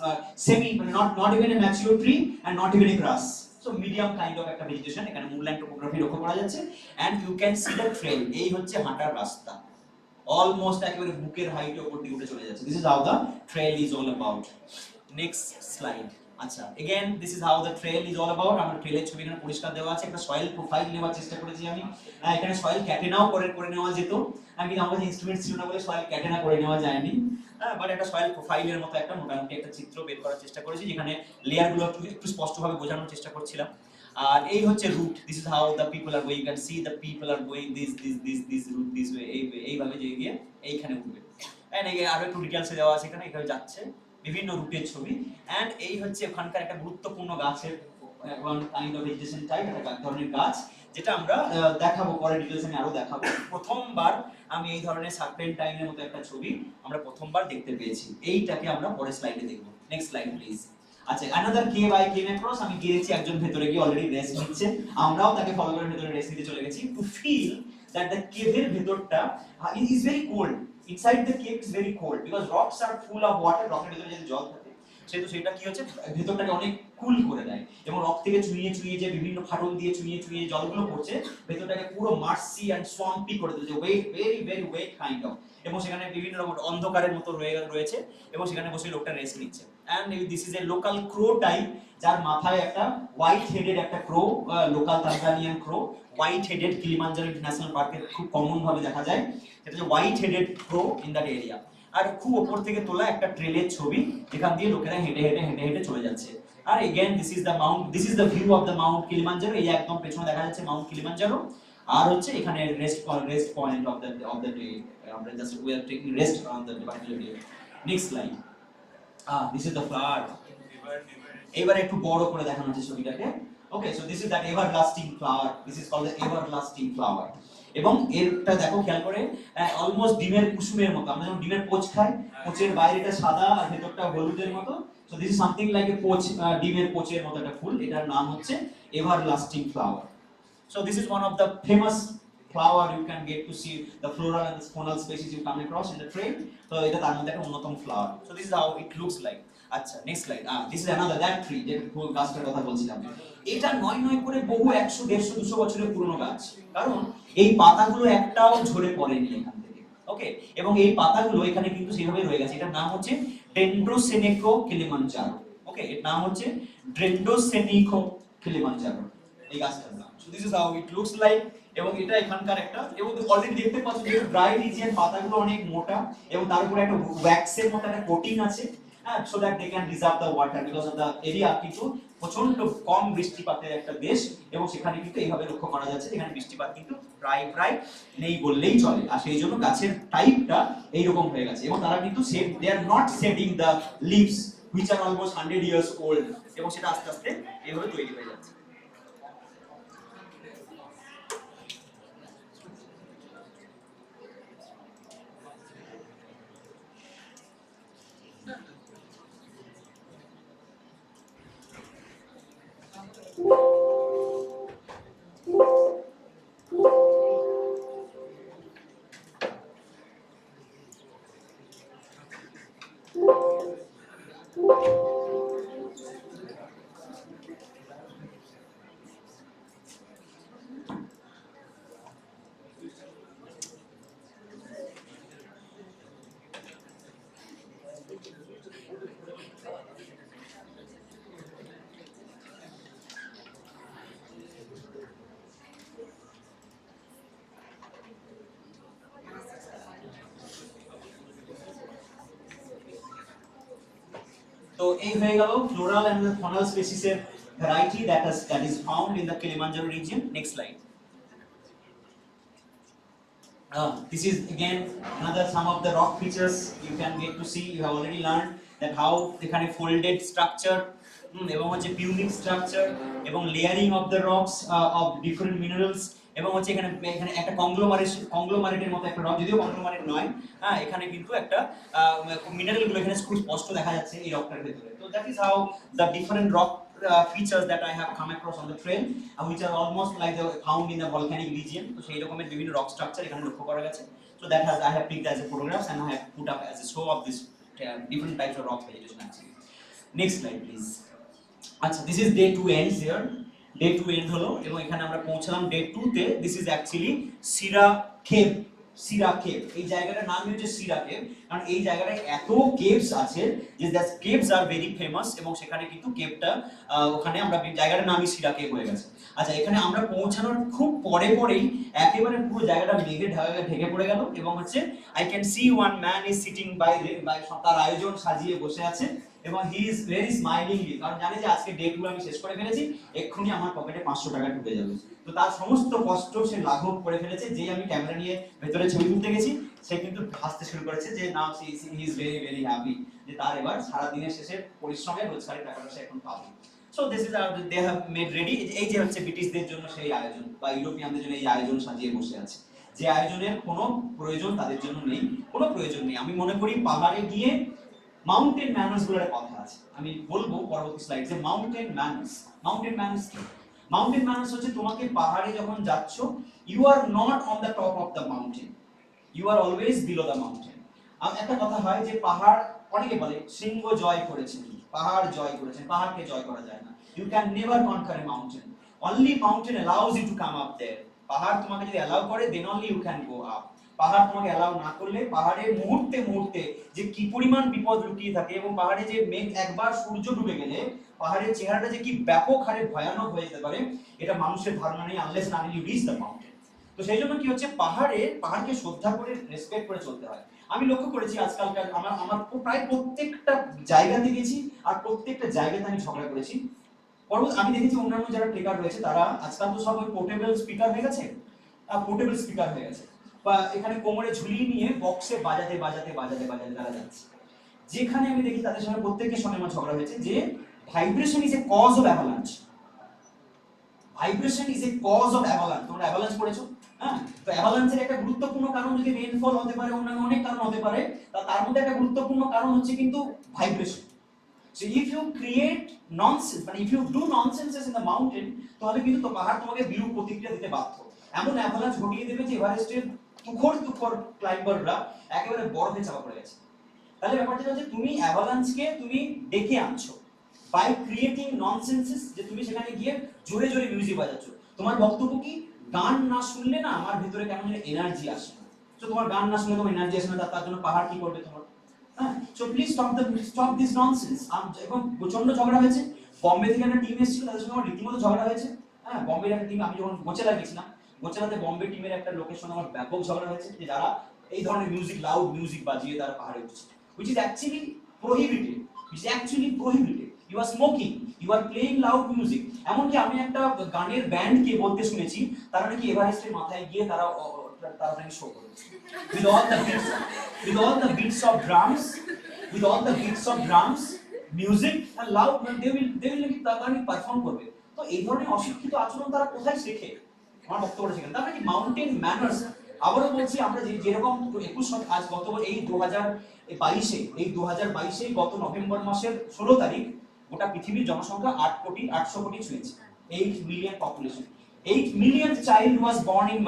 সেমি, মানে not even a mature tree and not even a grass, so medium kind of একটা ভেজিটেশন এখানে মুরল্যান্ড টোপোগ্রাফি লক্ষ্য করা যাচ্ছে। and you can see the trail, এই হচ্ছে হাঁটার রাস্তা, অলমোস্ট একেবারে বুকের হাইটে উপর দিকে উঠে চলে যাচ্ছে। this is how the trail is all about. next slide. আচ্ছা, again this is how the trail is all about. আমরা ট্রেলের ছবি এখানে পরিষ্কার দেওয়া আছে, একটা সয়েল প্রোফাইল নেওয়ার চেষ্টা করেছি আমি। এখানে সয়েল ক্যাটেনাও করে নেওয়া যেত, আমি আমার কাছে ইনস্ট্রুমেন্ট ছিল না বলে সয়েল ক্যাটেনা করে নেওয়া যায়নি, বাট একটা সয়েল প্রোফাইলের মতো একটা মোটামুটি একটা চিত্র বের করার চেষ্টা করেছি, যেখানে লেয়ারগুলো একটু স্পষ্টভাবে বোঝানোর চেষ্টা করছিলাম। আর এই হচ্ছে route, this is how the people are going, you can see the people are going this route this way, এইভাবে যে গিয়ে এইখানে উঠবে। এন্ড আরো একটু ডিটেইলসে দেওয়া আছে এখানে, এইভাবে যাচ্ছে বিভিন্ন রুটের ছবি। এন্ড এই হচ্ছে ওখানকার একটা গুরুত্বপূর্ণ গাছের কাইন্ড অফ ভেজিটেশন টাইপ, একটা ধরনের গাছ যেটা আমরা দেখাবো পরে, ডিটেইলস আমি আরো দেখাবো। প্রথমবার আমি এই ধরনের সার্পেন্টাইনের মতো একটা ছবি আমরা প্রথমবার দেখতে পেয়েছি, এইটাকে আমরা পরের স্লাইডে দেখব। Next slide please. আচ্ছা, another cave I came across, আমি গিয়েছি, একজন ভেতরে গিয়ে অলরেডি রেস্ট নিচ্ছে, আমরাও তাকে ফলো করে ভেতরে রেস্ট নিতে চলে গেছি, to feel that the cave এর ভেতরটা is very cold. Inside the cave is very cold because rocks are full of water. রকের ভিতরে যদি জল থাকে সেহেতু সেটা কি হচ্ছে ভেতরটাকে অনেক কুল করে দেয়, এবং রক থেকে চুইয়ে যে বিভিন্ন ফাটল দিয়ে চুইয়ে জলগুলো পড়ছে ভেতরটাকে পুরো মার্সি এন্ড সোয়াম্পি করে দিয়েছে, wet very wet kind of. এবং সেখানে বিভিন্ন রকম অন্ধকারের মতো রয়েছে এবং সেখানে বসে লোকটা রেস্ট নিচ্ছে। And this is a local crow type, যার মাথায় একটা হোয়াইট হেডেড একটা crow, local Tanzanian crow, white headed, Kilimanjaro National পার্কে খুব কমন ভাবে দেখা যায়, সেটা হচ্ছে white headed crow in that area. আর খুব উপর থেকে তোলা একটা ট্রেলের ছবি, যেখান দিয়ে লোকেরা হেঁটে চলে যাচ্ছে। আর again this is the view of the Mount Kilimanjaro, এই একদম পেছনে দেখা যাচ্ছে মাউন্ট কিলিমাঞ্জারো। আর হচ্ছে এখানে rest point of the day, আমরা just we are taking rest on the particular day. Next slide. This is the flower, এবারে একটু বড় করে দেখানো হচ্ছে ছবিটাকে। Okay, so this is that everlasting flower, this is called the everlasting flower. এবং এরটা দেখো খেয়াল করে, অলমোস্ট ডিমের কুসুমের মতো, আমরা যখন ডিমের পোচ খাই, পোচের বাইরেটা সাদা আর ভেতরটা হলুদের মতো, so this is something like a poach, ডিমের পোচের মতো একটা ফুল, এটার নাম হচ্ছে everlasting flower. So this is one of the famous flower you can get to see the floral and the faunal species you come across in the train. So এটা তার মধ্যে একটা অন্যতম flower. So this is how it looks like. আচ্ছা next slide. this is another that tree যে গাছটার কথা বলছিলাম। এটা নয় নয় করে বহু 100 150 200 বছরের পুরনো গাছ, কারণ এই পাতাগুলো একটাও ঝরে পড়েনি এখান থেকে। ওকে, এবং এই পাতাগুলো এখানে কিন্তু সেভাবে রয়ে গেছে। এটার নাম হচ্ছে ডেন্ড্রোসেনিকো কিলিমাঞ্জারো। ওকে, এর নাম হচ্ছে ডেন্ড্রোসেনিকো কিলিমাঞ্জারো এই গাছটার নাম। So this is how it looks like. এবং এটা এখানকার একটা, এবং অলরেডি দেখতে পাচ্ছ যে ড্রাই রিজিয়ন, পাতাগুলো অনেক মোটা এবং তার উপরে একটা ওয়্যাক্সের মতো একটা কোটিং আছে, so that they can reserve the water because of the area কিন্তু প্রচন্ড কম বৃষ্টিপাতের একটা দেশ, এবং সেখানে কিন্তু এইভাবে লক্ষ্য করা যাচ্ছে এখানে বৃষ্টিপাত কিন্তু প্রায় নেই বললেই চলে। আর সেই জন্য গাছের টাইপটা এইরকম হয়ে গেছে, এবং তারা কিন্তু they are not shedding the leaves which are almost 100 years old, এবং সেটা আস্তে আস্তে এইভাবে তৈরি হয়ে যাচ্ছে। তো এই হয়ে গেল floral and the faunal species এর variety that is found in the Kilimanjaro region. Next slide. This is again another some of the rock features you can get to see. You have already learned that how এখানে folded structure এবং হচ্ছে punic structure এবং layering of the rocks of different minerals, এবং হচ্ছে এখানে একটা কংগ্লোমারেটের মতো একটা রক, যদিও কংগ্লোমারেট নয়, হ্যাঁ এখানে কিন্তু একটা মিনারেল গুলো এখানে খুব স্পষ্ট দেখা যাচ্ছে এই রকটার ভিতরে। তো that is how the different rock features that I have come across on the trail, which are almost like the found in the volcanic region. তো সেই রকমের বিভিন্ন রক স্ট্রাকচার এখানে লক্ষ্য করা গেছে। So that has I have picked as a photographs and I have put up as a show of this different types of rock vegetation actually. Next slide please. আচ্ছা, this is day 2 ends here. Day 2 end হলো, এবং এখানে আমরা পৌঁছলাম day 2 তে। This is actually Sira Cave. Sira cave, এই জায়গাটার নাম হচ্ছে সিরা কেভ, কারণ এই জায়গাটায় এত কেভস আছে যে that caves are very famous, এবং সেখানে কিন্তু কেভটা ওখানে আমরা জায়গাটার নামই সিরা কেভ হয়ে গেছে। আচ্ছা, এখানে আমরা পৌঁছানোর খুব পরেই একেবারে পুরো জায়গাটা মেঘে ঢেকে পড়ে গেল, এবং হচ্ছে I can see one man is sitting by তার আয়োজন সাজিয়ে বসে আছে, এবং হি ইজ ভেরি স্মাইলিংলি, কারণ জানে যে আজকে ডে 2 আমি শেষ করে ফেলেছি, এক্ষুনি আমার পকেটে 500 টাকা ঢুকে যাবে। তো তার সমস্ত কষ্ট সে লাঘব করে ফেলেছে। যে আমি ক্যামেরা নিয়ে ভেতরে ছবি তুলতে গেছি, সে কিন্তু হাসতে শুরু করেছে যে now he is very very happy, যে তার এবার সারা দিনের শেষে পরিশ্রমের রোজগারের টাকাটা সে এখন পাবে। So this is they have made ready. এই যে হচ্ছে ব্রিটিশদের জন্য সেই আয়োজন, বা ইউরোপিয়ানদের জন্য এই আয়োজন সাজিয়ে বসে আছে, যে আয়োজনের কোনো প্রয়োজন তাদের জন্য নেই, কোনো প্রয়োজন নেই। আমি মনে করি পাহাড়ে গিয়ে মাউন্টেন ম্যানার্স গুলোর কথা আছে, আমি বলবো পরবর্তী স্লাইড যে মাউন্টেন ম্যানার্স কি। মাউন্টেন ম্যানার্স হচ্ছে তোমাকে পাহাড়ে যখন যাচ্ছ, you are not on the top of the mountain, you are always below the mountain. আর একটা কথা হয় যে পাহাড়, অনেকে বলে সিংহ জয় করেছেন, পাহাড় জয় করেছেন, পাহাড়কে জয় করা যায় না। You can never conquer a mountain, only mountain allows you to come up there. পাহাড় তোমাকে যদি অ্যালাউ করে, then only you can go up. পাহাড় তোমাকে অ্যালাউ না করলে পাহাড়ে মুহূর্তে যে কি পরিমাণ বিপদ লুকিয়ে থাকে, এবং পাহাড়ে যে মেঘ একবার সূর্য ডুবে গেলে পাহাড়ের চেহারাটা যে কি ব্যাপক হারে ভয়ানক হয়ে যেতে পারে, এটা মানুষের ধারণা নেই আনলেস না ইউ রিচ দ্য মাউন্টেন। তো সেই জন্য কি হচ্ছে, পাহাড়কে শ্রদ্ধা করে রেসপেক্ট করে চলতে হয়। আমি লক্ষ্য করেছি আজকালকার আমার প্রায় প্রত্যেকটা জায়গাতে গেছি, আর প্রত্যেকটা জায়গাতে আমি ঝগড়া করেছি। আমি দেখেছি অন্যান্য যারা ট্রেকার রয়েছে তারা আজকাল তো সব ওই পোর্টেবল স্পিকার হয়ে গেছে, বা এখানে কোমরে ঝুলিয়ে নিয়ে বক্সে বাজাতে তারা যাচ্ছে। যেখানে আমি দেখি তাদের সঙ্গে প্রত্যেকের সঙ্গে আমার ঝগড়া হয়েছে যে vibration is a cause of avalanche. তোমরা অ্যাভালাঞ্চ পড়েছো? হ্যাঁ, তো অ্যাভালাঞ্চের একটা গুরুত্বপূর্ণ কারণ যদি রেইনফল হতে পারে, অন্যান্য অনেক কারণ হতে পারে, তার মধ্যে একটা গুরুত্বপূর্ণ কারণ হচ্ছে কিন্তু vibration. So if you create nonsense, but if you do nonsenses in the mountain, তাহলে কিন্তু তো পাহাড় তোমাকে বিরূপ প্রতিক্রিয়া দিতে বাধ্য। এমন অ্যাভালাঞ্চ ঘটিয়ে দেবে যে এভারেস্টের তুখর ক্লাইম্বাররা একেবারে বরফে চাপা পড়ে গেছে। তাহলে ব্যাপারটা হচ্ছে তুমি অ্যাভালাঞ্চকে তুমি ডেকে আনছো বাই ক্রিয়েটিং ননসেন্সেস, যে তুমি সেখানে গিয়ে জোরে জোরে মিউজিক বাজাচ্ছো। তোমার বক্তব্য কি, গান না শুনলে না আমার ভিতরে কেমন যেন এনার্জি আসে না। তো তোমার গান না শুনলে তোমার এনার্জি আসে না, তার জন্য পাহাড় কি করবে তোমার? হ্যাঁ, so please stop this nonsense. এবং প্রচন্ড ঝগড়া হয়েছে। বম্বে থেকে একটা টিম এসেছিল, তাদের সঙ্গে আমার রীতিমতো ঝগড়া হয়েছে। হ্যাঁ, বম্বের একটা টিম, আমি যখন গোচেলা গেছিলাম, গোচেলাতে বম্বে টিমের একটা লোকের সঙ্গে আমার ব্যাপক ঝগড়া হয়েছে, যে যারা এই ধরনের মিউজিক, লাউড মিউজিক বাজিয়ে তারা পাহাড়ে উঠছে, which is actually prohibited. You are smoking, you are playing loud music. এমনকি আমি একটা গানের ব্যান্ডকে বলতে শুনেছি তারা নাকি এভারেস্টের মাথায় গিয়ে তারা নাকি শো করে with all the beats of drums, music and loud, they will নাকি তারা পারফর্ম করবে। তো এই ধরনের অশিক্ষিত আচরণ তারা কোথায় শেখে? আমার বক্তব্য সেখানে। তারপরে কি মাউন্টেন ম্যানার্স, আবারও বলছি, আমরা যেরকম 21 আজ গত এই 2022 গত নভেম্বর মাসের 16 তারিখ গোটা পৃথিবীর জনসংখ্যা 8 কোটি ছুঁয়েছে, 8 million population. 8 million child was born in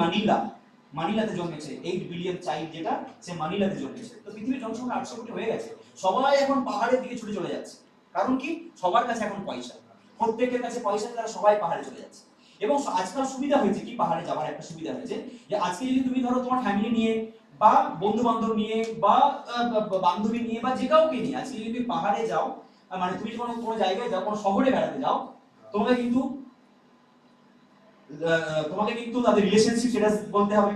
মানিলাতে জন্মেছে। 8 বিলিয়ন চাইল্ড যেটা, সে মানিলাতে জন্মেছে। তো পৃথিবীর জনসংখ্যা 800 কোটি হয়ে গেছে। সবাই এখন পাহাড়ের দিকে ছুটে চলে যাচ্ছে। কারণ কি? সবার কাছে এখন পয়সা, প্রত্যেকের কাছে পয়সা, তারা সবাই পাহাড়ে চলে যাচ্ছে। এবং আজকাল সুবিধা হয়েছে কি, পাহাড়ে যাওয়ার একটা সুবিধা হয়েছে যে আজকে যদি তুমি ধরো তোমার ফ্যামিলি নিয়ে বা বন্ধু বান্ধব নিয়ে বা বান্ধবী নিয়ে বা যে কাউকে নিয়ে আজকে যদি তুমি পাহাড়ে যাও, মানে তুমি যখন কোনো জায়গায় যাও, কোনো শহরে বেড়াতে যাও, তোমাকে কিন্তু তাদের রিলেশনশিপ সেটা বলতে হবে,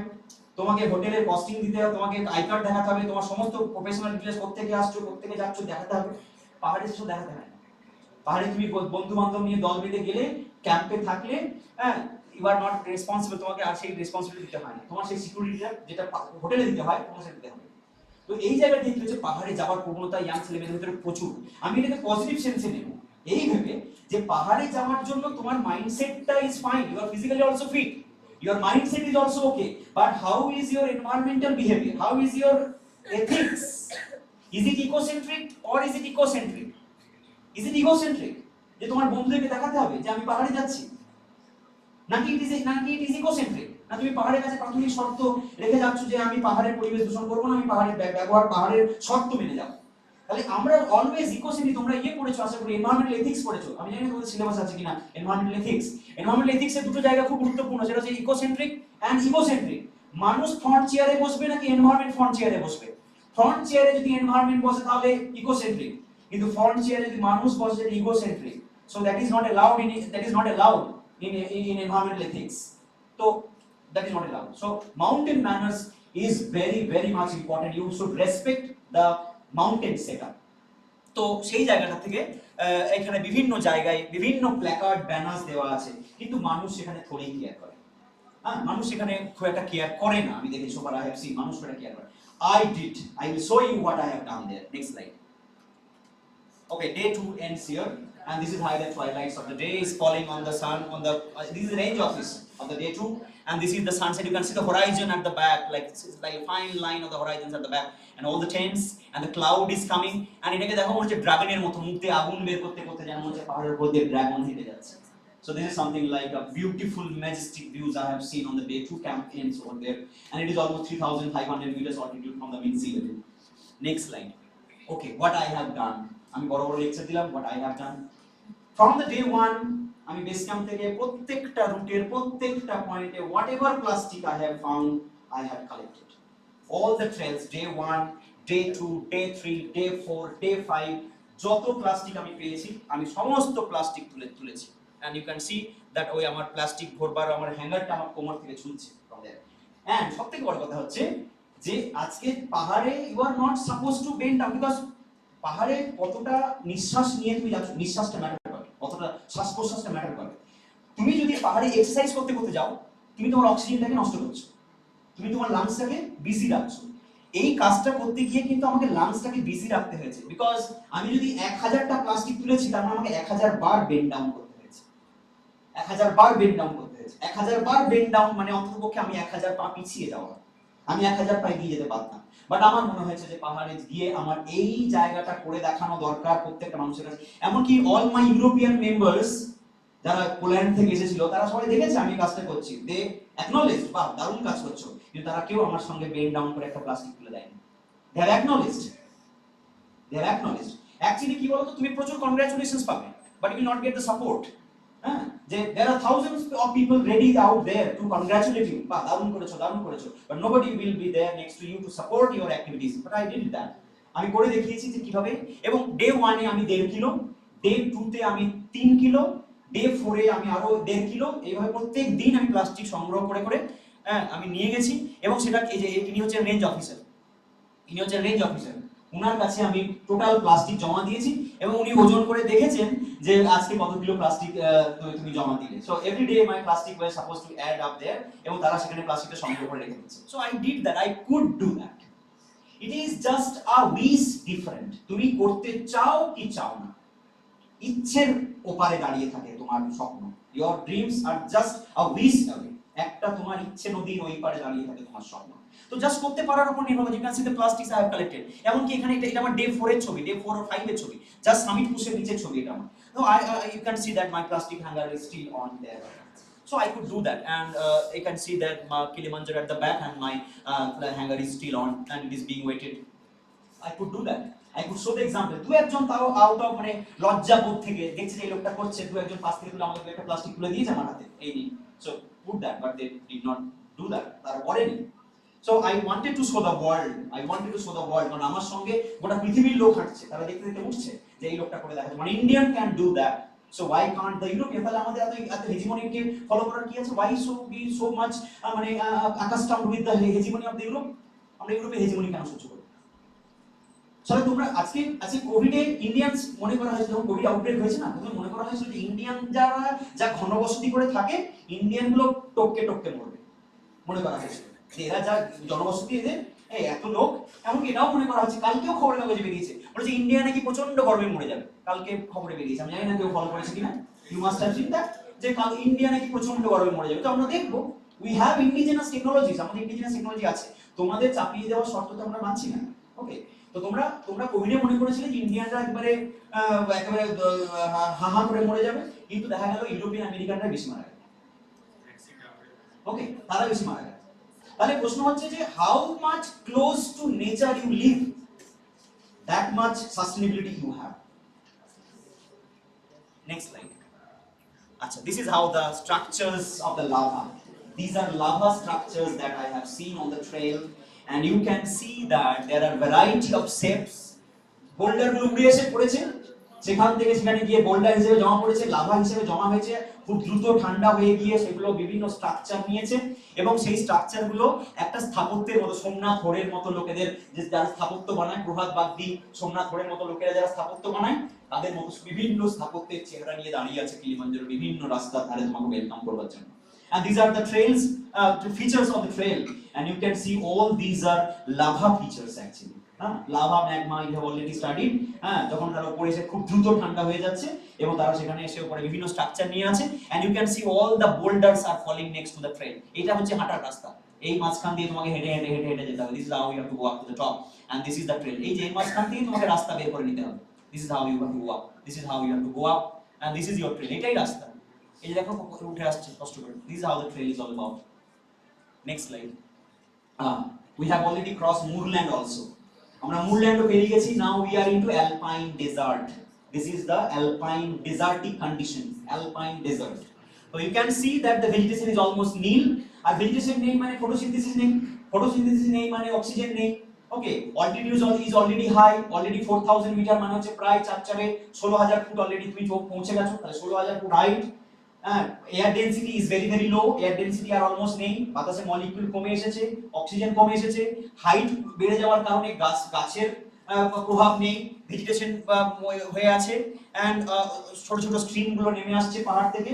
তোমাকে হোটেলের কস্টিং দিতে হবে, তোমাকে আই কার্ড দেখাতে হবে, তোমার সমস্ত প্রফেশনাল ডিটেইলস কোত্থেকে আসছো, কোত্থেকে যাচ্ছো দেখাতে হবে। পাহাড়ে সেসব দেখাতে হয় না। পাহাড়ে তুমি বন্ধু বান্ধব নিয়ে দল বেঁধে গেলে, ক্যাম্পে থাকলে, হ্যাঁ, ইউ আর নট রেসপন্সিবল, তোমাকে আর সেই রেসপন্সিবিলিটি দিতে হয় না। তোমার সেই সিকিউরিটিটা যেটা হোটেলে দিতে হয়, তোমার সেটা দিতে হবে। তো এই জায়গাটা দেখতে হচ্ছে পাহাড়ে যাওয়ার প্রবণতা ইয়াং ছেলেমেয়েদের ভিতরে প্রচুর। আমি এটাকে পজিটিভ সেন্সে নেব, এই ভেবে যে পাহাড়ে যাওয়ার জন্য তোমার মাইন্ডসেটটা is fine, you are physically also fit, your mindset is also okay, but how is your environmental behavior, how is your ethics, is it ecocentric or is it ecocentric? Is it egocentric যে তোমার বন্ধুদেরকে দেখাতে হবে যে আমি পাহাড়ে যাচ্ছি, নাকি it is ecocentric? না তুমি পাহাড়ের কাছে প্রাথমিক শর্ত রেখে যাচ্ছ যে আমি পাহাড়ের পরিবেশ দূষণ করব না, আমি পাহাড়ের ব্যবহার, পাহাড়ের শর্ত মেনে যাব। তাহলে আমরা অলওয়েজ ইকোসেন্ট্রিক, তোমরা পড়েছো আশা করি, এনভায়রনমেন্টাল এথিক্স পড়েছো, আমি জানি না তোমাদের সিলেবাস আছে কিনা। এনভায়রনমেন্টাল এথিক্সের দুটো জায়গা খুব গুরুত্বপূর্ণ, সেটা হচ্ছে ইকোসেন্ট্রিক এন্ড ইগোসেন্ট্রিক। মানুষ ফ্রন্ট চেয়ারে বসবে নাকি এনভায়রনমেন্ট ফ্রন্ট চেয়ারে বসবে? ফ্রন্ট চেয়ারে যদি এনভায়রনমেন্ট বসে তাহলে ইকোসেন্ট্রিক, কিন্তু ফ্রন্ট চেয়ারে যদি মানুষ বসে সেটা egocentric. So that is not allowed in environmental ethics. So that is not allowed. So mountain manners is very much important. You should respect the mountain setup. তো সেই জায়গাটা থেকে এখানে বিভিন্ন জায়গায় বিভিন্ন প্ল্যাকার্ড, ব্যানার্স দেওয়া আছে, কিন্তু মানুষ সেখানে থোড়েই কেয়ার করে। হ্যাঁ, মানুষ সেখানে খুব একটা কেয়ার করে না। আমি দেখেছি, I have seen মানুষ খুব একটা কেয়ার করে। I will show you what I have done there. Next slide. Okay, day 2 ends here, and this is how the twilights of the day is falling on the sun. This is the range office of the day 2, and this is the sunset. You can see the horizon at the back, it's like a fine line of the horizons at the back, and all the tents, and the cloud is coming. And এটাকে দেখো মনে হচ্ছে ড্রাগনের মতো, মুখ দিয়ে আগুন বের করতে করতে যেন মনে হচ্ছে পাহাড়ের উপর দিয়ে ড্রাগন হেঁটে যাচ্ছে। So this is something like a beautiful, majestic views I have seen on the day 2 camp ends over there, and it is almost 3,500 meters altitude from the mean sea level. Next slide. Okay, what I have done. আমি বড় বড় lecture দিলাম, what I have done. From the day 1, আমি base camp থেকে প্রত্যেকটা রুটের প্রত্যেকটা পয়েন্টে whatever plastic I have found, I have collected. All the trails, day 1, day 2, day 3, day 4, day 5, যত প্লাস্টিক আমি পেয়েছি আমি সমস্ত প্লাস্টিক তুলেছি। And you can see that ওই আমার প্লাস্টিক ভরবার আমার হ্যাঙ্গারটা আমার কোমর থেকে ঝুলছে from there. And সবথেকে বড় কথা হচ্ছে যে আজকে পাহাড়ে you are not supposed to bend down, because পাহাড়ে কতটা নিঃশ্বাস নিয়ে তুমি যাচ্ছ, নিঃশ্বাসটা ম্যাটার করে, কতটা শ্বাস প্রশ্বাসটা ম্যাটার করে। তুমি যদি পাহাড়ে এক্সারসাইজ করতে যাও, তুমি তোমার অক্সিজেনটাকে নষ্ট করছো, তুমি তোমার লাংসটাকে বিজি রাখছো। এই কাজটা করতে গিয়ে কিন্তু আমাকে লাংসটাকে বিজি রাখতে হয়েছে, বিকজ আমি যদি 1000টা প্লাস্টিক তুলেছি তার মানে আমাকে 1000 বার বেন্ড ডাউন করতে হয়েছে, 1000 বার বেন্ড ডাউন করতে হয়েছে। 1000 বার বেন্ড ডাউন মানে অন্ততপক্ষে আমি 1000 পা পিছিয়ে যাওয়া। আমি 1000 পায়ে দিয়ে যেতে পারতাম, বাট আমার মনে হয়েছে যে পাহাড়ে গিয়ে আমার এই জায়গাটা করে দেখানো দরকার প্রত্যেকটা মানুষের কাছে। এমনকি অল মাই ইউরোপিয়ান মেম্বার্স যারা পোল্যান্ড থেকে এসেছিল তারা সবাই দেখেছে আমি কাজটা করছি, দে অ্যাকনলেজ, বাহ দারুণ কাজ করছো, কিন্তু তারা কেউ আমার সঙ্গে বেন্ড ডাউন করে একটা প্লাস্টিক তুলে দেয়নি। দে হ্যাভ অ্যাকনলেজড, অ্যাকচুয়ালি কি বলতো, তুমি প্রচুর কনগ্রাচুলেশনস পাবে, but you will not get the support. হ্যাঁ, যে there are thousands of people ready out there to congratulate you, বাহ দারুণ করেছো, but nobody will be there next to you to support your activities, but I did that. আমি করে দেখিয়েছি যে কিভাবে, এবং ডে 1 এ আমি 1.5 কিলো, ডে 2 তে আমি 3 কিলো, ডে 4 এ আমি আরো 1.5 কিলো, এইভাবে প্রত্যেক দিন আমি প্লাস্টিক সংগ্রহ করে করে আমি নিয়ে গেছি। এবং সেটা এই যে ইনি হচ্ছে রেঞ্জ অফিসার, উনার কাছে আমি টোটাল প্লাস্টিক জমা দিয়েছি এবং উনি ওজন করে দেখেছেন যে আজকে কত কিলো প্লাস্টিক তুমি জমা দিলে। So every day my plastic was suppose to add up there, এবং তারা সেখানে প্লাস্টিকটা সংগ্রহ করে রেখে দিয়েছে। So I did that, I could do that. It is just a wish different. তুমি করতে চাও কি চাও না, ইচ্ছের ওপারে দাঁড়িয়ে থাকে তোমার স্বপ্ন। Your dreams are just a wish away, একটা তোমার ইচ্ছে নদীর ওই পারে দাঁড়িয়ে থাকে তোমার স্বপ্ন। তো জাস্ট করতে পারার উপর নির্ভর করে। You can see the plastics I have collected. এমনকি এখানে এটা আমার ডে 4 এর ছবি, ডে 4 or 5 এর ছবি, জাস্ট সামিট পুশের নিচের ছবি এটা আমার। তো you can see that my plastic hanger is still on there. So I could do that, and you can see that Kilimanjaro at the back, and my hanger is still on and it is being weighted. I could do that. I could show the example. দু একজন তাও out of মানে লজ্জাবোধ থেকে দেখছে যে এই লোকটা করছে, দু একজন পাশ থেকে তুলে আমাকে একটা প্লাস্টিক তুলে দিয়েছে আমার হাতে, এই নিন। So put that, but they did not do that. তারা করেনি। So I wanted to show the world, কারণ আমার সঙ্গে গোটা পৃথিবীর লোক হাঁটছে, তারা দেখতে দেখতে উঠছে যে এই লোকটা করে দেখাচ্ছে, মানে Indian can do that. So why can't the European? তাহলে আমাদের এত হেজিমনিকে ফলো করার কি আছে? Why so be so much মানে accustomed with the hegemony of the Europe? আমরা ইউরোপের হেজিমনি কেন সহ্য করি? সবাই তোমরা আজকে কোভিডে ইন্ডিয়ানস মনে করা হয়েছিল, যখন কোভিড আউটব্রেক হয়েছে না, তখন মনে করা হয়েছিল যে ইন্ডিয়ান যারা যা ঘনবসতি করে থাকে, ইন্ডিয়ান গুলো টপকে মরবে মনে করা হয়েছিল। এরা যা জনবসতি এদের এত লোক, এমনকি এটাও মনে করা হচ্ছে, কালকেও খবরের কাগজে বেরিয়েছে, বলেছে ইন্ডিয়া নাকি প্রচন্ড গরমে মরে যাবে। কালকে খবরে বেরিয়েছে, আমি জানি না কেউ ফলো করেছে কিনা, you must have seen that, যে কাল ইন্ডিয়া নাকি প্রচন্ড গরমে মরে যাবে। তো আমরা দেখবো, উই হ্যাভ ইন্ডিজিনাস টেকনোলজিস, আমাদের ইন্ডিজিনাস টেকনোলজি আছে, তোমাদের চাপিয়ে দেওয়ার শর্ত তো আমরা মানছি না। ওকে, তো তোমরা কোভিডে মনে করেছিলে যে ইন্ডিয়ানরা একেবারে হাহা করে মরে যাবে, কিন্তু দেখা গেল ইউরোপিয়ান আমেরিকানরা বেশি মারা গেল। ওকে, তারা বেশি মারা গেল। তাহলে প্রশ্ন হচ্ছে যে how much close to nature you live, that much sustainability you have. Next slide. আচ্ছা, this is how the structures of the lava. These are lava structures that I have seen on the trail, and you can see that there are variety of shapes. Boulder গুলো উড়ে এসে পড়েছে, সেখান থেকে সেখানে গিয়ে boulder হিসেবে জমা পড়েছে, লাভা হিসেবে জমা হয়েছে, খুব দ্রুত ঠান্ডা হয়ে গিয়ে সেগুলো বিভিন্ন স্ট্রাকচার নিয়েছে, এবং সেই স্ট্রাকচার গুলো একটা স্থাপত্যের মতো, সোমনাথ হোড়ের মতো লোকেদের যে যারা স্থাপত্য বানায়, প্রভাত বাগদি, সোমনাথ হোড়ের মতো লোকেরা যারা স্থাপত্য বানায়, তাদের মতো বিভিন্ন স্থাপত্যের চেহারা নিয়ে দাঁড়িয়ে আছে কিলিমাঞ্জারো বিভিন্ন রাস্তার ধারে তোমাকে ওয়েলকাম করবার জন্য। And these are the trails, features of the trail, and you can see all these are lava features actually. Lava magma you have already studied. যখন তারা উপরে এসে খুব দ্রুত ঠান্ডা হয়ে যাচ্ছে এবং তারা সেখানে এসে উপরে বিভিন্ন স্ট্রাকচার নিয়ে আছে, and you can see all the boulders are falling next to the trail. এটা হচ্ছে হাঁটার রাস্তা, এই মাঝখান দিয়ে তোমাকে হেঁটে যেতে হবে। This is how you have to go up to the top, and this is the trail. এই যে মাঝখান থেকে তোমাকে রাস্তা বের করে নিতে হবে। This is how you have to go up, this is how you have to go up, and this is your trail. এটাই রাস্তা। এই যে দেখো উঠে আসছে কষ্ট করে। This is how the trail is all about. Next slide. We have already crossed moorland also. আমরা moorland ও পেরিয়ে গেছি। Now we are into alpine desert. This is the alpine desertic condition, alpine desert. So you can see that the vegetation is almost nil. R vegetation নেই মানে photosynthesis নেই, photosynthesis নেই মানে oxygen নেই। Okay, altitude is already high, already 4000 metre মানে হচ্ছে প্রায় 4/16,000 foot already তুমি পৌঁছে গেছো, তাহলে 16,000 foot height. Air density is very very low, air density আর অলমোস্ট নেই, বাতাসে মলিকিউল কমে এসেছে, অক্সিজেন কমে এসেছে, হাইট বেড়ে যাওয়ার কারণে গাছের প্রভাব নেই, ভেজিটেশন হয়ে আছে, এন্ড ছোট ছোট স্ট্রিম গুলো নেমে আসছে পাহাড় থেকে,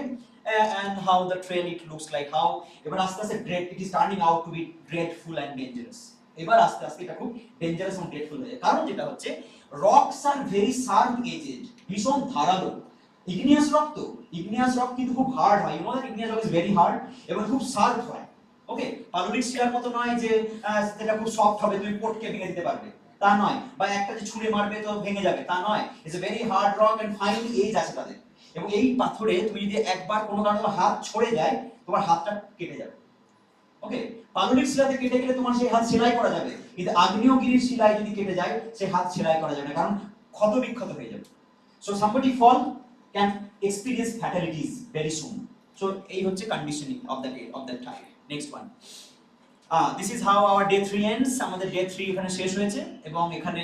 and how the trail it looks like, how এবার আস্তে আস্তে it is turning out to be dreadful and dangerous. এবার আস্তে আস্তে এটা খুব ডেঞ্জারাস এবং ড্রেডফুল হয়ে যায়। কারণ যেটা হচ্ছে rocks are very sharp edged, ভীষণ ধারালো। ইগনিয়াস রক কিন্তু খুব হার্ড হয়, you know that igneous rock is very hard এবং খুব শার্প হয়। ওকে, পাললিক শিলার মতো নয় যে সেটা খুব সফট হবে, তুমি পটকে ভেঙে দিতে পারবে, তা নয়, বা একটা যে ছুঁড়ে মারবে তো ভেঙে যাবে, তা নয়। It's a very hard rock and fine edge আছে তাদের। এবং এই পাথরে তুমি যদি একবার কোনো কারণে তোমার হাত ছড়ে যায়, তোমার হাতটা কেটে যাবে। ওকে, পাললিক শিলাতে কেটে গেলে তোমার সেই হাত সেলাই করা যাবে, কিন্তু আগ্নেয়গিরির শিলায় যদি কেটে যায় সেই হাত সেলাই করা যাবে না, কারণ ক্ষত বিক্ষত হয়ে যাবে। So somebody fall can experience fatalities very soon. So এই হচ্ছে conditioning of that type. Next one. This is how our day 3 ends. আমাদের day 3 এখানে শেষ হয়েছে এবং এখানে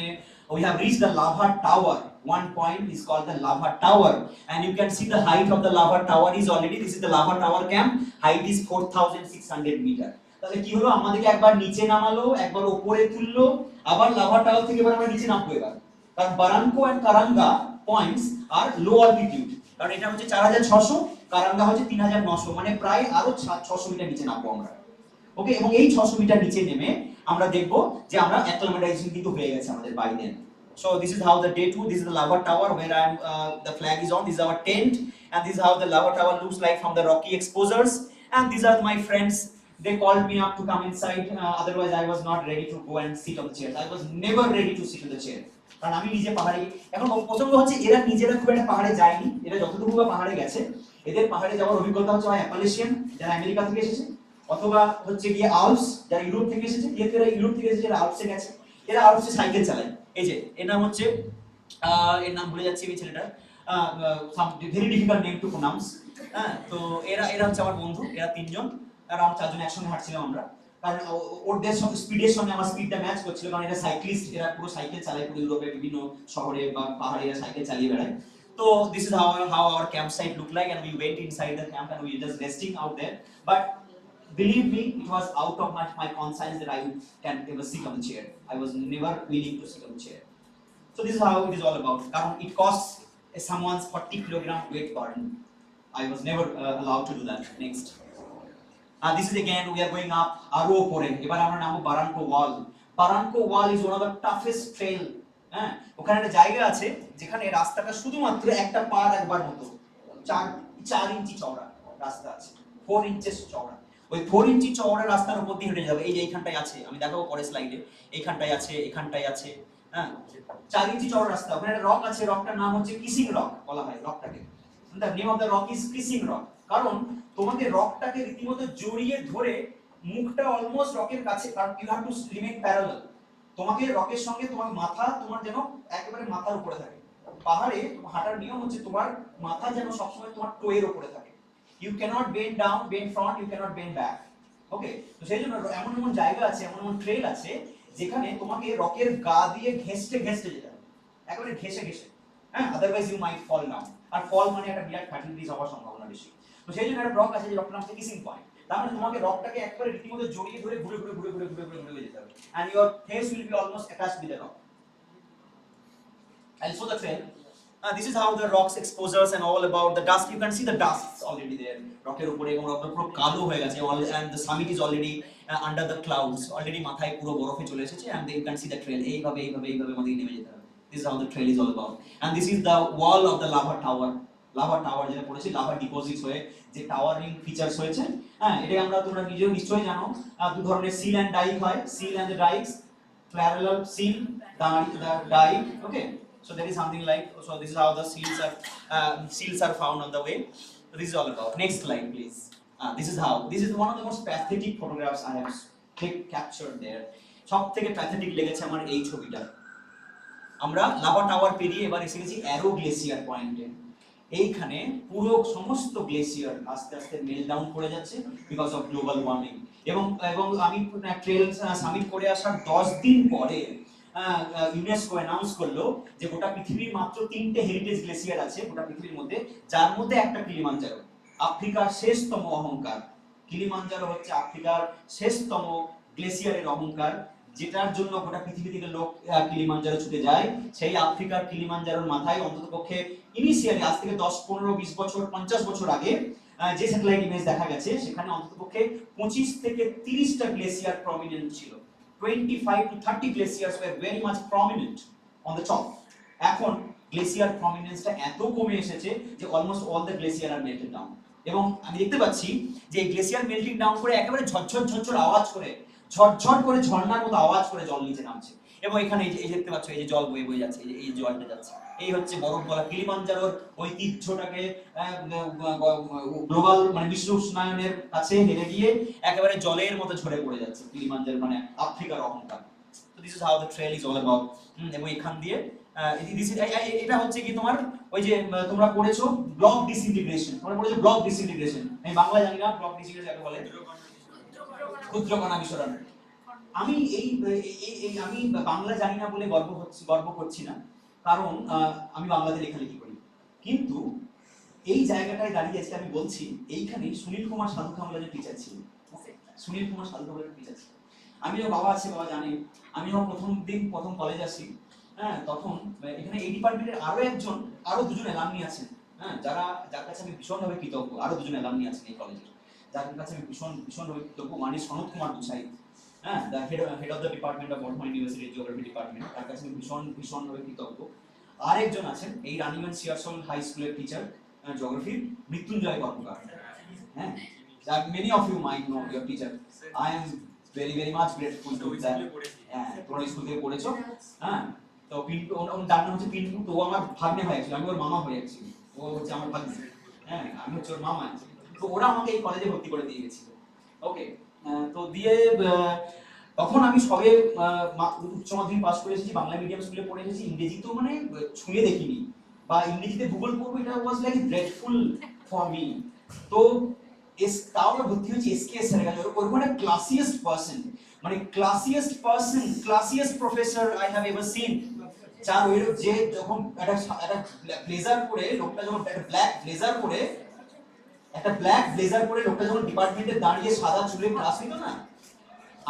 we have reached the lava tower. One point is called the lava tower, and you can see the height of the lava tower is already, this is the lava tower camp, height is 4600 meter. তাহলে কি হলো, আমাদেরকে একবার নিচে নামালো, একবার উপরে তুললো, আবার লাভা টাওয়ার থেকে এবার আমরা নিচে নামবো এবার। কারণ Barranco and Karanga points are low altitude, কারণ এটা হচ্ছে 4600, কারাঙ্গা হচ্ছে 3900, মানে প্রায় আরো 600 মিটার নিচে নামবো আমরা। ওকে, এবং এই 600 মিটার নিচে নেমে আমরা দেখব যে আমরা অ্যাক্লিমেটাইজেশন কিন্তু হয়ে গেছে আমাদের by then. So this is how the day 2, this is the lava tower where the flag is on, this is our tent, and this is how the lava tower looks like from the rocky exposures, and these are my friends. They called me up to come inside, otherwise I was not ready to go and sit on the chair. I was never ready to sit on the chair, কারণ আমি নিজে পাহাড়ে, এখন প্রসঙ্গ হচ্ছে এরা নিজেরা খুব একটা পাহাড়ে যায়নি, এরা যতটুকু পাহাড়ে গেছে এদের পাহাড়ে যাওয়ার অভিজ্ঞতা হচ্ছে হয় অ্যাপালেশিয়ান যারা আমেরিকা থেকে এসেছে, অথবা হচ্ছে গিয়ে আল্পস যারা ইউরোপ থেকে এসেছে, যেহেতু এরা ইউরোপ থেকে এসেছে এরা আল্পসে গেছে, এরা আল্পসে সাইকেল চালায়। এই যে এর নাম হচ্ছে এর নাম ভুলে যাচ্ছি আমি ছেলেটার, very difficult name to pronounce. হ্যাঁ, তো এরা হচ্ছে আমার বন্ধু, এরা তিনজন, আর আমরা চারজন একসঙ্গে হাঁটছিলাম আমরা, কারণ ওদের সঙ্গে স্পিডের সঙ্গে আমার স্পিডটা ম্যাচ করছিল, কারণ এরা সাইক্লিস্ট, এরা পুরো সাইকেল চালায়, পুরো ইউরোপের বিভিন্ন শহরে বা পাহাড়ে এরা সাইকেল চালিয়ে বেড়ায়। তো this is how our campsite looked like, and we went inside the camp and we were just resting out there, but believe me, it was out of my conscience that I can ever sit on the chair. I was never willing to sit on the chair. So this is how it is all about. It costs someone's 40 kilogram weight burden. I was never allowed to do that. Next. This is again, we are going up aro opore. এবার আমরা নামবো বারাঙ্কো ওয়াল। বারাঙ্কো ওয়াল is one of the toughest trail. হ্যাঁ, ওখানে একটা জায়গা আছে যেখানে রাস্তাটা শুধুমাত্র একটা পা রাখবার মতো 4 ইঞ্চি চওড়া রাস্তা আছে, 4 ইঞ্চেস চওড়া। ওই 4 ইঞ্চি চওড়া রাস্তার উপর দিয়ে হেঁটে যাবে। এই যে এইখানটায় আছে, আমি দেখাবো পরের স্লাইডে, এইখানটায় আছে, এখানটায় আছে। হ্যাঁ, 4 ইঞ্চি চওড়া রাস্তা। ওখানে একটা রক আছে, রকটার নাম হচ্ছে কিসিং রক বলা হয় রকটাকে। The name of the rock is kissing rock, কারণ তোমাকে রকটাকে রীতিমতো জড়িয়ে ধরে মুখটা অলমোস্ট রকের কাছে, কারণ you have to remain parallel. তোমাকে রকের সঙ্গে তোমার মাথা তোমার যেন একেবারে মাথার উপরে থাকে। পাহাড়ে হাঁটার নিয়ম হচ্ছে তোমার মাথা যেন সবসময় তোমার টোয়ের উপরে থাকে। You cannot bend down, bend front, you cannot bend back. ওকে, তো সেই জন্য এমন এমন জায়গা আছে, এমন এমন ট্রেল আছে যেখানে তোমাকে রকের গা দিয়ে ঘেঁষতে যেতে হবে, একেবারে ঘেঁষে। হ্যাঁ, otherwise you might fall down, আর ফল মানে একটা বিরাট ফ্যাটালিটিস হওয়ার সম্ভাবনা বেশি। তো সেই জন্য একটা রক আছে যে রকটার নাম হচ্ছে কিসিং পয়েন্ট। তার মানে তোমাকে রকটাকে একবারে রীতিমতো জড়িয়ে ধরে ঘুরে যেতে হবে, and your face will be almost attached with the rock. Also the trail. This is how the rocks exposures and all about the dust. You can see the dust already there. রকের উপরে এবং রকের পুরো কালো হয়ে গেছে, and the summit is already under the clouds. Already মাথায় পুরো বরফে চলে এসেছে, and you can see the trail. এইভাবে আমাদের নেমে যেতে হবে। This is how the trail is all about. And this is the wall of the lava tower. Lava tower যেটা পড়েছি, lava deposits হয়ে যে টাওয়ারিং ফিচারস হয়েছে। হ্যাঁ, এটা আমরা তোমরা নিজেও নিশ্চয়ই জানো, দু ধরনের সিল এন্ড ডাইক হয়, sill and dikes, parallel sill, dike. Okay, so there is something like, so this is how the seals are found on the way. So this is all about. Next slide please. This is one of the most pathetic photographs I have captured there. সবথেকে pathetic লেগেছে আমার এই ছবিটা। আমরা lava tower পেরিয়ে এবার এসে গেছি অ্যারো গ্লেসিয়ার পয়েন্টে। এইখানে পুরো সমস্ত গ্লেসিয়ার আস্তে আস্তে মেল ডাউন করে যাচ্ছে বিকজ অফ গ্লোবাল ওয়ার্মিং। এবং আমি ট্রেল সামিট করে আসার 10 দিন পরে ইউনেস্কো অ্যানাউন্স করলো যে গোটা পৃথিবীর মাত্র 3টে হেরিটেজ গ্লেসিয়ার আছে গোটা পৃথিবীর মধ্যে, যার মধ্যে একটা কিলিমাঞ্জারো, আফ্রিকার শেষতম অহংকার। কিলিমাঞ্জারো হচ্ছে আফ্রিকার শেষতম গ্লেসিয়ারের অহংকার, যেটার জন্য গোটা পৃথিবী থেকে লোক কিলিমাঞ্জারো ছুটে যায়। সেই আফ্রিকার কিলিমাঞ্জারোর মাথায় অন্ততপক্ষে ইনিশিয়ালি আজ থেকে 10, 15, 20 বছর, 50 বছর আগে যে স্যাটেলাইট ইমেজ দেখা গেছে, সেখানে অন্ততপক্ষে 25 থেকে 30টা গ্লেসিয়ার প্রমিনেন্ট ছিল। 25 to 30 glaciers were very much prominent on the top. এখন গ্লেসিয়ার প্রমিনেন্সটা এত কমে এসেছে যে almost all the glacier are melted down. এবং আমি দেখতে পাচ্ছি যে গ্লেসিয়ার মেল্টিং ডাউন করে একেবারে ঝরঝর ঝরঝর আওয়াজ করে ঝরঝর করে ঝর্ণার মতো আওয়াজ করে জল নিচে নামছে। এবং এখানে এই দেখতে পাচ্ছ এই যে জল বয়ে বয়ে যাচ্ছে, এই জলটা যাচ্ছে, এই হচ্ছে বরফ গলা কিলিমাঞ্জারোর ঐতিহ্যটাকে গ্লোবাল মানে বিশ্ব উষ্ণায়নের কাছে হেরে গিয়ে একেবারে জলের মতো ঝরে পড়ে যাচ্ছে কিলিমাঞ্জারো, মানে আফ্রিকার অহংকার। তো this is how the trail is all about. এবং এখান দিয়ে এটা হচ্ছে কি তোমার ওই যে তোমরা পড়েছো ব্লক ডিসইন্টিগ্রেশন, তোমরা পড়েছো ব্লক ডিসইন্টিগ্রেশন, আমি বাংলা জানি না ব্লক ডিসইন্টিগ্রেশন কাকে বলে, ক্ষুদ্রকণা বিস্ফোরণ। আমি আমি বাংলা জানি না বলে গর্ব করছি না, কারণ আমি বাংলাতে লেখালেখি করি, কিন্তু এই জায়গাটায় দাঁড়িয়ে আজকে আমি বলছি এইখানে সুনীল কুমার সাধু কামরাজের টিচার ছিল। সুনীল কুমার সাধু কামরাজের টিচার ছিল। আমিও বাবা আছে, বাবা জানে, আমিও প্রথম কলেজ আসি, হ্যাঁ, তখন এখানে এই ডিপার্টমেন্টের আরো দুজন অ্যালামনি আছেন, হ্যাঁ, যার কাছে আমি ভীষণভাবে কৃতজ্ঞ। আরো দুজন অ্যালামনি আছেন এই কলেজের, যার কাছে আমি ভীষণভাবে কৃতজ্ঞ। মানে সনৎ কুমার গুছাই, হ্যাঁ, the head of the department of Bardhaman university geography department, তার কাছে আমি ভীষণভাবে কৃতজ্ঞ। আরেকজন আছেন এই রানিগঞ্জ সিয়ারসল হাই স্কুলের টিচার জিওগ্রাফি, মৃত্যুঞ্জয় কর্মকার, হ্যাঁ, many of you might know your teacher. I am very much grateful to that. হ্যাঁ, তোমরা স্কুল থেকে পড়েছো, হ্যাঁ। তো পিন্টু, ওর নাম হচ্ছে পিন্টু, তো ও আমার ভাগ্নে হয়ে গেছিল, আমি ওর মামা হয়ে গেছি, ও হচ্ছে আমার ভাগ্নে, হ্যাঁ, আমি হচ্ছে ওর মামা। তো ওরা আমাকে এই কলেজে ভর্তি করে দিয়ে গেছিল। ওকে, তো দিয়ে তখন আমি সবে উচ্চ মাধ্যমিক পাস করে এসেছি, বাংলা মিডিয়াম স্কুলে পড়ে এসেছি, ইংরেজি তো মানে ছুঁয়ে দেখিনি, বা ইংরেজিতে ভূগোল পড়বো এটা was like grateful for me. তো তাও ভর্তি হয়েছি এসকেএস স্যারের কাছে, ওরকম একটা ক্লাসিয়েস্ট পার্সন, মানে classiest professor I have ever seen. যার ওই যে যখন একটা ব্লেজার পরে লোকটা, যখন একটা ব্ল্যাক ব্লেজার পরে লোকটা যখন ডিপার্টমেন্টে দাঁড়িয়ে সাদা চুলে ক্লাস নিত না,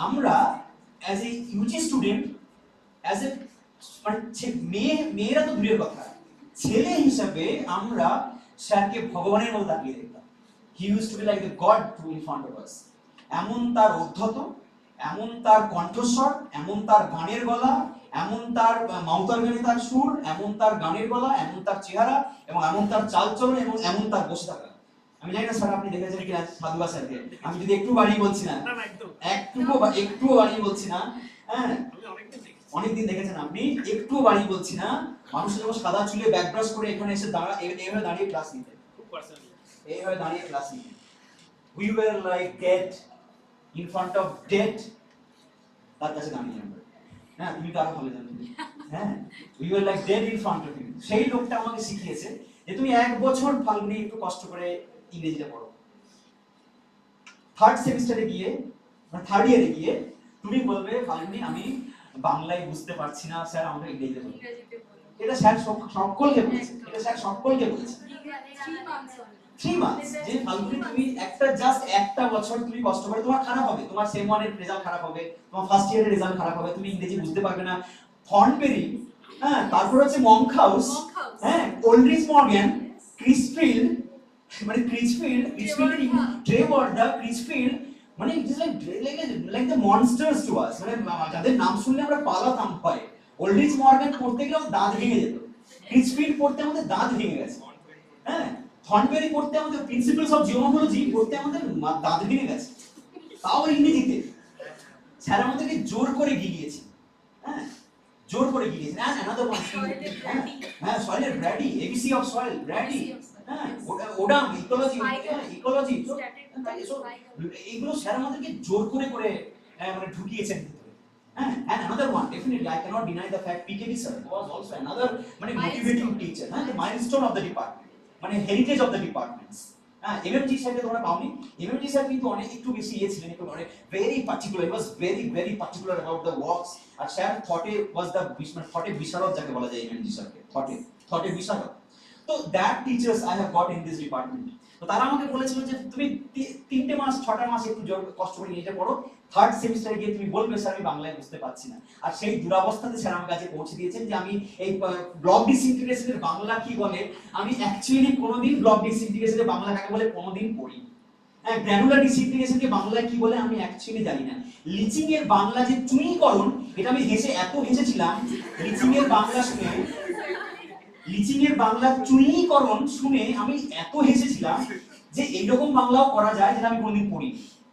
আমরা as a UG student, as a মেয়েরা তো দূরের কথা, ছেলে হিসাবে আমরা স্যারকে ভগবানের মতো তাকিয়ে দেখতাম। He used to be like the God in front of us. এমন তার উদ্ধত, এমন তার কণ্ঠস্বর, এমন তার গানের গলা, এমন তার মাউতার গানে তার সুর, এমন তার গানের গলা, এমন তার চেহারা, এবং এমন তার চালচলন, এবং এমন তার বসে থাকা। আমি জানি না স্যার আপনি দেখেছেন কিনা সাধুবা স্যারকে, আমি যদি একটু বাড়িয়ে বলছি না, একটুও বাড়িয়ে বলছি না, হ্যাঁ, অনেকদিন দেখেছেন আপনি, একটুও বাড়িয়ে বলছি না, মানুষ যখন সাদা চুলে ব্যাকব্রাশ করে এখানে এসে এইভাবে দাঁড়িয়ে ক্লাস নিতে, এইভাবে দাঁড়িয়ে ক্লাস নিতে। We were like dead in front of dead, তার কাছে দাঁড়িয়ে আমরা, হ্যাঁ, তুমি তো আরো ভালো জানো, হ্যাঁ, we were like dead in front of him. সেই লোকটা আমাকে শিখিয়েছে যে তুমি এক বছর ফাল্গুনি একটু কষ্ট করে ইংরেজিটা পড়ো, থার্ড সেমিস্টারে গিয়ে, মানে থার্ড ইয়ারে গিয়ে তুমি বলবে ফাল্গুনি আমি বাংলায় বুঝতে পারছি না স্যার, আমাকে ইংরেজিতে বলুন। এটা স্যার সকলকে বলেছে, এটা স্যার সকলকে বলেছে। 3 months যে ফাল্গুনি তুমি একটা বছর তুমি কষ্ট করে, তোমার খারাপ হবে, তোমার সেম ওয়ানের রেজাল্ট খারাপ হবে, তোমার ফার্স্ট ইয়ারের রেজাল্ট খারাপ হবে, তুমি ইংরেজি বুঝতে পারবে না। থর্নবেরি, হ্যাঁ, তারপর হচ্ছে মঙ্ক হাউস, হ্যাঁ, ওল্ডরিজ মর্গান, ক্রিসফিল্ড, মানে ক্রিসফিল্ড, ট্রেভর দা ক্রিসফিল্ড, মানে it is like the monsters to us, মানে যাদের নাম শুনলে আমরা পালাতাম ভয়। ওল্ডরিজ মর্গান পড়তে গেলে দাঁত ভেঙে যেত, ক্রিসফিল্ড পড়তে আমাদের দাঁত ভেঙে গেছে, হ্যাঁ, থর্নবেরি পড়তে আমাদের প্রিন্সিপালস অফ জিওমর্ফোলজি পড়তে আমাদের দাঁত ভেঙে গেছে, তাও ইংরেজিতে। স্যার আমাদেরকে জোর করে গিলিয়েছে, হ্যাঁ, জোর করে গিলিয়েছে। হ্যাঁ, another one, হ্যাঁ, সয়েলের Brady, ABC of soil, Brady, হ্যাঁ, ওডাম, ইকোলজি, এইগুলো স্যার আমাদেরকে জোর করে মানে ঢুকিয়েছেন ভিতরে, হ্যাঁ। And another one, definitely I cannot deny the fact PKB sir was also another মানে motivating teacher, হ্যাঁ, the milestone of the department, মানে heritage of the departments, হ্যাঁ। এমএমজি স্যারকে তোমরা পাওনি, এমএমজি স্যার কিন্তু অনেক একটু বেশি ছিলেন, একটু অনেক very particular, he was very particular about the works, আর স্যার থটে was the থটে বিশারদ যাকে বলা যায় এমএমজি স্যারকে, থটে বিশারদ। তো that teachers I have got in this department, তো তারা আমাকে বলেছিল যে তুমি 3 মাস 6টা মাস একটু কষ্ট করে নিজে পড়ো, থার্ড সেমিস্টারে গিয়ে তুমি বলবে স্যার আমি বাংলায় বুঝতে পারছি না। আর সেই দুরাবস্থাতে স্যার আমার কাছে পৌঁছে দিয়েছেন যে আমি এই ব্লক ডিসইন্টিগ্রেশনের বাংলা কি বলে আমি অ্যাকচুয়ালি কোনোদিন ব্লক ডিসইন্টিগ্রেশনের বাংলা কাকে বলে কোনোদিন পড়িনি। হ্যাঁ, গ্র্যানুলার ডিসইন্টিগ্রেশনকে বাংলায় কি বলে আমি অ্যাকচুয়ালি জানি না। লিচিং এর বাংলা যে চুইকরণ, এটা আমি এত হেসেছিলাম লিচিং এর বাংলা শুনে, লিচিং এর বাংলা চুইকরণ শুনে আমি এত হেসেছিলাম যে যে এইরকম বাংলাও করা যায় যেটা আমি কোনোদিন পড়িনি।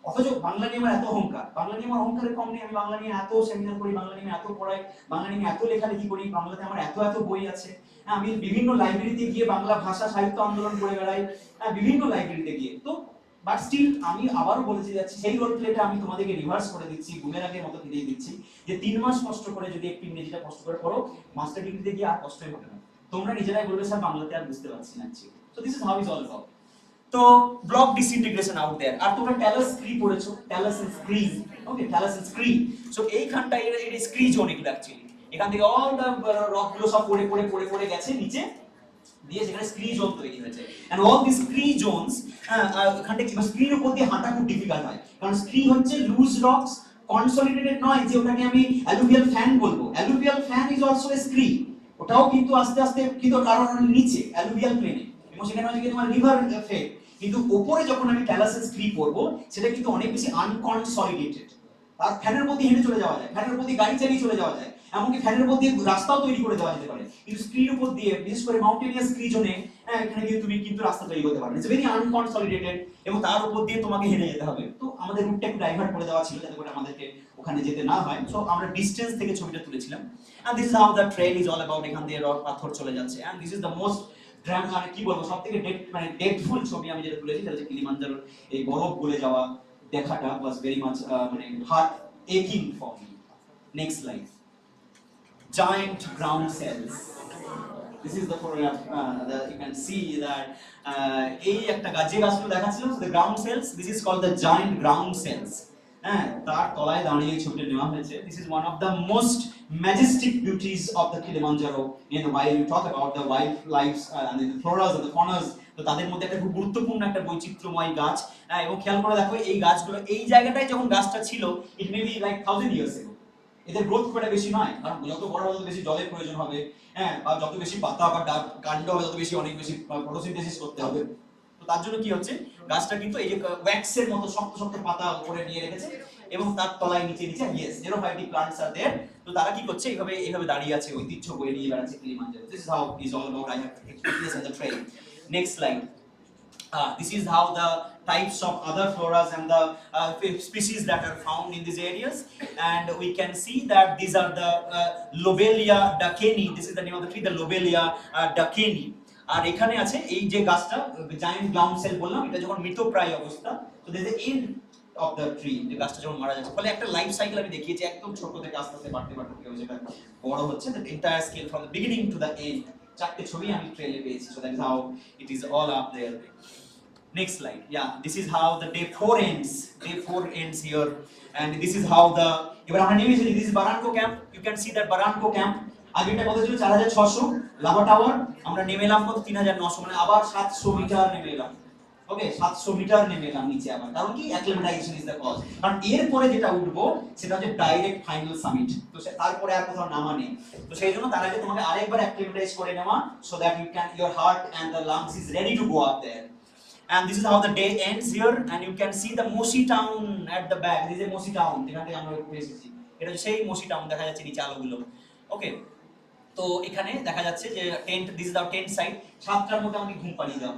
অথচ বাংলা নিয়ে আমার এত অহংকার, বাংলা নিয়ে আমার অহংকারের কম নেই। আমি বাংলা নিয়ে এত সেমিনার করি, বাংলা নিয়ে এত পড়াই, বাংলা নিয়ে এত লেখালেখি করি, বাংলাতে আমার এত এত বই আছে। আমি বিভিন্ন লাইব্রেরিতে গিয়ে বাংলা ভাষা সাহিত্য আন্দোলন করে বেড়াই, বিভিন্ন লাইব্রেরিতে গিয়ে। তো বাট স্টিল আমি আবারও বলতে যাচ্ছি, সেই রোল প্লেটা আমি তোমাদেরকে রিভার্স করে দিচ্ছি, বুমেরাংয়ের মতো ফিরিয়ে দিচ্ছি, যে 3 মাস কষ্ট করে যদি একটু ইংরেজিটা কষ্ট করে পড়ো, মাস্টার ডিগ্রিতে গিয়ে আর কষ্টই হবে না। তোমরা নিজেরাই বলবে স্যার বাংলাতে আর বুঝতে পারছি না। So this is how is all about. তো ব্লক ডিসইন্টিগ্রেশন আউট দেয়ার। আর তোমরা ট্যালাস স্ক্রি পড়েছো, talus and scree, okay, talus and scree. So এইখানটা এটা স্ক্রি জোন এগুলো অ্যাকচুয়ালি। এখান থেকে অল দ্য রক গুলো সব পড়ে পড়ে পড়ে পড়ে গেছে নিচে দিয়ে, সেখানে স্ক্রি জোন তৈরি হয়েছে। এন্ড অল দিস স্ক্রি জোনস, এখানটা কি স্ক্রির উপর দিয়ে হাঁটা খুব ডিফিকাল্ট হয়, কারণ স্ক্রি হচ্ছে লুজ রকস, কনসলিডেটেড নয় যে ওটাকে আমি অ্যালুভিয়াল ফ্যান বলবো। Alluvial fan is also a scree, ওটাও কিন্তু আস্তে আস্তে কিন্তু কারণ নিচে অ্যালুভিয়াল প্লেনে, এবং সেখানে হচ্ছে তোমার রিভার ফেড। কিন্তু উপরে যখন আমি ট্যালাসের স্ক্রি করব, সেটা কিন্তু অনেক বেশি আনকনসলিডেটেড। আর ফ্যানের মধ্যে হেঁটে চলে যাওয়া যায়, ফ্যানের মধ্যে গাড়ি চালিয়ে চলে যাওয়া যায়, এমনকি ফ্যানের মধ্যে রাস্তাও তৈরি করে দেওয়া যেতে পারে। কিন্তু স্ক্রির উপর দিয়ে, বিশেষ করে মাউন্টেনিয়াস স্ক্রি জোনে, এখানে গিয়ে তুমি কিন্তু রাস্তা তৈরি করতে পারবে। ইটস ভেরি আনকনসলিডেটেড, এবং তার উপর দিয়ে তোমাকে হেঁটে যেতে হবে। তো আমাদের রুটটা একটু ডাইভার্ট করে দেওয়া ছিল যাতে করে আমাদেরকে ওখানে যেতে না হয়। সো আমরা ডিসটেন্স থেকে ছবিটা তুলেছিলাম। And this is how the trail is all about. এখান দিয়ে রক পাথর চলে যাচ্ছে। And this is the most মানে কি বলবো, সবথেকে ডেটফুল ছবি আমি যেটা তুলেছি, সেটা হচ্ছে কিলিমাঞ্জারোর এই বরফ গলে যাওয়া দেখাটা was very much মানে heart aching for me. Next slide. Giant ground cells. This is the photograph that you can see that এই একটা গাছে গাছগুলো দেখাচ্ছিল, the ground cells, this is called the giant ground cells. তার তলায় দাঁড়িয়ে এই ছবিটা নেওয়া হয়েছে। This is one of the most majestic beauties of the Kilimanjaro. While you talk about the wildlife and the floras and the faunas, তো তাদের মধ্যে একটা খুব গুরুত্বপূর্ণ একটা বৈচিত্র্যময় গাছ। এবং খেয়াল করে দেখো এই গাছগুলো এই জায়গাটায় যখন গাছটা ছিল, it may be like 1000 years ago. এদের গ্রোথ খুব একটা বেশি নয়, কারণ যত বড় হবে তত বেশি জলের প্রয়োজন হবে, বা যত বেশি পাতা বা কাণ্ড হবে তত বেশি অনেক বেশি ফটোসিনথেসিস করতে হবে। তো তার জন্য কি হচ্ছে, গাছটা কিন্তু এই যে ওয়্যাক্সের মতো শক্ত শক্ত পাতা উপরে নিয়ে রেখেছে, এবং তার তলায় নিচে নিচে yes xerophytic plants are there. তো তারা কি করছে, এইভাবে দাঁড়িয়ে আছে, ঐতিহ্য বয়ে নিয়ে বেড়াচ্ছে Kilimanjaro. This is how it is all about. I have experienced on the trail. Next slide. This is how the types of other floras and the species that are found in these areas, and we can see that these are the Lobelia duckeni. This is the name of the tree, the Lobelia duckeni. আর এখানে আছে এই যে গাছটা giant ground sell বললাম, এটা যখন মৃতপ্রায় অবস্থা, তো this is end of the tree, যে গাছটা যখন মারা যাচ্ছে। ফলে একটা লাইফ সাইকেল আমি দেখিয়েছি, একদম ছোট থেকে আস্তে আস্তে বাড়তে বাড়তে কি হচ্ছে, বড় হচ্ছে, the entire scale from the beginning to the end. চারটে ছবি আমি ট্রেলে পেয়েছি। So that is how it is all up there. Next slide. Yeah, this is how the day 4 ends. Day 4 ends here, and this is how the. এবার আমরা নেমে এসেছি। This is Baranko camp. You can see that Baranko camp. আগেটা কত ছিল, 4600 lava tower. আমরা নেমে এলাম কত, 3900, মানে আবার 700 মিটার নেমে এলাম। ওকে, 700 মিটার নেমে এলাম নিচে আবার। কারণ কি, অ্যাক্লিমেটাইজেশন ইজ দ্য কজ। কারণ এরপরে যেটা উঠবো সেটা হচ্ছে ডাইরেক্ট ফাইনাল সামিট। তো তারপরে আর কোথাও নামা নেই। তো সেই জন্য তার আগে তোমাকে আরেকবার অ্যাক্লিমেটাইজ করে নেওয়া, so that you can, your heart and the lungs is ready to go up there. And this is how the day ends here, and you can see the Moshi town at the back. This is a Moshi town. যেখান থেকে আমরা এসেছি, এটা হচ্ছে সেই Moshi town, দেখা যাচ্ছে নিচে আলোগুলো। ওকে, তো এখানে দেখা যাচ্ছে যে tent, this is our tent site. 7টার মধ্যে আমাকে ঘুম পাড়িয়ে দাও,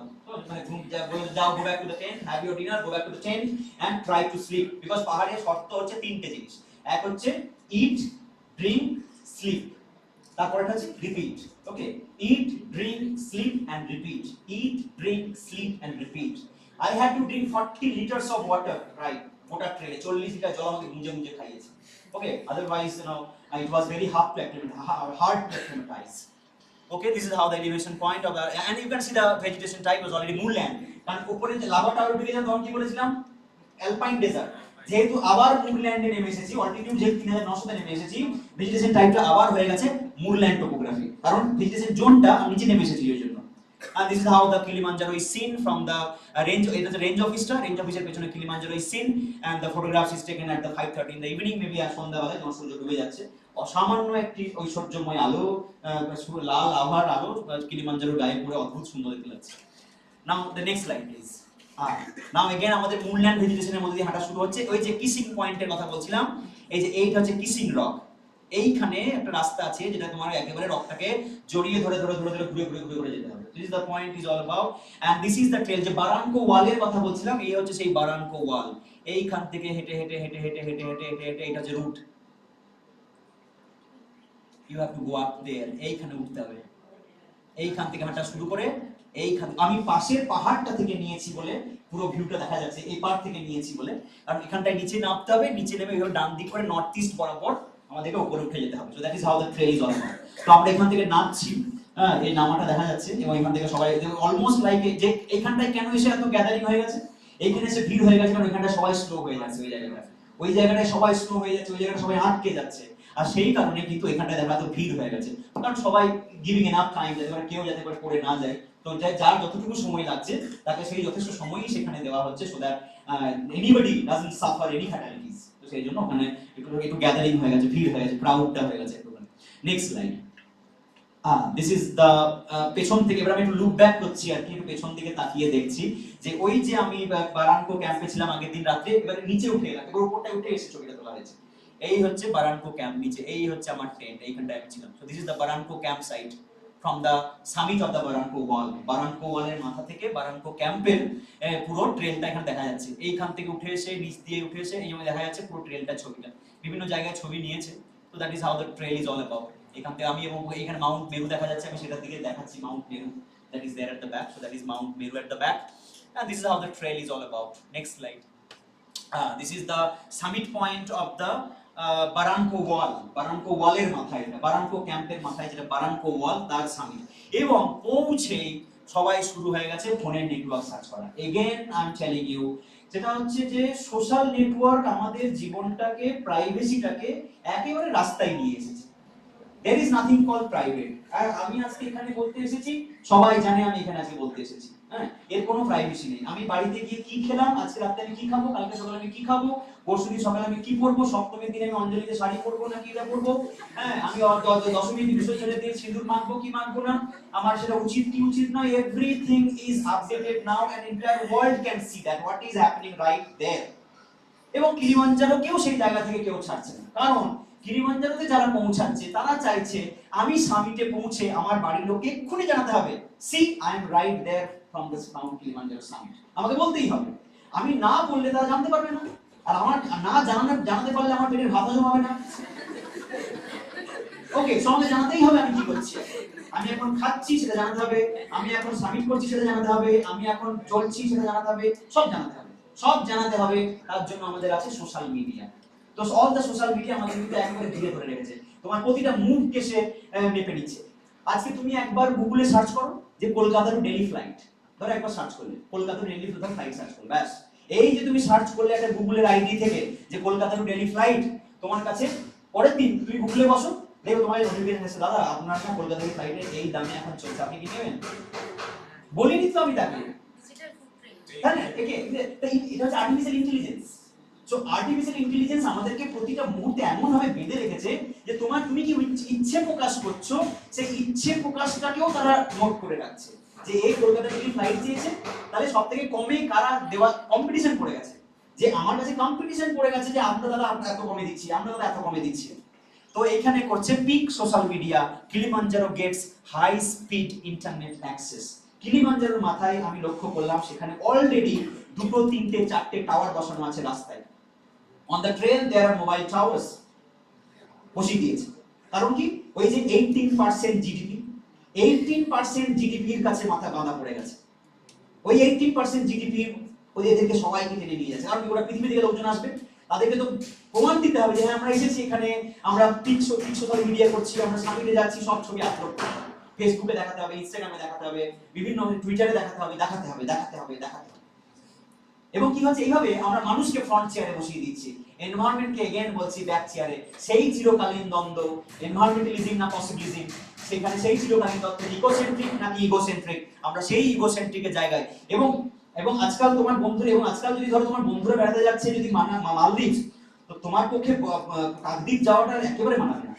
মানে ঘুম যাও, go back to the tent, have your dinner, go back to the tent and try to sleep, because পাহাড়ে শর্ত হচ্ছে 3টে জিনিস। এক হচ্ছে eat, drink, sleep, তারপর এটা হচ্ছে repeat. Okay, eat, drink, sleep and repeat. Eat, drink, sleep and repeat. I had to drink 40 liters of water, right? Water ট্রেলে 40 litre জল আমাকে মুজে মুজে খাইয়েছে। Okay, otherwise it was very hard to acclimatize. Okay, this is how the elevation point of the, and you can see the vegetation type was already moorland. কারণ উপরে যে lava tower দিকে যখন তখন কি বলেছিলাম, অ্যালপাইন ডেজার্ট। যেহেতু আবার মুরল্যান্ডে নেমে এসেছি, অলটিটিউড যে 3900 তে নেমে এসেছি, ভেজিটেশন টাইপটা আবার হয়ে গেছে মুরল্যান্ড টোপোগ্রাফি, কারণ ভেজিটেশন জোনটা আমি নিচে নেমে এসেছি ওই জন্য। And this is how the Kilimanjaro is seen from the range. It is a range office এর পেছনে Kilimanjaro is seen, and the photographs is taken at the 5:30 in the evening, maybe আর সন্ধ্যাবেলায় যখন সূর্য ডুবে যাচ্ছে। অসামান্য একটি ঐশ্বর্যময় আলো, লাল আভার আলো কিলিমাঞ্জারোর গায়ে পড়ে অদ্ভুত সুন্দর দেখতে লাগছে। Now the next slide please. Now again আমাদের মুরল্যান্ড ভেজিটেশনের মধ্যে দিয়ে হাঁটা শুরু হচ্ছে। ওই যে কিসিং পয়েন্টের কথা বলছিলাম, এই যে এইটা হচ্ছে কিসিং রক। এইখানে একটা রাস্তা আছে যেটা তোমার একেবারে রকটাকে জড়িয়ে ধরে ধরে ধরে ধরে ঘুরে ঘুরে ঘুরে ঘুরে যেতে হবে। This is the point is all about and this is the trail. যে বারানকো ওয়ালের কথা বলছিলাম, এই হচ্ছে সেই বারানকো ওয়াল। এইখান থেকে হেঁটে হেঁটে হেঁটে হেঁটে হেঁটে হেঁটে হেঁটে হেঁটে এটা হচ্ছে route. You have to go up there, এইখানে উঠতে হবে। এইখান থেকে হাঁটা শুরু করে এইখান, আমি পাশের পাহাড়টা থেকে নিয়েছি বলে পুরো ভিউটা দেখা যাচ্ছে, এই পাহাড় থেকে নিয়েছি বলে, কারণ এখানটায় নিচে নামতে হবে, নিচে নেমে এইভাবে ডান দিক করে নর্থ ইস্ট বরাবর আমাদেরকে উপরে উঠে যেতে হবে। So that is how the trail is all about. তো আমরা এখান থেকে নামছি, হ্যাঁ এই নামাটা দেখা যাচ্ছে, এবং এখান থেকে সবাই অলমোস্ট লাইক যে এইখানটায় কেন এসে এত গ্যাদারিং হয়ে গেছে, এইখানে এসে ভিড় হয়ে গেছে, কারণ এখানটা সবাই স্লো হয়ে যাচ্ছে, ওই জায়গাটায় সবাই স্লো হয়ে যাচ্ছে, ওই জায়গাটা সবাই আটকে যাচ্ছে, আর সেই কারণে কিন্তু এখানটায় দেখা এত ভিড় হয়ে গেছে, কারণ সবাই গিভিং এনাফ টাইম যাতে করে কেউ যাতে করে পড়ে না যায়। তো যার যতটুকু সময় লাগছে তাকে সেই যথেষ্ট সময়ই সেখানে দেওয়া হচ্ছে, so that anybody doesn't suffer any fatalities. তো সেই জন্য ওখানে একটু গ্যাদারিং হয়ে গেছে, ভিড় হয়ে গেছে, ক্রাউডটা হয়ে গেছে একটু। Next slide. This is the পেছন থেকে, এবার আমি একটু লুক ব্যাক করছি আর কি, একটু পেছন দিকে তাকিয়ে দেখছি যে ওই যে আমি বারানকো ক্যাম্পে ছিলাম আগের দিন রাতে, এবার নিচে উঠে এলাম, এবার উপরটা উঠে এসে ছবিটা তোলা হয়েছে। এই হচ্ছে বারানকো ক্যাম্প, নিচে এই হচ্ছে আমার টেন্ট, এইখানটায় আমি ছিলাম। So this is the Barranco camp site from the summit of the Barranco Wall. Barranco ওয়ালের মাথা থেকে বারানকো ক্যাম্পের পুরো ট্রেলটা এখানে দেখা যাচ্ছে। এইখান থেকে উঠে এসে নিচ দিয়ে উঠে এসে এই দেখা যাচ্ছে পুরো ট্রেলটা, ছবিটা বিভিন্ন জায়গায় ছবি নিয়েছে। তো that is how the trail is all about. এখান থেকে আমি, এবং এখানে মাউন্ট মেরু দেখা যাচ্ছে, আমি সেটার দিকে দেখাচ্ছি, Mount Meru, that is there at the back. So that is Mount Meru at the back, and this is how the trail is all about. Next slide. This is the summit point of the বারানকো Wall. Barranco ওয়ালের মাথায়, বারানকো ক্যাম্পের মাথায় যেটা বারানকো ওয়াল, তার summit. এবং পৌঁছেই সবাই শুরু হয়ে গেছে ফোনের নেটওয়ার্ক সার্চ করা। Again I am telling you, যেটা হচ্ছে যে সোশ্যাল নেটওয়ার্ক আমাদের জীবনটাকে, প্রাইভেসিটাকে একেবারে রাস্তায় নিয়ে এসেছে। There is nothing called private. আর আমি আজকে এখানে বলতে এসেছি, সবাই জানে আমি এখানে আজকে বলতে এসেছি, হ্যাঁ এর কোনো প্রাইভেসি নেই। আমি বাড়িতে গিয়ে কি খেলাম, আজকে রাতে আমি কি খাবো, কালকে সকালে আমি কি খাবো, পরশুদিন সকালে আমি কি পরবো, সপ্তমীর দিনে আমি অঞ্জলিতে শাড়ি পরবো না কি পরবো, হ্যাঁ আমি দশমীর দিন বিসর্জনের দিন সিঁদুর মাখবো কি মাখবো না, আমার সেটা উচিত কি উচিত নয়, everything is updated now and entire world can see that what is happening right there. এবং কিলিমাঞ্জারো কেউ সেই জায়গা থেকে কেউ ছাড়ছে না, কারণ কিলিমাঞ্জারোতে যারা পৌঁছাচ্ছে তারা চাইছে আমি সামিটে পৌঁছে আমার বাড়ির লোককে এক্ষুনি জানাতে হবে, see I am right there from this Mount Kilimanjaro summit. আমাকে বলতেই হবে, আমি না বললে তারা জানতে পারবে না, আর আমার না জানাতে পারলে আমার পেটের ভাত হজম হবে না। ওকে, সঙ্গে জানাতেই হবে আমি কি করছি, আমি এখন খাচ্ছি সেটা জানাতে হবে, আমি এখন সামিট করছি সেটা জানাতে হবে, আমি এখন চলছি সেটা জানাতে হবে, সব জানাতে হবে, সব জানাতে হবে। তার জন্য আমাদের আছে সোশ্যাল মিডিয়া। তো অল দ্য সোশ্যাল মিডিয়া আমাদের কিন্তু একেবারে ঘিরে ধরে রেখেছে, তোমার প্রতিটা মুভকে সে মেপে নিচ্ছে। আজকে তুমি একবার গুগলে সার্চ করো যে কলকাতা টু দিল্লি ফ্লাইট, ধরো একবার সার্চ করলে Kolkata to Delhi flight search করলে, ব্যাস এই যে তুমি সার্চ করলে একটা গুগলের আইডি থেকে যে কলকাতা টু দিল্লি ফ্লাইট, তোমার কাছে পরের দিন তুমি গুগলে বসো, দেখো তোমার নোটিফিকেশন এসেছে, দাদা আপনার না কলকাতা টু ফ্লাইটে এই দামে এখন চলছে, আপনি কি নেবেন? বলিনি তো আমি তাকে, তাই না? এটা হচ্ছে artificial intelligence. So artificial intelligence আমাদেরকে প্রতিটা মুহূর্তে এমন ভাবে বেঁধে রেখেছে যে তুমি কি ইচ্ছে প্রকাশ করছো, সেই ইচ্ছে প্রকাশটাকেও তারা নোট করে রাখছে, যে এই কলকাতা থেকে ফ্লাইট দিয়েছে, তাহলে সবথেকে কমে কারা দেওয়া, কম্পিটিশন পড়ে গেছে, যে আমার কাছে কম্পিটিশন পড়ে গেছে যে আমরা দাদা এত কমে দিচ্ছি, আমরা দাদা এত কমে দিচ্ছি। তো এখানে করছে peak social media, Kilimanjaro gets high speed internet access. কিলিমাঞ্জারোর মাথায় আমি লক্ষ্য করলাম সেখানে অলরেডি 2, 3, 4 টাওয়ার বসানো আছে রাস্তায়। On the trail there are mobile towers বসিয়ে দিয়েছে, কারণ কি ওই যে 18% জিডিপি, 18% জিডিপির কাছে মাথা বাঁধা পড়ে গেছে। ওই 18% জিডিপি ওই এদেরকে সবাইকে টেনে নিয়ে যাচ্ছে, কারণ গোটা পৃথিবী থেকে লোকজন আসবে, তাদেরকে তো প্রমাণ দিতে হবে যে হ্যাঁ আমরা এসেছি এখানে, আমরা পিক সোশ্যাল মিডিয়া করছি, আমরা সামিটে যাচ্ছি, সব ছবি আপলোড করতে হবে, ফেসবুকে দেখাতে হবে, ইনস্টাগ্রামে দেখাতে হবে, বিভিন্ন টুইটারে দেখাতে হবে, দেখাতে হবে, দেখাতে হবে, দেখাতে হবে। এবং কি হচ্ছে, এইভাবে আমরা মানুষকে ফ্রন্ট চেয়ারে বসিয়ে দিচ্ছি, এনভায়রনমেন্টকে এগেইন বলছি ব্যাক চেয়ারে। সেই চিরকালীন দ্বন্দ্ব, এনভায়রনমেন্টালিজম না পসিবিলিজম, সেখানে সেই চিরকালীন দ্বন্দ্ব, ইকোসেন্ট্রিক নাকি ইগোসেন্ট্রিক, আমরা সেই ইগোসেন্ট্রিকের জায়গায়। এবং আজকাল তোমার বন্ধুরা, এবং আজকাল যদি ধরো তোমার বন্ধুরা বেড়াতে যাচ্ছে যদি মালদ্বীপ, তো তোমার পক্ষে কাকদ্বীপ যাওয়াটা একেবারে মানাবে না।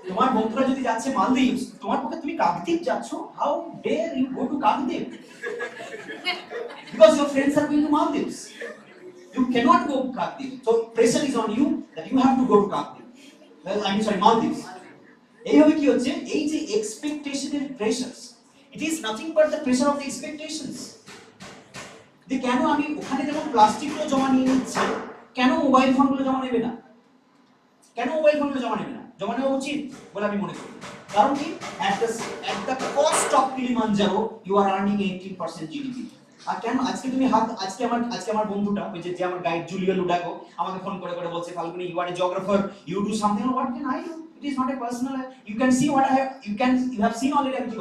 তোমার বন্ধুরা যদি যাচ্ছে মালদ্বীপ, তোমার পক্ষে তুমি কাকদ্বীপ যাচ্ছ, how dare you go to Kakdwip, because your friends are going to Maldives. You cannot go Kagdi. So pressure is on you that you have to go to Kagdi. Well, I mean, sorry, Maldives. এইভাবে কি হচ্ছে এই যে এক্সপেকটেশনের pressures, it is nothing but the pressure of the expectations. যে কেন আমি ওখানে যেমন প্লাস্টিকগুলো জমা নিয়ে নিচ্ছে, কেন মোবাইল ফোনগুলো জমা নেবে না? কেন মোবাইল ফোনগুলো জমা নেবে না? জমা নেওয়া উচিত বলে আমি মনে করি। কারণ কি, at the cost of Kilimanjaro you are earning 18% GDP. আর কেন আজকে তুমি আজকে আমার বন্ধুটা ওই যে আমার গাইড জুলিও লুডাকো আমাকে ফোন করে করে বলছে, Falguni, you are a geographer, you do something, what can I do? It is not a personal, you can see what I have, you have seen already.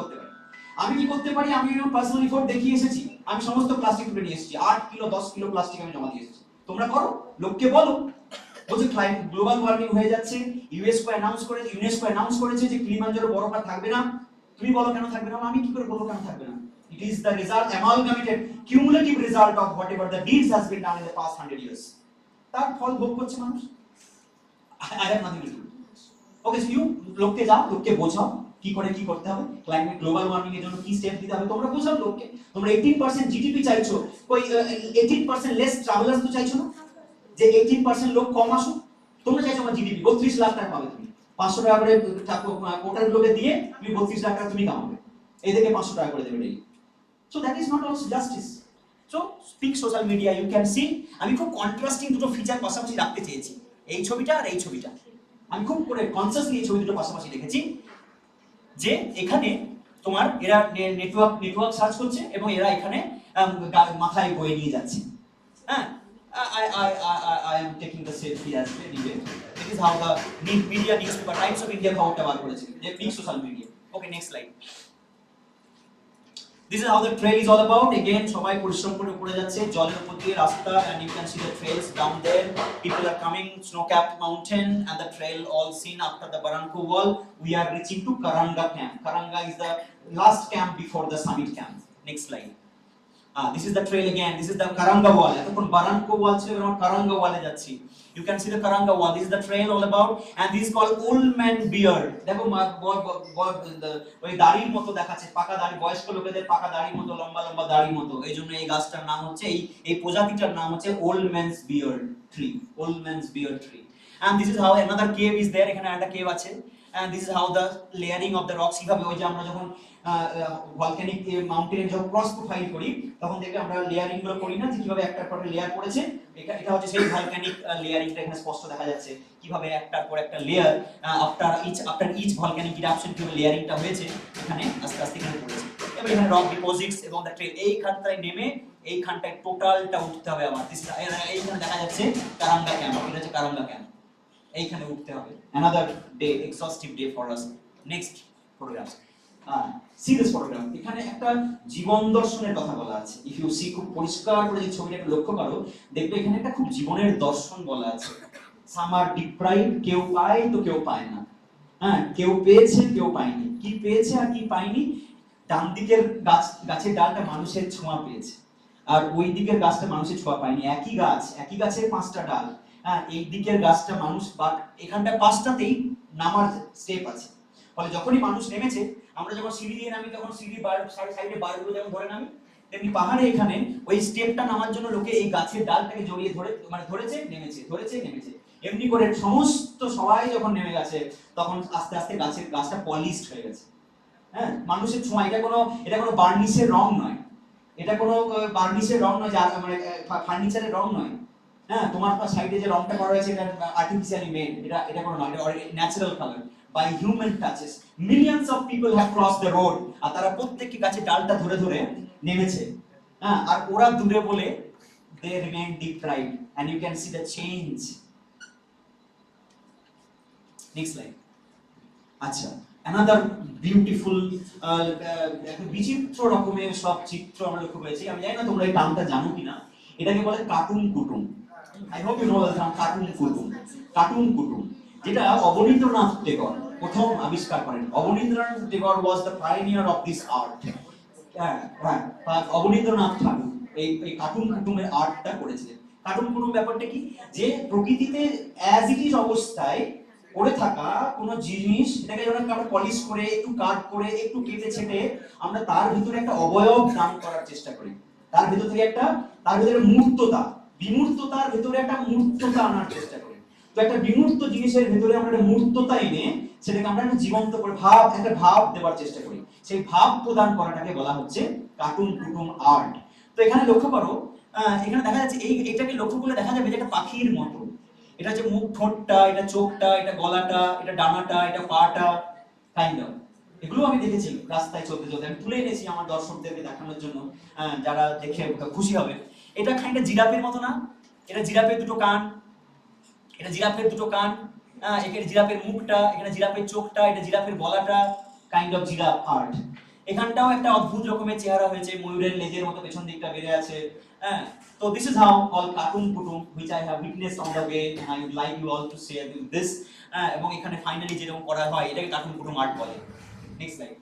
আমি কি করতে পারি? আমি পার্সোনাল রিপোর্ট দেখিয়ে এসেছি, আমি সমস্ত প্লাস্টিক তুলে নিয়ে এসেছি, 8 কিলো 10 কিলো প্লাস্টিক আমি জমা দিয়ে এসেছি। তোমরা করো, লোককে বলো। বলছে ক্লাইমেট গ্লোবাল ওয়ার্মিং হয়ে যাচ্ছে, ইউনেস্কো অ্যানাউন্স করেছে যে কিলিমাঞ্জারো বরফ আর থাকবে না। তুমি বলো কেন থাকবে না? আমি কি করে বলবো কেন থাকবে না? It is the result, amalgamated, cumulative result of whatever the deeds has been done in the past 100 years. তার ফল ভোগ করছে মানুষ। I have nothing to do. Okay, so you লোককে যাও, লোককে বোঝাও কি করে কি করতে হবে, ক্লাইমেট গ্লোবাল ওয়ার্মিং এর জন্য কি স্টেপ নিতে হবে তোমরা বোঝাও লোককে। তোমরা 18% জিডিপি চাইছো, কই 18% লেস ট্রাভেলার্স তো চাইছো না, যে 18% লোক কম আসুক। তোমরা চাইছো আমার জিডিপি 32 লাখ টাকা পাবে, তুমি 500 টাকা করে কোটার লোকে দিয়ে তুমি 32 লাখ টাকা তুমি কামাবে, এই থেকে 500 টাকা করে দেবে daily. So that is not also justice. So speak social media, you can see আমি খুব কন্ট্রাস্টিং দুটো ফিচার পাশাপাশি রাখতে চেয়েছি, এই ছবিটা আর এই ছবিটা। আমি খুব করে কনসিয়াসলি এই ছবি দুটো পাশাপাশি রেখেছি, যে এখানে তোমার এরা নেটওয়ার্ক সার্চ করছে এবং এরা এখানে মাথায় বয়ে নিয়ে যাচ্ছে। হ্যাঁ, I am taking the selfie as well anyway. This is how the media newspaper Times of India খবরটা বার করেছে, যে big social media. Okay, next slide. This is how the trail is all about. Again, সবাই পরিশ্রম করে পড়ে যাচ্ছে জলের উপর দিয়ে রাস্তা, and you can see the trails down there. People are coming, snow-capped mountain, and the trail all seen after the Barranco wall. We are reaching to Karanga camp. Karanga is the last camp before the summit camp. Next slide. This is the trail again. This is the Karanga wall. এতক্ষণ Barranco wall ছিল, আমরা Karanga wall এ যাচ্ছি। You can see the Karanga wall. This is the trail all about, and this is called old man beard. দেখো ওই দাড়ির মতো দেখাচ্ছে, পাকা দাড়ি, বয়স্ক লোকেদের পাকা দাড়ির মতো, লম্বা লম্বা দাড়ির মতো। এইজন্য এই গাছটার নাম হচ্ছে, এই প্রজাতিটার নাম হচ্ছে old man's beard tree. Old man's beard tree. And this is how another cave is there. এখানে একটা কেভ আছে, and this is how the layering of the rocks কিভাবে, ওই যে আমরা যখন ভলক্যানিক মাউন্টেনে যখন ক্রস প্রোফাইল করি তখন দেখবে আমরা লেয়ারিং গুলো করি না, যে কিভাবে একটার পর লেয়ার পড়েছে। এটা হচ্ছে সেই ভলক্যানিক লেয়ারিংটা, এখানে স্পষ্ট দেখা যাচ্ছে কিভাবে একটার পর একটা layer after each volcanic eruption কিভাবে লেয়ারিংটা হয়েছে এখানে আস্তে আস্তে এখানে পড়েছে। এবার এখানে রক ডিপোজিটস এবং দ্য ট্রেল, এইখানটায় নেমে এইখানটায় টোটালটা উঠতে হবে আবার। এইখানে দেখা যাচ্ছে কারাঙ্গা ক্যাম্প, এটা হচ্ছে কারাঙ্গা ক্যাম্প, এইখানে উঠতে হবে। Another day, exhaustive day for us. Next photographs. See this photograph. এখানে একটা জীবন দর্শনের কথা বলা আছে। If you see, খুব পরিষ্কার করে এই ছবিটাকে লক্ষ্য করো, দেখবে এখানে একটা খুব জীবনের দর্শন বলা আছে। Some are deprived, কেউ পায় তো কেউ পায় না। হ্যাঁ, কেউ পেয়েছে কেউ পায়নি। কি পেয়েছে আর কি পায়নি? ডান দিকের গাছের ডালটা মানুষের ছোঁয়া পেয়েছে, আর ওই দিকের গাছটা মানুষের ছোঁয়া পায়নি। একই গাছের 5টা ডাল। হ্যাঁ, এই দিকের গাছটা মানুষ, বা এখানটা 5টাতেই নামার স্টেপ আছে। ফলে যখনই মানুষ নেমেছে, আমরা যখন সিঁড়ি দিয়ে নামি তখন সিঁড়ি সাইডে বারগুলো যেমন ধরে নামি, তেমনি পাহাড়ে এখানে ওই স্টেপটা নামার জন্য লোকে এই গাছের ডালটাকে জড়িয়ে ধরেছে নেমেছে, ধরেছে নেমেছে। এমনি করে সবাই যখন নেমে গেছে তখন আস্তে আস্তে গাছটা পলিশড হয়ে গেছে। হ্যাঁ, মানুষের ছোঁয়া, এটা কোনো বার্নিশের রং নয়, এটা কোনো বার্নিশের রং নয়, যা মানে ফার্নিচারের রং নয়। হ্যাঁ, তোমার সাইডে যে রংটা করা হয়েছে এটা আর্টিফিশিয়ালি মেড, এটা কোনো নয়, এটা natural colour by human touches. Millions of people have crossed the road, আর তারা প্রত্যেকটি গাছের ডালটা ধরে ধরে নেমেছে। হ্যাঁ, আর ওরা দূরে বলে they remain deprived, and you can see the change. Next slide. আচ্ছা, another beautiful বিচিত্র রকমের সব চিত্র আমরা লক্ষ্য করেছি। আমি জানি না তোমরা এই টার্মটা জানো কিনা, এটাকে বলে কার্টুন কুটুম। I hope you know the term cartoon কুটুম। কার্টুন কুটুম, যেটা অবনীন্দ্রনাথ টেগর প্রথম আবিষ্কার করেন। Abanindranath Tagore was the pioneer of this art. Abanindranath ঠাকুর এই কার্টুন কুটুমের আর্টটা করেছিলেন। কার্টুন কুটুম ব্যাপারটা কি, যে প্রকৃতিতে অ্যাজ ইট ইজ অবস্থায় পড়ে থাকা কোনো জিনিস, এটাকে যখন আমরা পলিশ করে একটু কাট করে একটু কেটে ছেটে আমরা তার ভিতরে একটা অবয়ব দান করার চেষ্টা করি, তার ভিতরে মূর্ততা বিমূর্ততার ভেতরে একটা মূর্ততা আনার চেষ্টা করি। তো একটা বিমূর্ত জিনিসের ভেতরে আমরা একটা মূর্ততা এনে সেটাকে আমরা একটা জীবন্ত করে একটা ভাব দেওয়ার চেষ্টা করি। সেই ভাব প্রদান করাটাকে বলা হচ্ছে কার্টুন কুটুম আর্ট। তো এখানে লক্ষ্য করো, এখানে দেখা যাচ্ছে এটাকে লক্ষ্য করলে দেখা যাবে যে একটা পাখির মতো। এটা যে মুখ, ঠোঁটটা, এটা চোখটা, এটা গলাটা, এটা ডানাটা, এটা পাটা, কাইন্ড অফ এগুলো আমি দেখেছি রাস্তায় চলতে চলতে, আমি তুলে এনেছি আমার দর্শকদেরকে দেখানোর জন্য, যারা দেখে খুশি হবে। এটা খানিকটা জিরাফের মতো না? এটা জিরাফের দুটো কান, এটা জিরাফের দুটো কান, এখানে জিরাফের মুখটা, এখানে জিরাফের চোখটা, এটা জিরাফের গলাটা, কাইন্ড অফ জিরাফ আর্ট। এখানটাও একটা অদ্ভুত রকমের চেহারা হয়েছে, ময়ূরের লেজের মতো পেছন দিকটা বেড়ে আছে। তো this is how all cartoon kutum which I have witnessed on the way, and I would like you all to share this. এবং এখানে ফাইনালি যেরকম করা হয় এটাকে কার্টুন কুটুম আর্ট বলে। Next slide.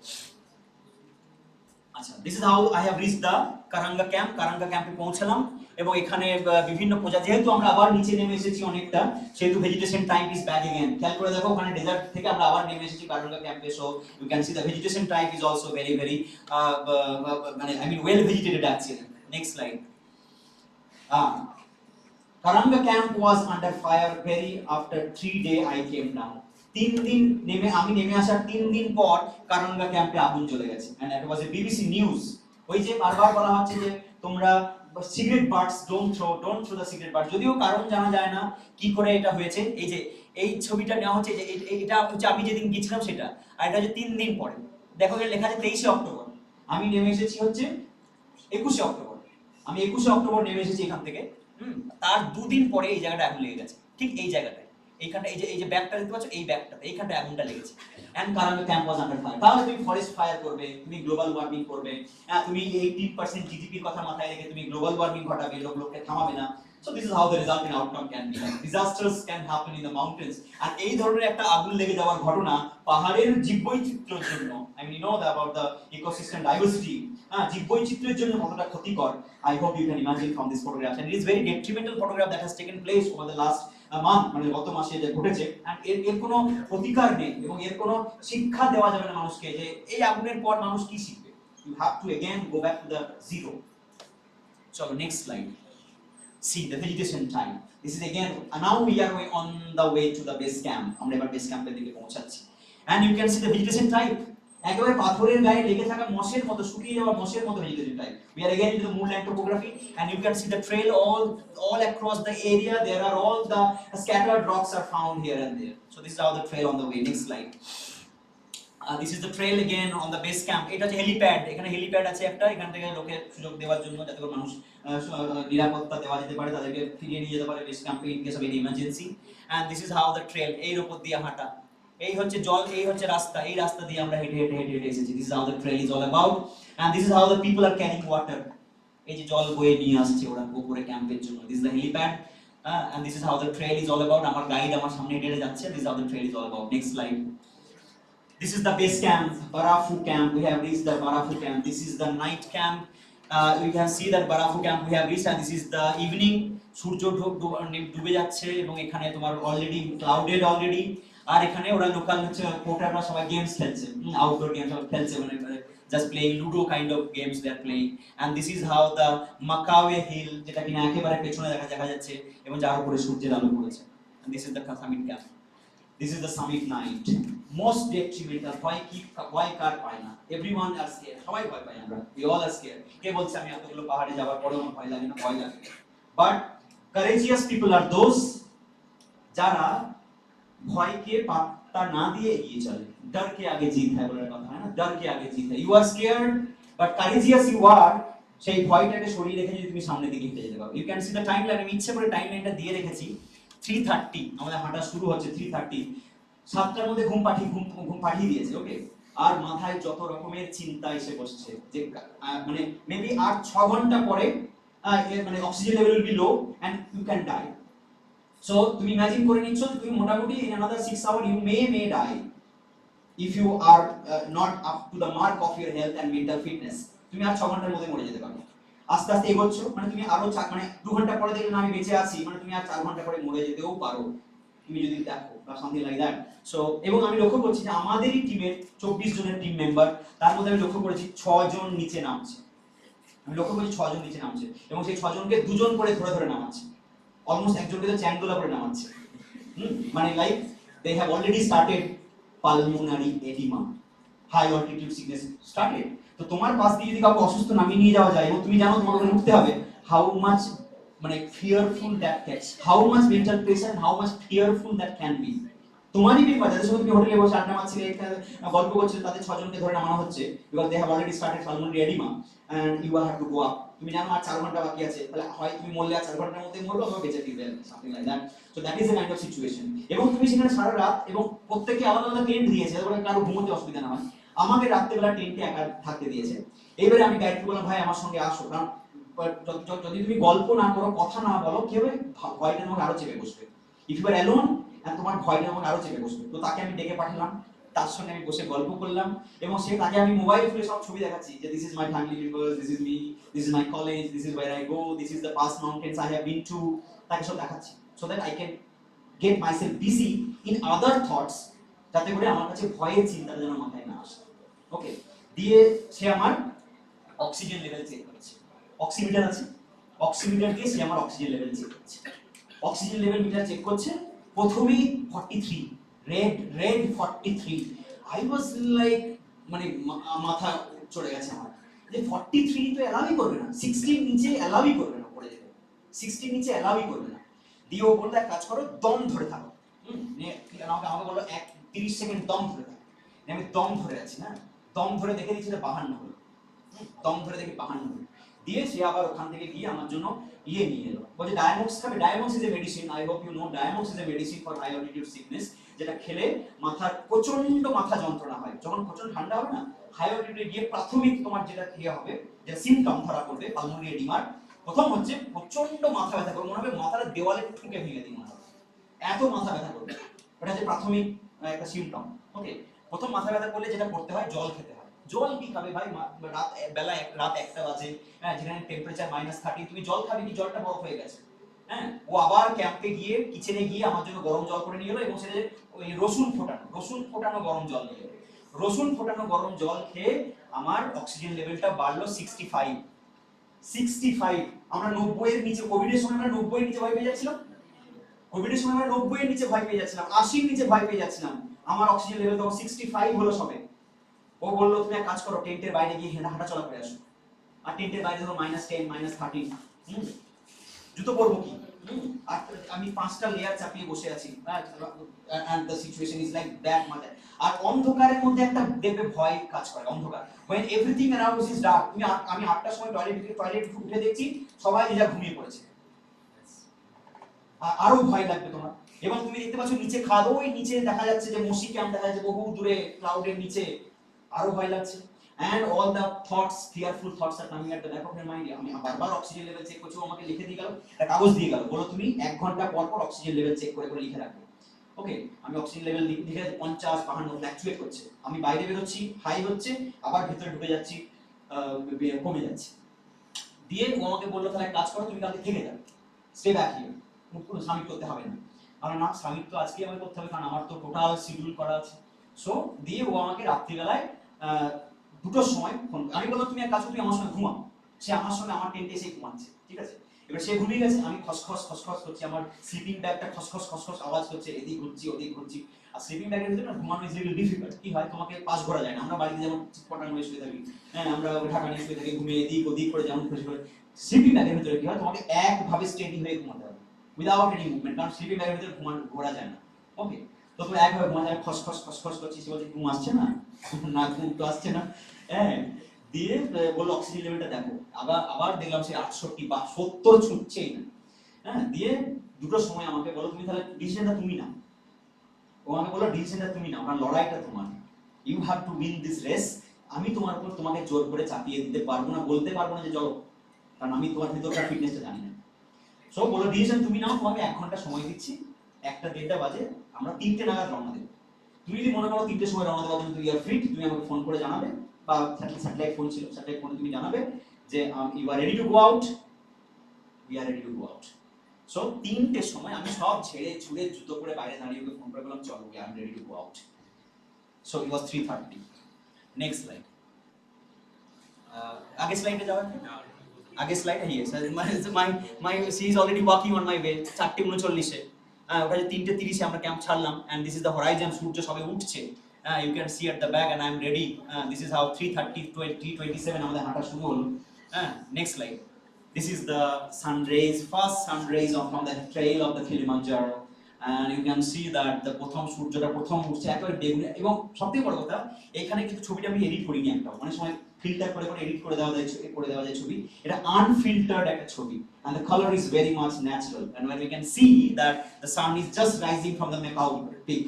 আচ্ছা, this is how I have reached the Karanga camp. Karanga ক্যাম্পে পৌঁছলাম এবং এখানে বিভিন্ন প্রজাতি, যেহেতু আমরা আবার নিচে নেমে এসেছি অনেকটা, সেহেতু vegetation type is back again. খেয়াল করে দেখো ওখানে ডেজার্ট থেকে আমরা আবার নেমে এসেছি কারাঙ্গা ক্যাম্পে। So you can see the vegetation type is also very very মানে I mean well vegetated actually. Next slide. Karanga camp was under fire very after 3 days I came down. 3 দিন আমি নেমে আসার 3 দিন পর কারাঙ্গা ক্যাম্পে আগুন জ্বলে গেছে। and it was a BBC news. ওই যে বারবার বলা হচ্ছে যে তোমরা cigarette butts don't throw the cigarette butt, যদিও কারণ জানা যায় না কি করে এটা হয়েছে। এই যে এই ছবিটা নেওয়া হচ্ছে, যে এটা হচ্ছে আমি যেদিন গিয়েছিলাম সেটা, আর এটা হচ্ছে 3 দিন পরে। দেখো এখানে লেখা আছে 23শে অক্টোবর, আমি নেমে এসেছি হচ্ছে 21শে অক্টোবর। আমি 21শে অক্টোবর নেমে এসেছি এখান থেকে, তার 2 দিন পরে এই জায়গাটা আগুন লেগে গেছে, ঠিক এই জায়গাটায়, এইখানটা, এই যে ব্যাগটা দেখতে পাচ্ছ, এই ব্যাগটাতে এইখানটা আগুনটা লেগেছে। And Karanga camp was under fire. তাহলে তুমি ফরেস্ট ফায়ার করবে, তুমি গ্লোবাল ওয়ার্মিং করবে, তুমি 18% জিডিপির কথা মাথায় রেখে তুমি গ্লোবাল ওয়ার্মিং ঘটাবে, লোককে থামাবে না। So this is how the resulting outcome can be. Disasters can happen in the mountains. আর এই ধরনের একটা আগুন লেগে যাওয়ার ঘটনা পাহাড়ের জীববৈচিত্র্যের জন্য, I mean you know about the ecosystem diversity, জীববৈচিত্র্যের জন্য কতটা ক্ষতিকর, I hope you can imagine from this photograph. And it is very detrimental photograph that has taken place over the last month, মানে গত মাসে যে ঘটেছে। and এর কোনো প্রতিকার নেই এবং এর কোনো শিক্ষা দেওয়া যাবে না মানুষকে যে এই আগুনের পর মানুষ কি শিখবে। You have to again go back to the zero. চলো next slide. See the vegetation time. This is again, now we are on the way to the base camp. আমরা এবার বেস ক্যাম্পের দিকে পৌঁছাচ্ছি। And you can see the vegetation type. একেবারে পাথরের গায়ে লেগে থাকা মশের মতো, শুকিয়ে যাওয়া মশের মতো vegetation type. We are again into the moorland topography, and you can see the trail all across the area. There are all the scattered rocks are found here and there. So this is how the trail on the way. Next slide. This is the trail again on the base camp. এটা হচ্ছে helipad, এখানে helipad আছে একটা, এখান থেকে লোকে সুযোগ দেওয়ার জন্য যাতে করে মানুষ নিরাপত্তা দেওয়া যেতে পারে, তাদেরকে ফিরিয়ে নিয়ে যেতে পারে বেস ক্যাম্পে in case of any emergency. and this is how the trail, এর উপর দিয়ে হাঁটা, এই হচ্ছে জল, এই হচ্ছে রাস্তা, এই রাস্তা দিয়ে আমরা হেঁটে হেঁটে হেঁটে হেঁটে এসেছি। this is how the trail is all about, and this is how the people are carrying water. এই যে জল বয়ে নিয়ে আসছে ওরা উপরে ক্যাম্পের জন্য। this is the helipad, and this is how the trail is all about. আমার গাইড আমার সামনে হেঁটে যাচ্ছে। this is how the trail is all about. Next slide. This is the base camp, Barafu camp. We have reached the Barafu camp. This is the night camp. You can see that Barafu camp we have reached, and this is the evening. সূর্য ডুবে যাচ্ছে এবং এখানে তোমার already clouded already. আর এখানে ওরা local হচ্ছে পোর্টাররা সবাই games খেলছে, আউটডোর গেমস সবাই খেলছে, মানে just playing ludo kind of games they are playing. And this is how the Makawe hill, যেটা কিনা একেবারে পেছনে দেখা যাচ্ছে এবং যার উপরে সূর্যের আলো পড়েছে। And this is the summit camp. This is the summit night. Most detrimental. Why কার পায় না? Everyone are scared. সবাই ভয় পায় আমরা। We all are scared. কে বলছে আমি এতগুলো পাহাড়ে যাওয়ার পরেও আমার ভয় লাগে না? ভয় লাগে। But courageous people are those যারা ভয়কে পাত্তা না দিয়ে এগিয়ে চলে। डर के आगे जीत है বলার কথা, না? डर के आगे जीत है. You are scared, but courageous you are. সেই ভয়টাকে সরিয়ে রেখে যদি তুমি সামনের দিকে হেঁটে যেতে পারো। You can see the timeline. আমি ইচ্ছে করে টাইমলাইনটা দিয়ে রেখেছি। 3:30 আমাদের হাঁটা শুরু হচ্ছে 3:30। 7টার মধ্যে ঘুম পাঠিয়ে দিয়েছে, ওকে। আর মাথায় যত রকমের চিন্তা এসে বসছে যে মানে মেবি আর 6 ঘন্টা পরে মানে oxygen level will be low and you can die. So তুমি ইমাজিন করে নিচ্ছ তুমি মোটামুটি in another 6 hour you may die if you are not up to the mark of your health and mental fitness. তুমি আর 6 ঘন্টার মধ্যে মরে যেতে পারো। আস্তে আস্তে এগোচ্ছ, মানে তুমি আরো মানে 2 ঘন্টা পরে দেখলে আমি বেঁচে আছি, মানে তুমি আর 4 ঘন্টা পরে মরে যেতেও পারো তুমি যদি দেখো, বা সামথিং লাইক দ্যাট। সো এবং আমি লক্ষ্য করছি যে আমাদেরই টিমের 24 জনের টিম মেম্বার, তার মধ্যে আমি লক্ষ্য করেছি 6 জন নিচে নামছে। আমি লক্ষ্য করছি 6 জন নিচে নামছে এবং সেই 6 জনকে 2 জন করে ধরে ধরে নামাচ্ছে। অলমোস্ট একজনকে তো চ্যাংদোলা করে নামাচ্ছে। মানে like they have already started pulmonary oedema, high altitude sickness started. তো তোমার পাশ দিয়ে যদি কাউকে অসুস্থ নামিয়ে নিয়ে যাওয়া যায় এবং তুমি জানো তোমাকে উঠতে হবে, হাউ মাচ মানে fearful that can, how much mental pressure, how much fearful that can be. তোমারই ব্যাপার, যাদের সঙ্গে তুমি হোটেলে বসে আড্ডা মারছিলে, গল্প করছিলে, তাদের 6 জনকে ধরে নামানো হচ্ছে because they have already started pulmonary oedema and you have to go up. তুমি জানো আর 4 ঘন্টা বাকি আছে, তাহলে হয় তুমি মরলে আর 4 ঘন্টার মধ্যে মরবে অথবা বেঁচে ফিরবে, something like that. So that is the kind of situation. এবং তুমি সেখানে সারা রাত, এবং প্রত্যেককে আলাদা আলাদা টেন্ট দিয়েছে, তারপরে কারো ঘুমোতে অসুবিধা না হয়। আমাকে রাত্রেবেলা টেন্টে একা থাকতে দিয়েছে। এবারে আমি গাইডকে বললাম ভাই আমার সঙ্গে আসো, কারণ যদি তুমি গল্প না করো, কথা না বলো, কি হবে, ভয়টা তোমাকে আরো চেপে বসবে। ইফ ইউ আর অ্যালোন আর তোমার ভয়টা তোমাকে আরো চেপে বসবে। তো তাকে আমি ডেকে পাঠালাম, তার সঙ্গে আমি বসে গল্প করলাম, এবং সে তাকে আমি মোবাইল খুলে সব ছবি দেখাচ্ছি যে this is my family members, this is me, this is my college, this is wire I go, this is the past mountains I have been two. তাকে সব দেখাচ্ছি so that I can get myself busy in other thoughts, যাতে করে আমার কাছে ভয়ের চিন্তাটা যেন মাথায় না আসে। ওকে, দিয়ে সে আমার অক্সিজেন লেভেল চেক করেছে, অক্সিমিটার আছে, অক্সিমিটার দিয়ে সে আমার অক্সিজেন লেভেল চেক করছে। অক্সিজেন লেভেল মিটার চেক করছে, প্রথমেই 43, রেড 43। আই ওয়াজ লাইক, মানে মাথা চড়ে গেছে আমার, যে 43 তো অ্যালাউই করবে না, 60 নিচে অ্যালাউই করবে না, পড়ে যাবে, 60 নিচে অ্যালাউই করবে না। দিয়ে ও বললো এক কাজ করো, দম ধরে থাকো। আমাকে বললো 30 সেকেন্ড দম ধরে থাকো। আমি দম ধরে আছি, না দম ধরে দেখে দিচ্ছি 52 হলো, দম ধরে দেখি 52 হলো। দিয়ে সে আবার ওখান থেকে গিয়ে আমার জন্য নিয়ে এলো, বলছে ডায়ামক্স খাবে। Diamox is a medicine, I hope you know, Diamox is a medicine for high altitude sickness, যেটা খেলে মাথার প্রচন্ড মাথা যন্ত্রণা হয়। যখন প্রচন্ড ঠান্ডা হবে না, হাই অল্টিটিউডে গিয়ে প্রাথমিক তোমার যেটা খেয়ে হবে, যে সিম্পটম ধরা পড়বে পালমোনারি এডিমার, প্রথম হচ্ছে প্রচন্ড মাথা ব্যথা করবে, মনে হবে মাথার দেওয়ালে ঠুকে ভেঙে দিই মনে হবে, এত মাথা ব্যথা করবে। এটা হচ্ছে প্রাথমিক একটা সিম্পটম। ওকে, প্রথম মাথা ব্যথা করলে যেটা করতে হয়, জল খেতে হয়। জল কি খাবে ভাই, রাত 1টা বাজে, হ্যাঁ, যেখানে টেম্পারেচার -30, তুমি জল খাবে কি, জলটা বরফ হয়ে গেছে। হ্যাঁ, ও আবার ক্যাম্পে গিয়ে কিচেনে গিয়ে আমার জন্য গরম জল করে নিয়ে এলো, এবং সেটা ওই রসুন ফোটানো গরম জল নিয়ে এলো। রসুন ফোটানো গরম জল খেয়ে আমার অক্সিজেন লেভেলটা বাড়লো 65। আমরা 90 এর নিচে, কোভিডের সময় আমরা 90 এর নিচে ভয় পেয়ে যাচ্ছিলাম, কোভিডের সময় আমরা 90 এর নিচে ভয় পেয়ে যাচ্ছিলাম, 80 এর নিচে ভয় পেয়ে যাচ্ছিলাম। আমার অক্সিজেন লেভেল তখন 65 হলো সবে। ও বললো তুমি এক কাজ করো, টেন্টের বাইরে গিয়ে হাঁটা চলা করে আসো। আর টেন্টের বাইরে ধরো -10 -13, জুতো পরবো কি, আর আমি 5টা লেয়ার চাপিয়ে বসে আছি, and the situation is like that matter। আর অন্ধকারের মধ্যে একটা দেখবে ভয় কাজ করে, অন্ধকার, when everything around is dark। আমি 8টার সময় টয়লেট উঠে দেখছি সবাই নিজে ঘুমিয়ে পড়েছে, আরো ভয় লাগবে তোমার। এবং তুমি দেখতে পাচ্ছ নিচে খাদ, ওই নিচে দেখা যাচ্ছে যে মসি ক্যাম্প দেখা যাচ্ছে বহু দূরে ক্লাউডের নিচে, আরো ভয় লাগছে। and all the thoughts, fearful thoughts are coming at the back of your mind। আমি বারবার অক্সিজেন লেভেল চেক করছি, আমাকে লিখে দিয়ে গেল, একটা কাগজ দিয়ে গেল, বলো তুমি 1 ঘন্টা পর পর অক্সিজেন লেভেল চেক করে করে লিখে রাখবে। ওকে, আমি অক্সিজেন লেভেল লিখে 50 52 ফ্ল্যাকচুয়েট করছে, আমি বাইরে বের হচ্ছি, হাই হচ্ছে, আবার ভিতরে ঢুকে যাচ্ছি, কমে যাচ্ছে। দিয়ে ও আমাকে বললো তাহলে কাজ করো, তুমি কালকে থেকে যাও, স্টে ব্যাক হিয়ার, কোনো সাবমিট করতে হবে না। আর না, সাবমিট তো আজকে আমাকে করতে হবে, কারণ আমার তো টোটাল শিডিউল করা আছে। সো দিয়ে ও আমাকে রাত্রিবেলায় 2টোর সময় ফোন, আমি বললাম তুমি এক কাজ করো, তুমি আমার সঙ্গে ঘুমাও। সে আমার সঙ্গে আমার টেন্টে এসে ঘুমাচ্ছে, ঠিক আছে। এবার সে ঘুমিয়ে গেছে, আমি খসখস করছি, আমার স্লিপিং ব্যাগটা খসখস আওয়াজ করছে, এদিক ঘুরছি ওদিক ঘুরছি। আর স্লিপিং ব্যাগের ভিতরে না ঘুমানো ইজ রিয়েলি ডিফিকাল্ট। কি হয়, তোমাকে পাশ ঘোরা যায় না, আমরা বাড়িতে যেমন চিৎপটাং হয়ে শুয়ে থাকি, হ্যাঁ, আমরা ঢাকা নিয়ে শুয়ে থাকি, ঘুমিয়ে এদিক ওদিক করে যেমন খুশি করে। স্লিপিং ব্যাগের ভিতরে কি হয়, তোমাকে একভাবে স্টেডি হয়ে ঘুমাতে হবে উইদাউট এনি মুভমেন্ট, কারণ স্লিপিং ব্যাগের ভিতরে ঘোরা যায় না। ওকে, তো তুমি একভাবে ঘুমা যায়, খসখস করছি। সে বলছে ঘুম আসছে না, না ঘুম তো আসছে না। হ্যাঁ, দিয়ে বললো অক্সিজেন লেভেলটা দেখো, আবার দেখলাম সে 68 বা 70 ছুটছেই না। হ্যাঁ, দিয়ে 2টোর সময় আমাকে বলো তুমি তাহলে ডিসিশনটা তুমি নাও। ও আমাকে বললো ডিসিশনটা তুমি নাও, কারণ লড়াইটা তোমার, you have to win this race. আমি তোমার উপর তোমাকে জোর করে চাপিয়ে দিতে পারবো না, বলতে পারবো না যে চলো, কারণ আমি তোমার ভিতরকার ফিটনেসটা জানি না। সো বললো ডিসিশন তুমি নাও, তোমাকে 1 ঘন্টা সময় দিচ্ছি, 1টা 1:30 বাজে, আমরা 3টে নাগাদ রওনা দেবো। তুমি যদি মনে করো 3টের সময় রওনা দেওয়ার জন্য তুমি আর ফিট, তুমি আমাকে ফোন করে জানাবে, বা স্যাটেলাইট ফোন ছিল, স্যাটেলাইট ফোনে তুমি জানাবে যে you are ready to go out, we are ready to go out. So 3টের সময় আমি সব ছেড়ে ছুড়ে জুতো পরে বাইরে দাঁড়িয়ে ওকে ফোন করে বললাম চলো, we are ready to go out. So it was 3:30। Next slide, আগে স্লাইডে যাওয়ার আগে slide yes my see is already walking on my way 4:39 ওটা যে 3:30 আমরা ক্যাম্প ছাড়লাম and this is the horizon সূর্য সবে উঠছে you can see at the back and I am ready this is how 3:27 আমাদের হাঁটা শুরু হলো next slide this is the sun rays first sun rays from the trail of the Kilimanjaro and you can see that the প্রথম সূর্যটা প্রথম উঠছে একেবারে বেগুনি এবং সবথেকে বড় কথা এখানে কিন্তু ছবিটা আমি এডিট করিনি একটা অনেক সময় ফিল্টার করে এডিট করে দেওয়া যায় ছবি এটা আনফিল্টার্ড একটা ছবি and the color is very much natural and when we can see that the sun is just rising from the Macau peak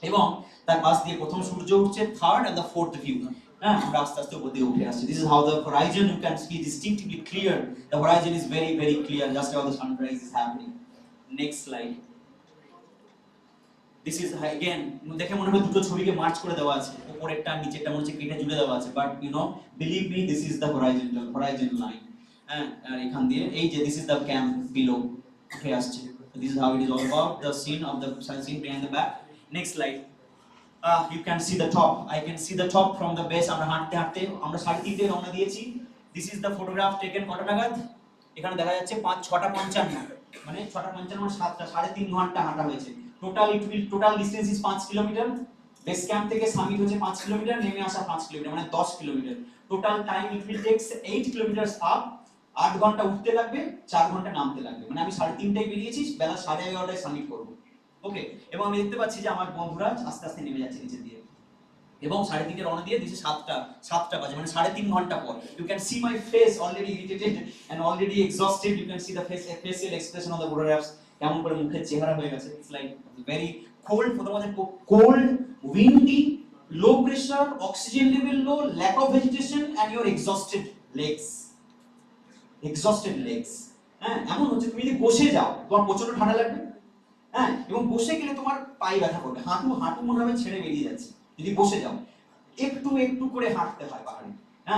এবং তার পাশ দিয়ে প্রথম সূর্য উঠছে third and the fourth view আমরা আস্তে আস্তে উপর দিয়ে উঠে আসছি this is how the horizon you can see distinctly clear the horizon is very very clear just how the sunrise is happening next slide this is again দেখে মনে হয় দুটো ছবিকে মার্চ করে দেওয়া আছে উপরেরটা নিচেরটা মনে হচ্ছে কেটে জুড়ে দেওয়া আছে but you know believe me this is the horizon line আর এখান দিয়ে এই যে this is the camp below উঠে আসছে this is how it is all about the scene of the scene behind the back next slide you can see the top I can see the top from the base আমরা হাঁটতে হাঁটতে আমরা 3:30 রওনা দিয়েছি this is the photograph taken কটা নাগাদ এখানে দেখা যাচ্ছে 6:55 মানে 6:55 মানে 3.5 ঘন্টা হাঁটা হয়েছে total distance is 5 kilometre base camp থেকে সামিট হচ্ছে 5 কিলোমিটার নেমে আসা 5 কিলোমিটার মানে 10 kilometre total time it will takes 8 kilometres up 8 ঘন্টা উঠতে লাগবে 4 ঘন্টা নামতে লাগবে মানে আমি 3:30টায় বেরিয়েছি বেলা 11:30টায় সামিট করব ওকে এবং আমি দেখতে পাচ্ছি যে আমার বন্ধুরা আস্তে আস্তে নেমে যাচ্ছে নিচে দিয়ে এবং 3:30 রওনা দিয়ে দিছে 7টা বাজে মানে 3.5 ঘন্টা পর you can see my face already irritated and already exhausted you can see the facial expression on the photographs কেমন করে মুখের চেহারা হয়ে গেছে it's like very cold cold windy low pressure oxygen level low lack of vegetation and your exhausted legs এমন হচ্ছে তুমি যদি বসে যাও তোমার প্রচন্ড ঠান্ডা লাগবে এবং বসে গেলে তোমার পায়ে ব্যথা করবে হাঁটু মনে হবে ছেড়ে বেরিয়ে যাচ্ছে যদি বসে যাও একটু করে হাঁটতে হয় পাহাড়ে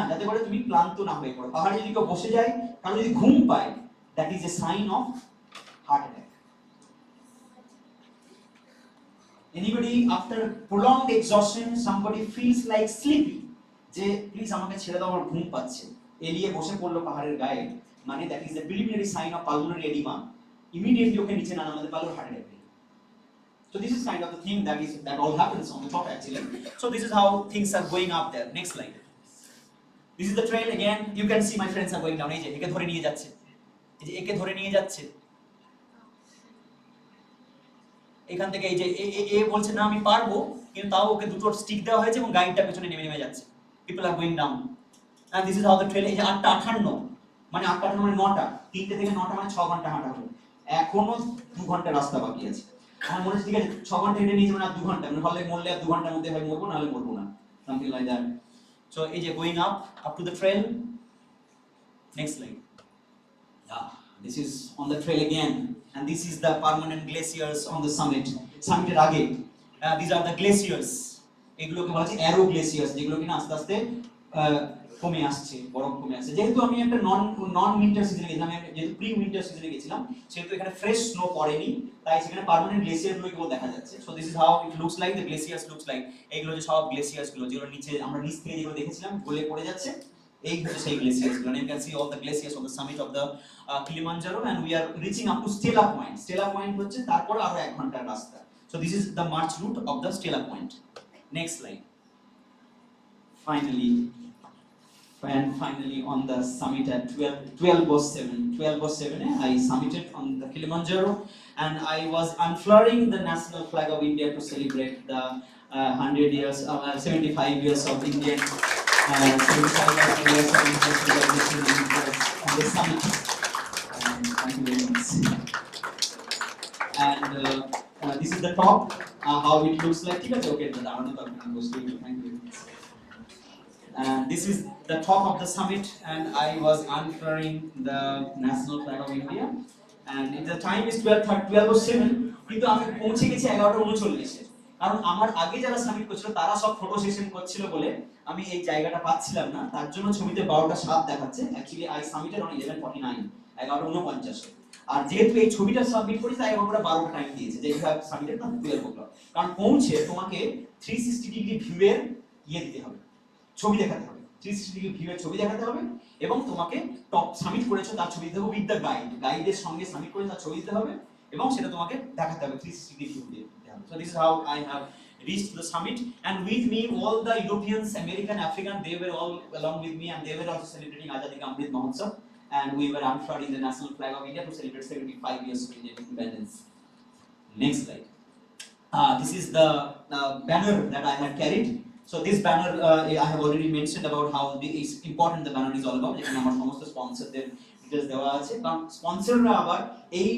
যাতে করে তুমি ক্লান্ত না হয়ে পড়ো পাহাড়ে যদি কেউ বসে যায় কারণ যদি ঘুম পায় that is a sign of heart attack anybody after prolonged exhaustion somebody feels like sleepy যে প্লিজ আমাকে ছেড়ে দাও আমার ঘুম পাচ্ছে এলিয়ে বসে পড়লো পাহাড়ের গায়ে মানে that is the preliminary sign of pulmonary edema immediately ওকে নিচে না নামাতে পারলে heart attack so this is kind of the thing that all happens on the top actually so this is how things are going up there next slide this is the trail again you can see my friends are going down এই যে একে ধরে নিয়ে যাচ্ছে এখান থেকে এই যে এ বলছে না আমি পারবো কিন্তু তাও ওকে দুটো স্টিক দেওয়া হয়েছে এবং গাইডটা পেছনে নেমে যাচ্ছে people are going down and this is how the trail এই যে 8:58 মানে 8:58 মানে 9টা 3টে থেকে 9টা মানে 6 ঘন্টা হাঁটা হলো এখনো 2 ঘন্টা রাস্তা বাকি আছে আমার মনে হচ্ছে ঠিক আছে 6 ঘন্টা হেঁটে নিয়েছি মানে আর 2 ঘন্টা মানে হলে মরলে আর 2 ঘন্টার মধ্যে হয় মরবো নাহলে মরবো না something like that so এই যে going up to the trail next slide yeah this is on the trail again and this is the permanent glaciers on the summited আগে these are the glaciers এগুলোকে বলা হয় arrow glaciers যেগুলো কিনা আস্তে আস্তে কমে আসছে বরফ কমে আসছে যেহেতু আমি একটা নন উইন্টার সিজনে গেছিলাম যেহেতু প্রি উইন্টার সিজনে গেছিলাম সেহেতু এখানে ফ্রেশ স্নো পড়েনি তাই সেখানে পার্মানেন্ট গ্লেসিয়ার গুলো কেবল দেখা যাচ্ছে so this is how it looks like the glaciers looks like এইগুলো যে সব গ্লেসিয়ার্স গুলো যেগুলো নিচে আমরা নিচ থেকে যেগুলো দেখেছিলাম গলে পড়ে যাচ্ছে এই হচ্ছে সেই গ্লেসিয়ার্স গুলো you can see all the glaciers on the summit of the Kilimanjaro and we are reaching up to Stella Point হচ্ছে তারপর আরো 1 ঘন্টার রাস্তা so this is the march route of the Stella Point next slide finally on the summit at 12:07 I summited on the Kilimanjaro and I was unfurling the national flag of India to celebrate the 75 years of Indian 75 years of Indian celebration on the summit thank you very much and this is the top how it looks like okay thank you this is the top of the summit and I was unfurling the national flag of India and the time is 12:07 কিন্তু আমি পৌঁছে গেছি 11:39 কারণ আমার আগে যারা summit করছিল তারা সব ফটো সেশন করছিল বলে আমি এই জায়গাটা পাচ্ছিলাম না তার জন্য ছবিতে 12:07 দেখাচ্ছে অ্যাকচুয়ালি I submitted on 11:49 11:49 আর যেহেতু এই ছবিটা সাবমিট করেছি তাই আমরা 12টা টাইম দিয়েছে যে ইউ হ্যাভ সাবমিটেড না 12 o'clock কারণ পৌঁছে তোমাকে 360 ডিগ্রি ভিউ এর দিতে হবে ছবি দেখাতে হবে 360 ডিগ্রি ভিউ এর ছবি দেখাতে হবে এবং তোমাকে টপ সাবমিট করেছো তার ছবি দিতে হবে উইথ দ্য গাইডের সঙ্গে সাবমিট করে তার ছবি দিতে হবে এবং সেটা তোমাকে দেখাতে হবে 360 ডিগ্রি ভিউ দিয়ে। So this is how I have reached the summit, and with me all the Europeans, American, African, they were all along with me, and they were also celebrating Azadi Ka Amrit Mahotsav, and we were unfurling the national flag of India to celebrate 75 years of Indian independence. Next slide. This is the banner that I had carried. So this banner I have already mentioned about how important the banner is all about. এখানে আমার সমস্ত স্পন্সরদের details দেওয়া আছে, কারণ স্পন্সররা আবার এই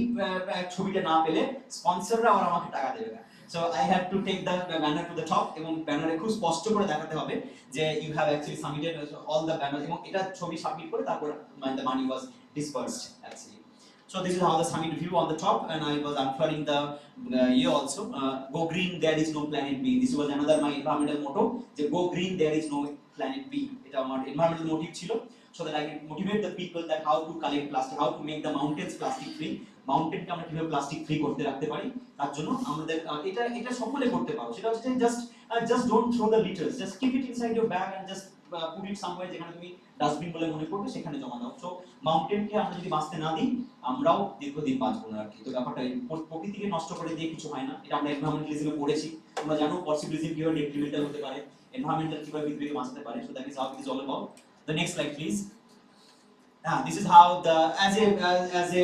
ছবিটা না পেলে স্পন্সররা আবার আমাকে টাকা দেবে না। So I had to take the banner to the top এবং ব্যানারে খুব স্পষ্ট করে দেখাতে হবে যে you have actually submitted all the banners এবং এটা ছবি সাবমিট করে তারপর the money was dispersed actually. So this is how the summit view on the top, and I was unfurling the year also. Go green, there is no planet B. This was another my environmental motto. Go green, there is no planet B. It's our environmental motive chilo, so that I can motivate the people that how to collect plastic, how to make the mountains plastic free. Mountain কে আমরা কিভাবে plastic free করতে রাখতে পারি তার জন্য আমাদের এটা সকলে করতে পারো। সেটা হচ্ছে just don't throw the litters, just keep it inside your bag and just put it somewhere যেখানে তুমি ডাস্টবিন বলে মনে করবে সেখানে জমা দাও। সো মাউন্টেনকে আমরা যদি বাঁচতে না দিই আমরাও দীর্ঘদিন বাঁচবো না আর কি। তো ব্যাপারটা প্রকৃতিকে নষ্ট করে দিয়ে কিছু হয় না, এটা আমরা এনভায়রনমেন্টালিজমে পড়েছি। তোমরা জানো পসিবিলিজম কিভাবে ডেট্রিমেন্টাল হতে পারে, এনভায়রনমেন্টাল কিভাবে পৃথিবীকে বাঁচাতে পারে। So that is how it is all about. The next slide please. This is how the as a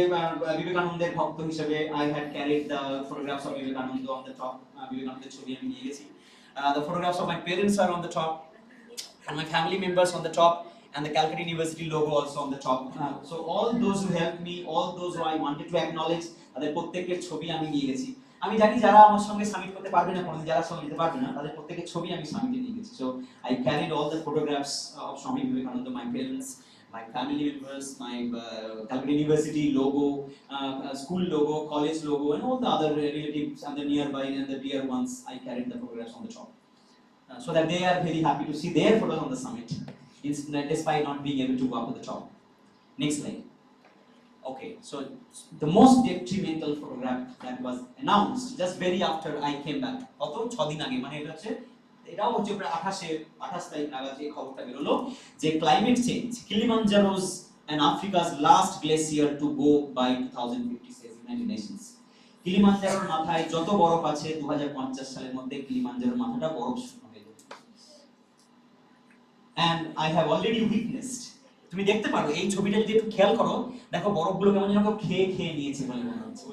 Vivekananda's bhakta হিসেবে I had carried the photographs of Vivekananda on the top. Vivekananda's ছবি আমি নিয়ে গেছি। The photographs of my parents are on the top, and my family members on the top, and the Calcutta University logo also on the top. So all those who helped me, all those who I wanted to acknowledge, তাদের প্রত্যেকের ছবি আমি নিয়ে গেছি। আমি জানি যারা আমার সঙ্গে সাবমিট করতে পারবে না, কোনোদিন যারা সঙ্গে দিতে পারবে না, তাদের প্রত্যেকের ছবি আমি সাবমিটে নিয়ে গেছি। So I carried all the photographs of Swami Vivekananda, my parents, my family members, my Calcutta University logo, school logo, college logo, and all the other relatives and the nearby and the dear ones. I carried the photographs on the top, so that they are very happy to see their photos on the summit, despite not being able to go up to the top. Next slide. Okay, so the most detrimental photograph that was announced just very after I came back. অত 6 দিন আগে, মানে এটাও হচ্ছে প্রায় 28 তারিখ নাগাদ এই খবরটা বেরোলো যে ক্লাইমেট চেঞ্জ, কিলিমাঞ্জারো's and Africa's last glacier to go by 2050 says United Nations. কিলিমাঞ্জারোর মাথায় যত বরফ আছে 2050 সালের মধ্যে কিলিমাঞ্জারোর মাথাটা বরফ শূন্য হয়ে যাবে। And I have already witnessed, তুমি দেখতে পারো এই ছবিটা যদি একটু খেয়াল করো, দেখো বরফগুলো কেমন যেন খেয়ে নিয়েছে বলে মনে হচ্ছে,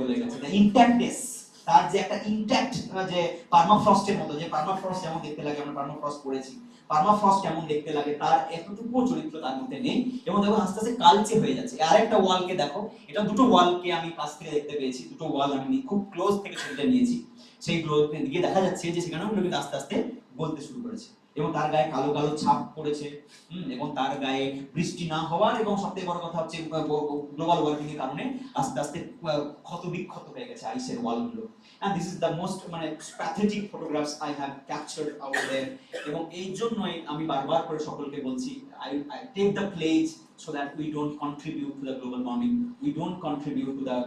গলে গেছে। The intactness, তার যে একটা ইনট্যাক্ট যে পার্মাফ্রস্টের মতো, যে পার্মাফ্রস্ট যেমন দেখতে লাগে, আমরা পার্মাফ্রস্ট পড়েছি, পার্মাফ্রস্ট কেমন দেখতে লাগে তার এতটুকু চরিত্র তার মধ্যে নেই এবং দেখো আস্তে আস্তে কালচে হয়ে যাচ্ছে। আরেকটা ওয়ালকে দেখো, এটা দুটো ওয়ালকে আমি কাছ থেকে দেখতে পেয়েছি, দুটো ওয়াল আমি খুব ক্লোজ থেকে ছবিটা নিয়েছি। সেই ক্লোজ দিকে দেখা যাচ্ছে যে সেখানে ওগুলো কিন্তু আস্তে আস্তে গলতে শুরু করেছে এবং তার গায়ে কালো কালো ছাপ পড়েছে, এবং তার গায়ে বৃষ্টি না হওয়ার এবং সবথেকে বড় কথা হচ্ছে গ্লোবাল ওয়ার্মিং এর কারণে আস্তে আস্তে ক্ষত বিক্ষত হয়ে গেছে আইসের ওয়ালগুলো। And this is the most pathetic photographs I have captured out there, এবং এই জন্যই আমি বারবার করে সকলকে বলছি I take the pledge so that we don't contribute to the global warming, we don't contribute to the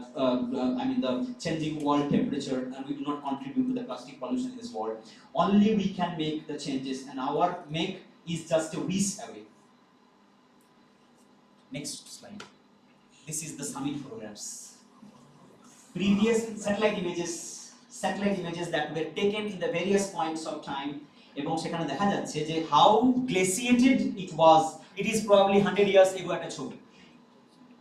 the changing world temperature, and we do not contribute to the plastic pollution in this world. Only we can make the changes, and our make is just a wish away. Next slide. This is the summit photographs. Previous satellite images that were taken in the various points of time, এবং সেখানে দেখা যাচ্ছে যে how glaciated it was. It is probably 100 years ago একটা ছবি।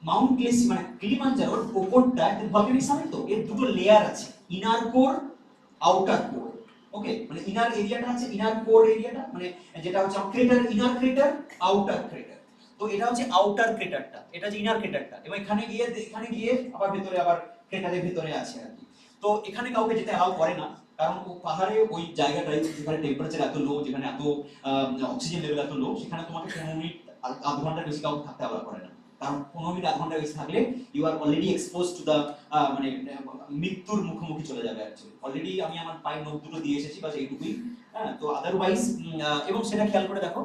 Mount glacier মানে কিলিমাঞ্জারোর উপরটা একটা ভলকানিক সামিট, তো এর দুটো লেয়ার আছে, ইনার কোর, আউটার কোর। ওকে, মানে ইনার এরিয়াটা আছে, ইনার কোর এরিয়াটা মানে যেটা হচ্ছে crater, inner crater, outer crater. তো এটা হচ্ছে আউটার ক্রেটারটা, এটা হচ্ছে ইনার ক্রেটারটা, এবং এখানে গিয়ে আবার ভেতরে আবার ক্রেটারের ভেতরে আছে আর কি। তো এখানে কাউকে যেতে অ্যালাউ করে না, কারণ পাহাড়ে ওই জায়গাটাই যেখানে টেম্পারেচার এত লো, যেখানে এত অক্সিজেন লেভেল এত লো, সেখানে তোমাকে 15 মিনিট আধ ঘন্টার বেশি কাউকে থাকতে অ্যালাউ করে না। কারণ 15 মিনিট আধ ঘন্টার বেশি থাকলে you are already expose to the মানে মৃত্যুর মুখোমুখি চলে যাবে অ্যাকচুয়ালি। অলরেডি আমি আমার পায়ের নখ দুটো দিয়ে এসেছি, বাস এইটুকুই। হ্যাঁ, তো আদারওয়াইজ এবং সেটা খেয়াল করে দেখো,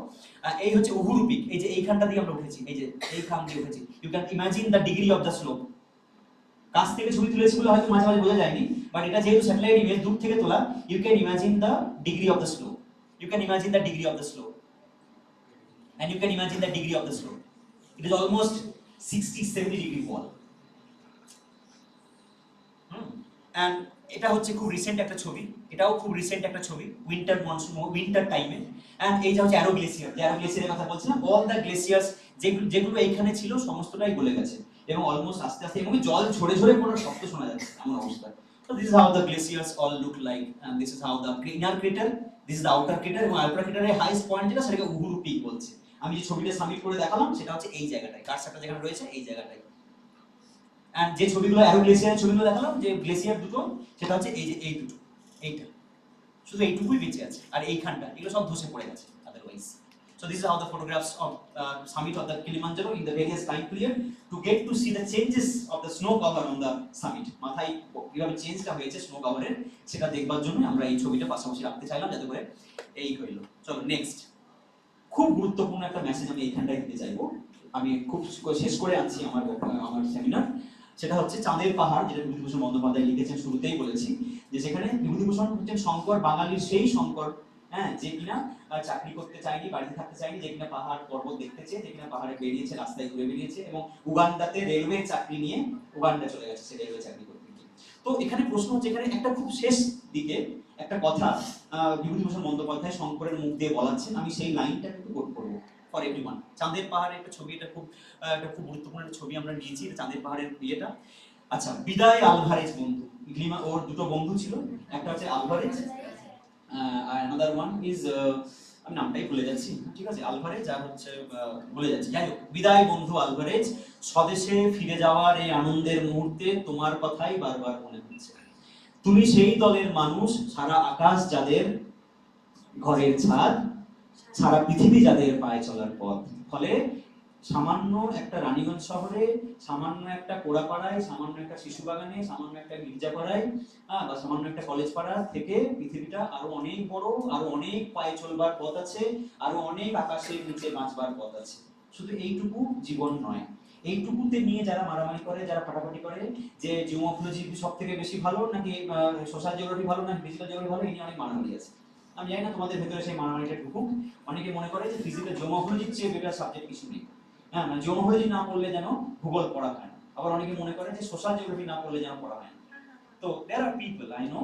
এই হচ্ছে উহুরু পিক, এই যে এইখানটা দিয়ে আমরা উঠেছি, এই যে এইখান দিয়ে উঠেছি। You can imagine the degree of the slope. কাছ থেকে ছবি তুলেছি বলে হয়তো মাঝে মাঝে বোঝা যায়নি, বাট এটা যেহেতু স্যাটেলাইট ইমেজ দূর থেকে তোলা, you can imagine the degree of the slope, you can imagine the degree of the slope. and you can imagine the degree of the slope. It is almost 60-70 degree wall. And এটা হচ্ছে খুব recent একটা ছবি, এটাও খুব recent একটা ছবি, winter monsoon winter টাইমে। এন্ড এই যে হচ্ছে অ্যারো গ্লেসিয়ার, যে অ্যারো গ্লেসিয়ারের কথা বলছিলাম, অল দ্য গ্লেসিয়ার্স যেগুলো এইখানে ছিল সমস্তটাই গলে গেছে এবং অলমোস্ট আস্তে আস্তে এবং জল ঝরে ঝরে পড়ার শব্দ শোনা যাচ্ছে এমন অবস্থা। So this is how the glaciers all look like, and this is how the inner crater, this is the outer crater, এবং আলট্রা ক্রেটারের হাইস্ট পয়েন্ট যেটা সেটাকে উহুরু পিক বলছে। আমি যে ছবিটা সাবমিট করে দেখালাম সেটা হচ্ছে এই জায়গাটায়, কার্সারটা যেখানে রয়েছে এই জায়গাটায়। এন্ড যে ছবিগুলো অ্যারো গ্লেসিয়ারের ছবিগুলো দেখালাম, যে গ্লেসিয়ার দুটো, সেটা হচ্ছে এই যে এই দুটো, এইটা শুধু এইটুকুই বেঁচে আছে, আর এইখানটা এগুলো সব ধসে পড়ে গেছে otherwise. So this is how the photographs of summit of the Kilimanjaro in the various time period to get to see the changes of the snow cover on the summit. মাথায় কিভাবে চেঞ্জটা হয়েছে স্নো কভারের সেটা দেখবার জন্য আমরা এই ছবিটা পাশাপাশি রাখতে চাইলাম, যাতে করে এই হইলো। চলো নেক্সট, খুব গুরুত্বপূর্ণ একটা মেসেজ আমি এইখানটায় দিতে চাইবো, আমি খুব শেষ করে আনছি আমার সেমিনার। সেটা হচ্ছে চাঁদের পাহাড়, যেটা বিভূতিভূষণ বন্দ্যোপাধ্যায় লিখেছেন, শুরুতেই বলেছি যে সেখানে বিভূতিভূষণ হচ্ছেন শঙ্কর, বাঙালির সেই শঙ্কর, হ্যাঁ, যে কিনা চাকরি করতে চায়নি, বাড়িতে থাকতে চায়নি, যে কিনা পাহাড় পর্বত দেখতে চেয়ে, যে কিনা পাহাড়ে বেরিয়েছে, রাস্তায় ঘুরে বেরিয়েছে এবং উগান্ডাতে রেলওয়ে চাকরি নিয়ে উগান্ডা চলে গেছে সে রেলওয়ে চাকরি করতে গিয়ে। তো এখানে প্রশ্ন হচ্ছে, এখানে একটা খুব শেষ দিকে একটা কথা বিভূতিভূষণ বন্দ্যোপাধ্যায় শঙ্করের মুখ দিয়ে বলাচ্ছেন, আমি সেই লাইনটা একটু কোট করবো ফর এভরিওয়ান। চাঁদের পাহাড়ের একটা ছবি, এটা খুব গুরুত্বপূর্ণ একটা ছবি আমরা নিয়েছি, চাঁদের পাহাড়ের বিয়েটা। আচ্ছা, বিদায় আলভারেজ বন্ধু, ওর দুটো বন্ধু ছিল, একটা হচ্ছে আলভারেজ, another one is আমি নামটাই ভুলে যাচ্ছি, ঠিক আছে, আলভারেজ আর হচ্ছে ভুলে যাচ্ছি, যাই হোক, বিদায় বন্ধু আলভারেজ, স্বদেশে ফিরে যাওয়ার এই আনন্দের মুহূর্তে তোমার কথাই বারবার মনে হচ্ছে। তুমি সেই দলের মানুষ, সারা আকাশ যাদের ঘরের ছাদ, সারা পৃথিবী যাদের পায়ে চলার পথ। ফলে সামান্য একটা রানীগঞ্জ শহরে, সামান্য একটা কোড়াপাড়ায়, সামান্য একটা শিশু বাগানে, সামান্য একটা গির্জাপাড়ায় বা সামান্য একটা কলেজ পাড়া থেকে পৃথিবীটা আরো অনেক বড়, আরো অনেক পায়ে চলবার পথ আছে, আরো অনেক আকাশের নিচে বাঁচবার পথ আছে। শুধু এইটুকু জীবন নয়, এইটুকুতে নিয়ে যারা মারামারি করে, যারা ফাটাফাটি করে, যে জিওমর্ফোলজি সব থেকে বেশি ভালো নাকি সোশ্যাল জিওগ্রাফি ভালো নাকি ফিজিক্যাল জিওগ্রাফি ভালো, এই নিয়ে অনেক মারামারি আছে। আমি জানি না তোমাদের ভেতরে সেই মারামারিটা ঢুকুক। অনেকে মনে করে যে ফিজিক্যাল জিওমর্ফোলজির চেয়ে বেটার সাবজেক্ট কিছু নেই, হ্যাঁ, মানে জিওমর্ফোলজি না পড়লে যেন ভূগোল পড়া হয় না। আবার অনেকে মনে করে যে সোশ্যাল জিওগ্রাফি না পড়লে যেন পড়া হয় না। তো there are people I know,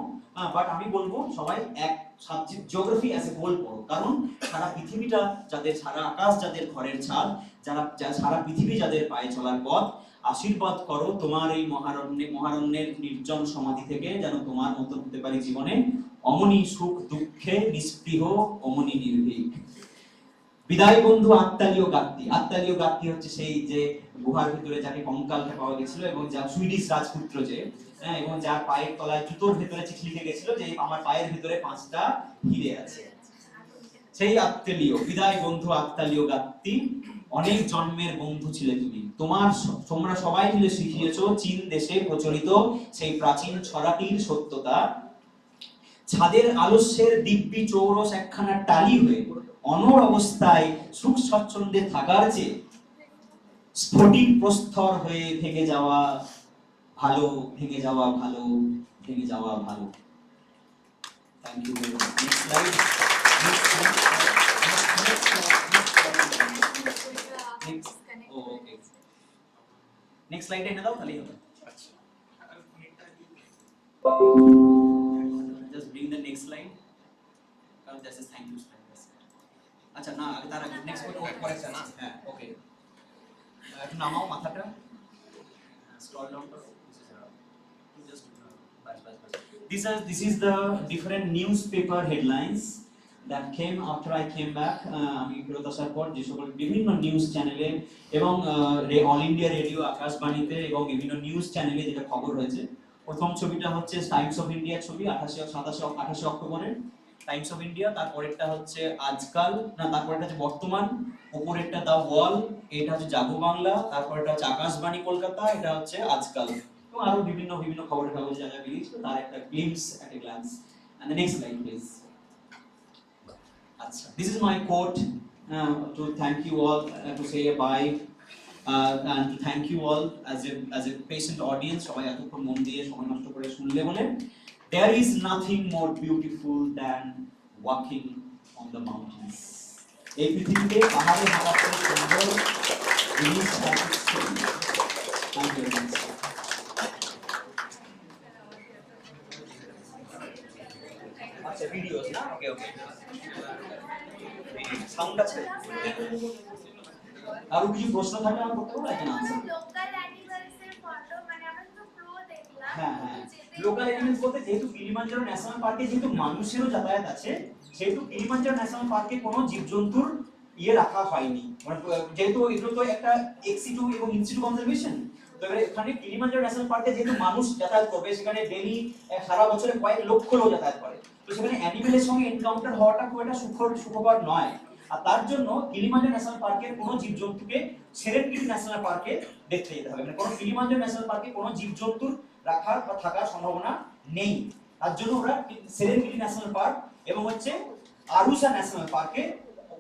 but আমি বলবো সবাই এক subject geography as a whole পড়ো, কারণ সারা পৃথিবীটা যাদের, সারা আকাশ যাদের ঘরের ছাদ, যারা সারা পৃথিবী যাদের পায়ে চলার পথ, আশীর্বাদ করো তোমার এই মহারণ্যের নির্জন সমাধি থেকে যেন তোমার মতো হতে পারে জীবনে অমনি সুখ দুঃখে নিস্পৃহ, অমনি নির্ভীক। বিদায় বন্ধু আত্মালীয় গাত্তি। আত্মালীয় গাত্তি হচ্ছে সেই যে গুহার ভিতরে যাকে কঙ্কালটা পাওয়া গেছিল এবং যা সুইডিশ রাজপুত্র যে, হ্যাঁ, এবং যার পায়ের তলায় জুতোর ভিতরে চিঠি লিখে গেছিল যে আমার পায়ের ভিতরে 5টা হিরে আছে, সেই আত্মালীয়। বিদায় বন্ধু আত্মালীয় গাত্তি, অনেক জন্মের বন্ধু ছিলে তুমি, তোমরা সবাই মিলে শিখিয়েছো চীন দেশে প্রচলিত সেই প্রাচীন ছড়াটির সত্যতা। ছাদের আলস্যের দিব্যি চৌরস একখানা টালি হয়ে অনড় অবস্থায় সুখ স্বচ্ছন্দে থাকার চেয়ে স্ফটিক প্রস্তর হয়ে ভেঙে যাওয়া ভালো, ভেঙে যাওয়া ভালো, ভেঙে যাওয়া ভালো। Thank you very much. Next slide. Next স্লাইডে এনে দাও, তাহলেই হবে। আচ্ছা, just bring the next slide. This is thank you slide. আচ্ছা, না আগে তার আগে নেক্সট করেছে না, হ্যাঁ, ওকে, একটু নামাও মাথাটা, স্ক্রল ডাউন করো, just this is the different newspaper headlines that came after I came back. আমি ফেরত আসার পর যে সকল বিভিন্ন নিউজ চ্যানেলে এবং অল ইন্ডিয়া রেডিও আকাশবাণীতে এবং বিভিন্ন নিউজ চ্যানেলে যেটা খবর হয়েছে। প্রথম ছবিটা হচ্ছে টাইমস অফ ইন্ডিয়ার ছবি 28 অক্টোবরের টাইমস অফ ইন্ডিয়া, তারপরেরটা হচ্ছে আজকাল, না তারপরেরটা হচ্ছে বর্তমান, উপরেরটা দা ওয়াল, এটা হচ্ছে জাগো বাংলা, তারপরেরটা হচ্ছে আকাশবাণী কলকাতা, এটা হচ্ছে আজকাল, এবং আরো বিভিন্ন বিভিন্ন খবরের কাগজে যা যা বেরিয়েছিল তার একটা গ্লিম্পস, একটা glance. And the next slide please. আচ্ছা, this is my quote to thank you all, to say a bye, and to thank you all as a patient audience, সবাই এতক্ষণ মন দিয়ে সময় নষ্ট করে শুনলে বলে। There is nothing more beautiful than walking on the mountains. এই পৃথিবীতে পাহাড়ে হাঁটা করে সুন্দর জিনিস থ্যাংক ইউ ভেরি মাচ। আচ্ছা ভিডিওস না, ওকে ওকে, সাউন্ড আছে। আরো কিছু প্রশ্ন থাকলে আমি করতে পারবো, একটা আনসার। লোকাল অ্যানিমালস এর ফটো মানে আমরা তো প্রো দেখলাম। হ্যাঁ হ্যাঁ, লোকাল অ্যানিমালস বলতে যেহেতু কিলিমাঞ্জারো ন্যাশনাল পার্কে যেহেতু মানুষেরও যাতায়াত আছে, সেহেতু কিলিমাঞ্জারো ন্যাশনাল পার্কে কোনো জীবজন্তুর ইয়ে রাখা হয়নি, মানে যেহেতু এগুলো তো একটা এক্সিটু এবং ইনসিটু কনজারভেশন। তো এবারে এখানে কিলিমাঞ্জারো ন্যাশনাল পার্কে যেহেতু মানুষ যাতায়াত করবে, সেখানে ডেইলি সারা বছরে কয়েক লক্ষ লোক যাতায়াত করে, তো সেখানে অ্যানিমেলের সঙ্গে এনকাউন্টার হওয়াটা খুব একটা সুখকর নয়। আর তার জন্য কিলিমাঞ্জারো ন্যাশনাল পার্কের কোনো জীবজন্তুকে সেরেনগেটি ন্যাশনাল পার্কে দেখতে যেতে হবে, মানে কোনো কিলিমাঞ্জারো ন্যাশনাল পার্কে কোনো জীবজন্তুর রাখার বা থাকার সম্ভাবনা নেই। তার জন্য ওরা সেরেনগেটি ন্যাশনাল পার্ক এবং হচ্ছে আরুসা ন্যাশনাল পার্কে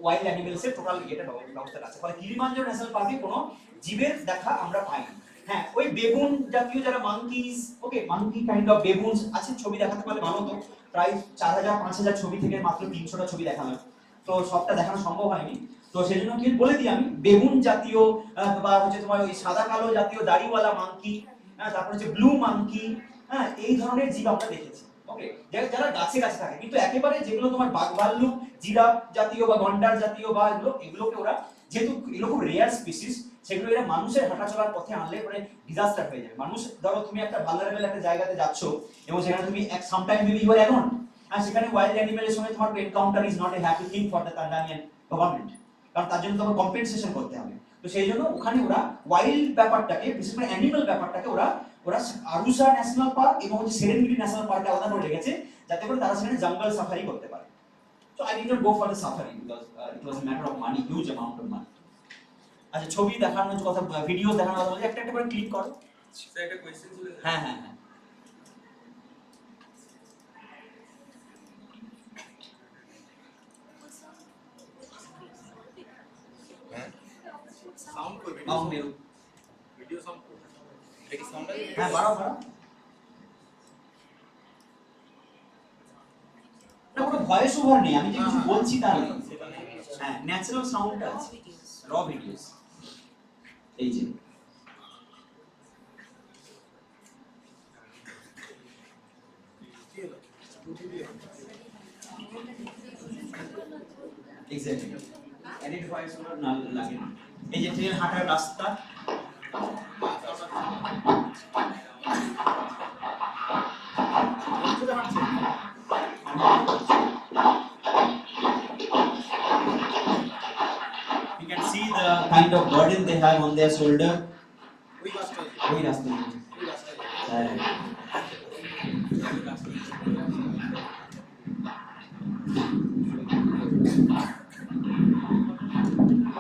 ওয়াইল্ড অ্যানিমেলসের টোটাল এটা ব্যবস্থা আছে। ফলে কিলিমাঞ্জারো ন্যাশনাল পার্কে কোনো জীবের দেখা আমরা পাইনি। হ্যাঁ, ওই বেবুন জাতীয় যারা monkeys, okay monkey kind of baboons আছে, ছবি দেখাতে পারলে ভালো হতো। প্রায় 4000-5000 ছবি থেকে মাত্র 300টা ছবি দেখালাম, তো সবটা দেখানো সম্ভব হয়নি। তো সেজন্য কি বলে দিই আমি, বেবুন জাতীয় বা হচ্ছে তোমার ওই সাদা কালো জাতীয় দাড়িওয়ালা মাঙ্কি, তারপর হচ্ছে ব্লু মাঙ্কি, হ্যাঁ এই ধরনের জীব আমরা দেখেছি। ওকে, যারা গাছে গাছে থাকে, কিন্তু একেবারে যেগুলো তোমার বাঘ ভাল্লুক জিরাফ জাতীয় বা গন্ডার জাতীয় বা এগুলোকে ওরা যেহেতু এগুলো খুব রেয়ার স্পিসিস, সেগুলো এরা মানুষের হাঁটা চলার পথে আনলে পরে ডিজাস্টার হয়ে যাবে। মানুষ ধরো তুমি একটা ভালনারেবল একটা জায়গাতে যাচ্ছ এবং সেখানে তুমি some time maybe you are alone, আর সেখানে ওয়াইল্ড অ্যানিমেলের সঙ্গে তোমার encounter is not a happy thing for the Tanzanian government, কারণ তার জন্য তোমার কম্পেনসেশন করতে হবে। তো সেই জন্য ওখানে ওরা ওয়াইল্ড ব্যাপারটাকে, বিশেষ করে অ্যানিমাল ব্যাপারটাকে ওরা আরুসা ন্যাশনাল পার্ক এবং সেরেনগেটি ন্যাশনাল পার্কে আলাদা করে রেখেছে, যাতে করে তারা সেখানে জঙ্গল সাফারি করতে পারে। So I did not go for the safari because it was a matter of money, huge amount of money. আচ্ছা, ছবি দেখানোর কথা, ভিডিও দেখানোর কথা বলছি, একটা একটা করে ক্লিক করো। স্যার একটা কোশ্চেন ছিল। হ্যাঁ হ্যাঁ হ্যাঁ, সাউন্ড করবে, সাউন্ড বেরো, ভিডিও সাউন্ড করবে। এটা কি সাউন্ড হ্যাঁ বাড়াও বাড়াও। না কোনো ভয়েস ওভার নেই, আমি যে কিছু বলছি তার নেই। হ্যাঁ, ন্যাচারাল সাউন্ডটা আছে, র ভিডিওস। এই যে এক্স্যাক্টলি এডিট ভয়েস ওভার না লাগে না। এই যে ট্রেন হাঁটার রাস্তা, you can see the kind of burden they have on their shoulder. वही रास्ते में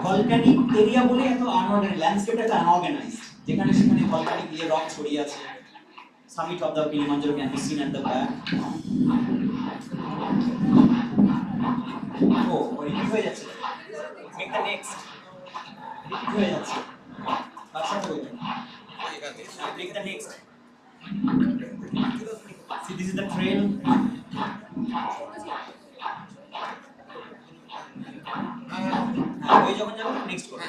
ভলকানিক এরিয়া বলে এত আনঅর্গানাইজড, ল্যান্ডস্কেপটা এত আনঅর্গানাইজড, যেখানে সেখানে ভলকানিক দিয়ে রক ছড়িয়ে আছে। Summit of the Kilimanjaro can be seen at the back. ও রিপিট হয়ে যাচ্ছে, মেক দ্য নেক্সট, রিপিট হয়ে যাচ্ছে। আচ্ছা তো make the next. See, this is the trail. ওই যখন যাবো নেক্সট করব।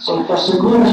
Solta segura.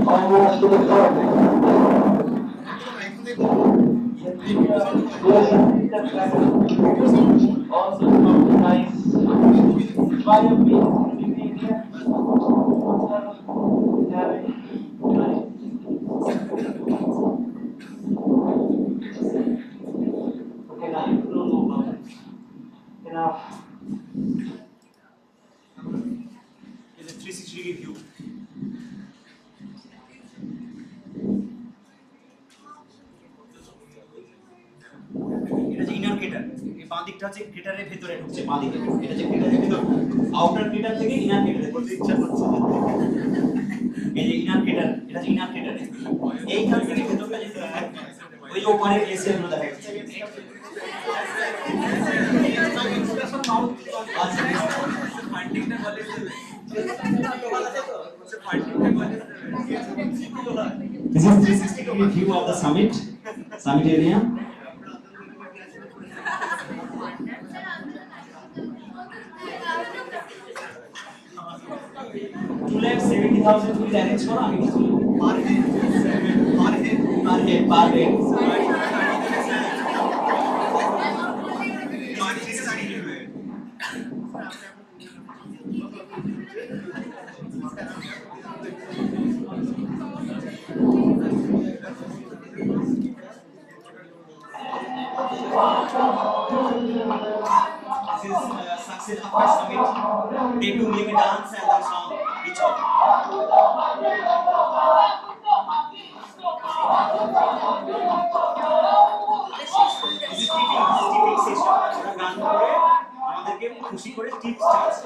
Almost to the top. Also nice. Having It's a 360-degree view. এটা যে ইনার ক্রেটার, এই বাঁ দিকটা হচ্ছে ক্রেটারের ভিতরে ঢুকছে, বাঁ দিকে এটা যে ক্রেটারের ভিতর, আউটার ক্রেটার থেকে ইনার ক্রেটারে বলতে ইচ্ছা করছে। এই যে ইনার ক্রেটার, এটা যে ইনার ক্রেটার, এইখান থেকে ভেতরটা যেতে ওই যে ওপারে গ্লেসিয়ারগুলো দেখা যাচ্ছে। This is 360-degree view of the summit area. 2,70,000 rupees arrange করো, আমি কিছু per head. This is success after summit. They do make a dance and a song. Each of this is tipping session. আমরা গান করে আমাদেরকে খুশি করে tips চাইছে।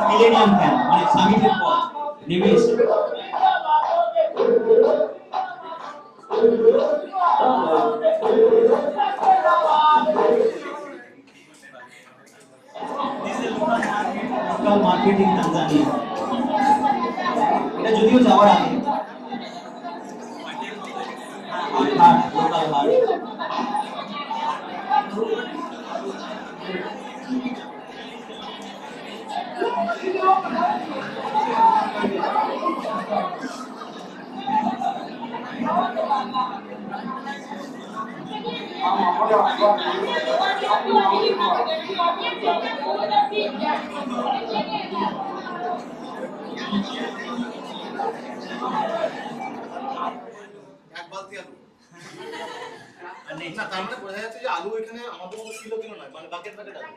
Millennium fan, মানে সামিটের পর নেমে এসে local market in Tanzania. এটা যদিও যাওয়ার আগে লোকাল হাট এক বালতি আলু আর নেই না, তার মানে বোঝা যাচ্ছে যে আলু এখানে আমাদের মতো কিলো কিলো নয়, মানে বাকেট বাকেট আলু।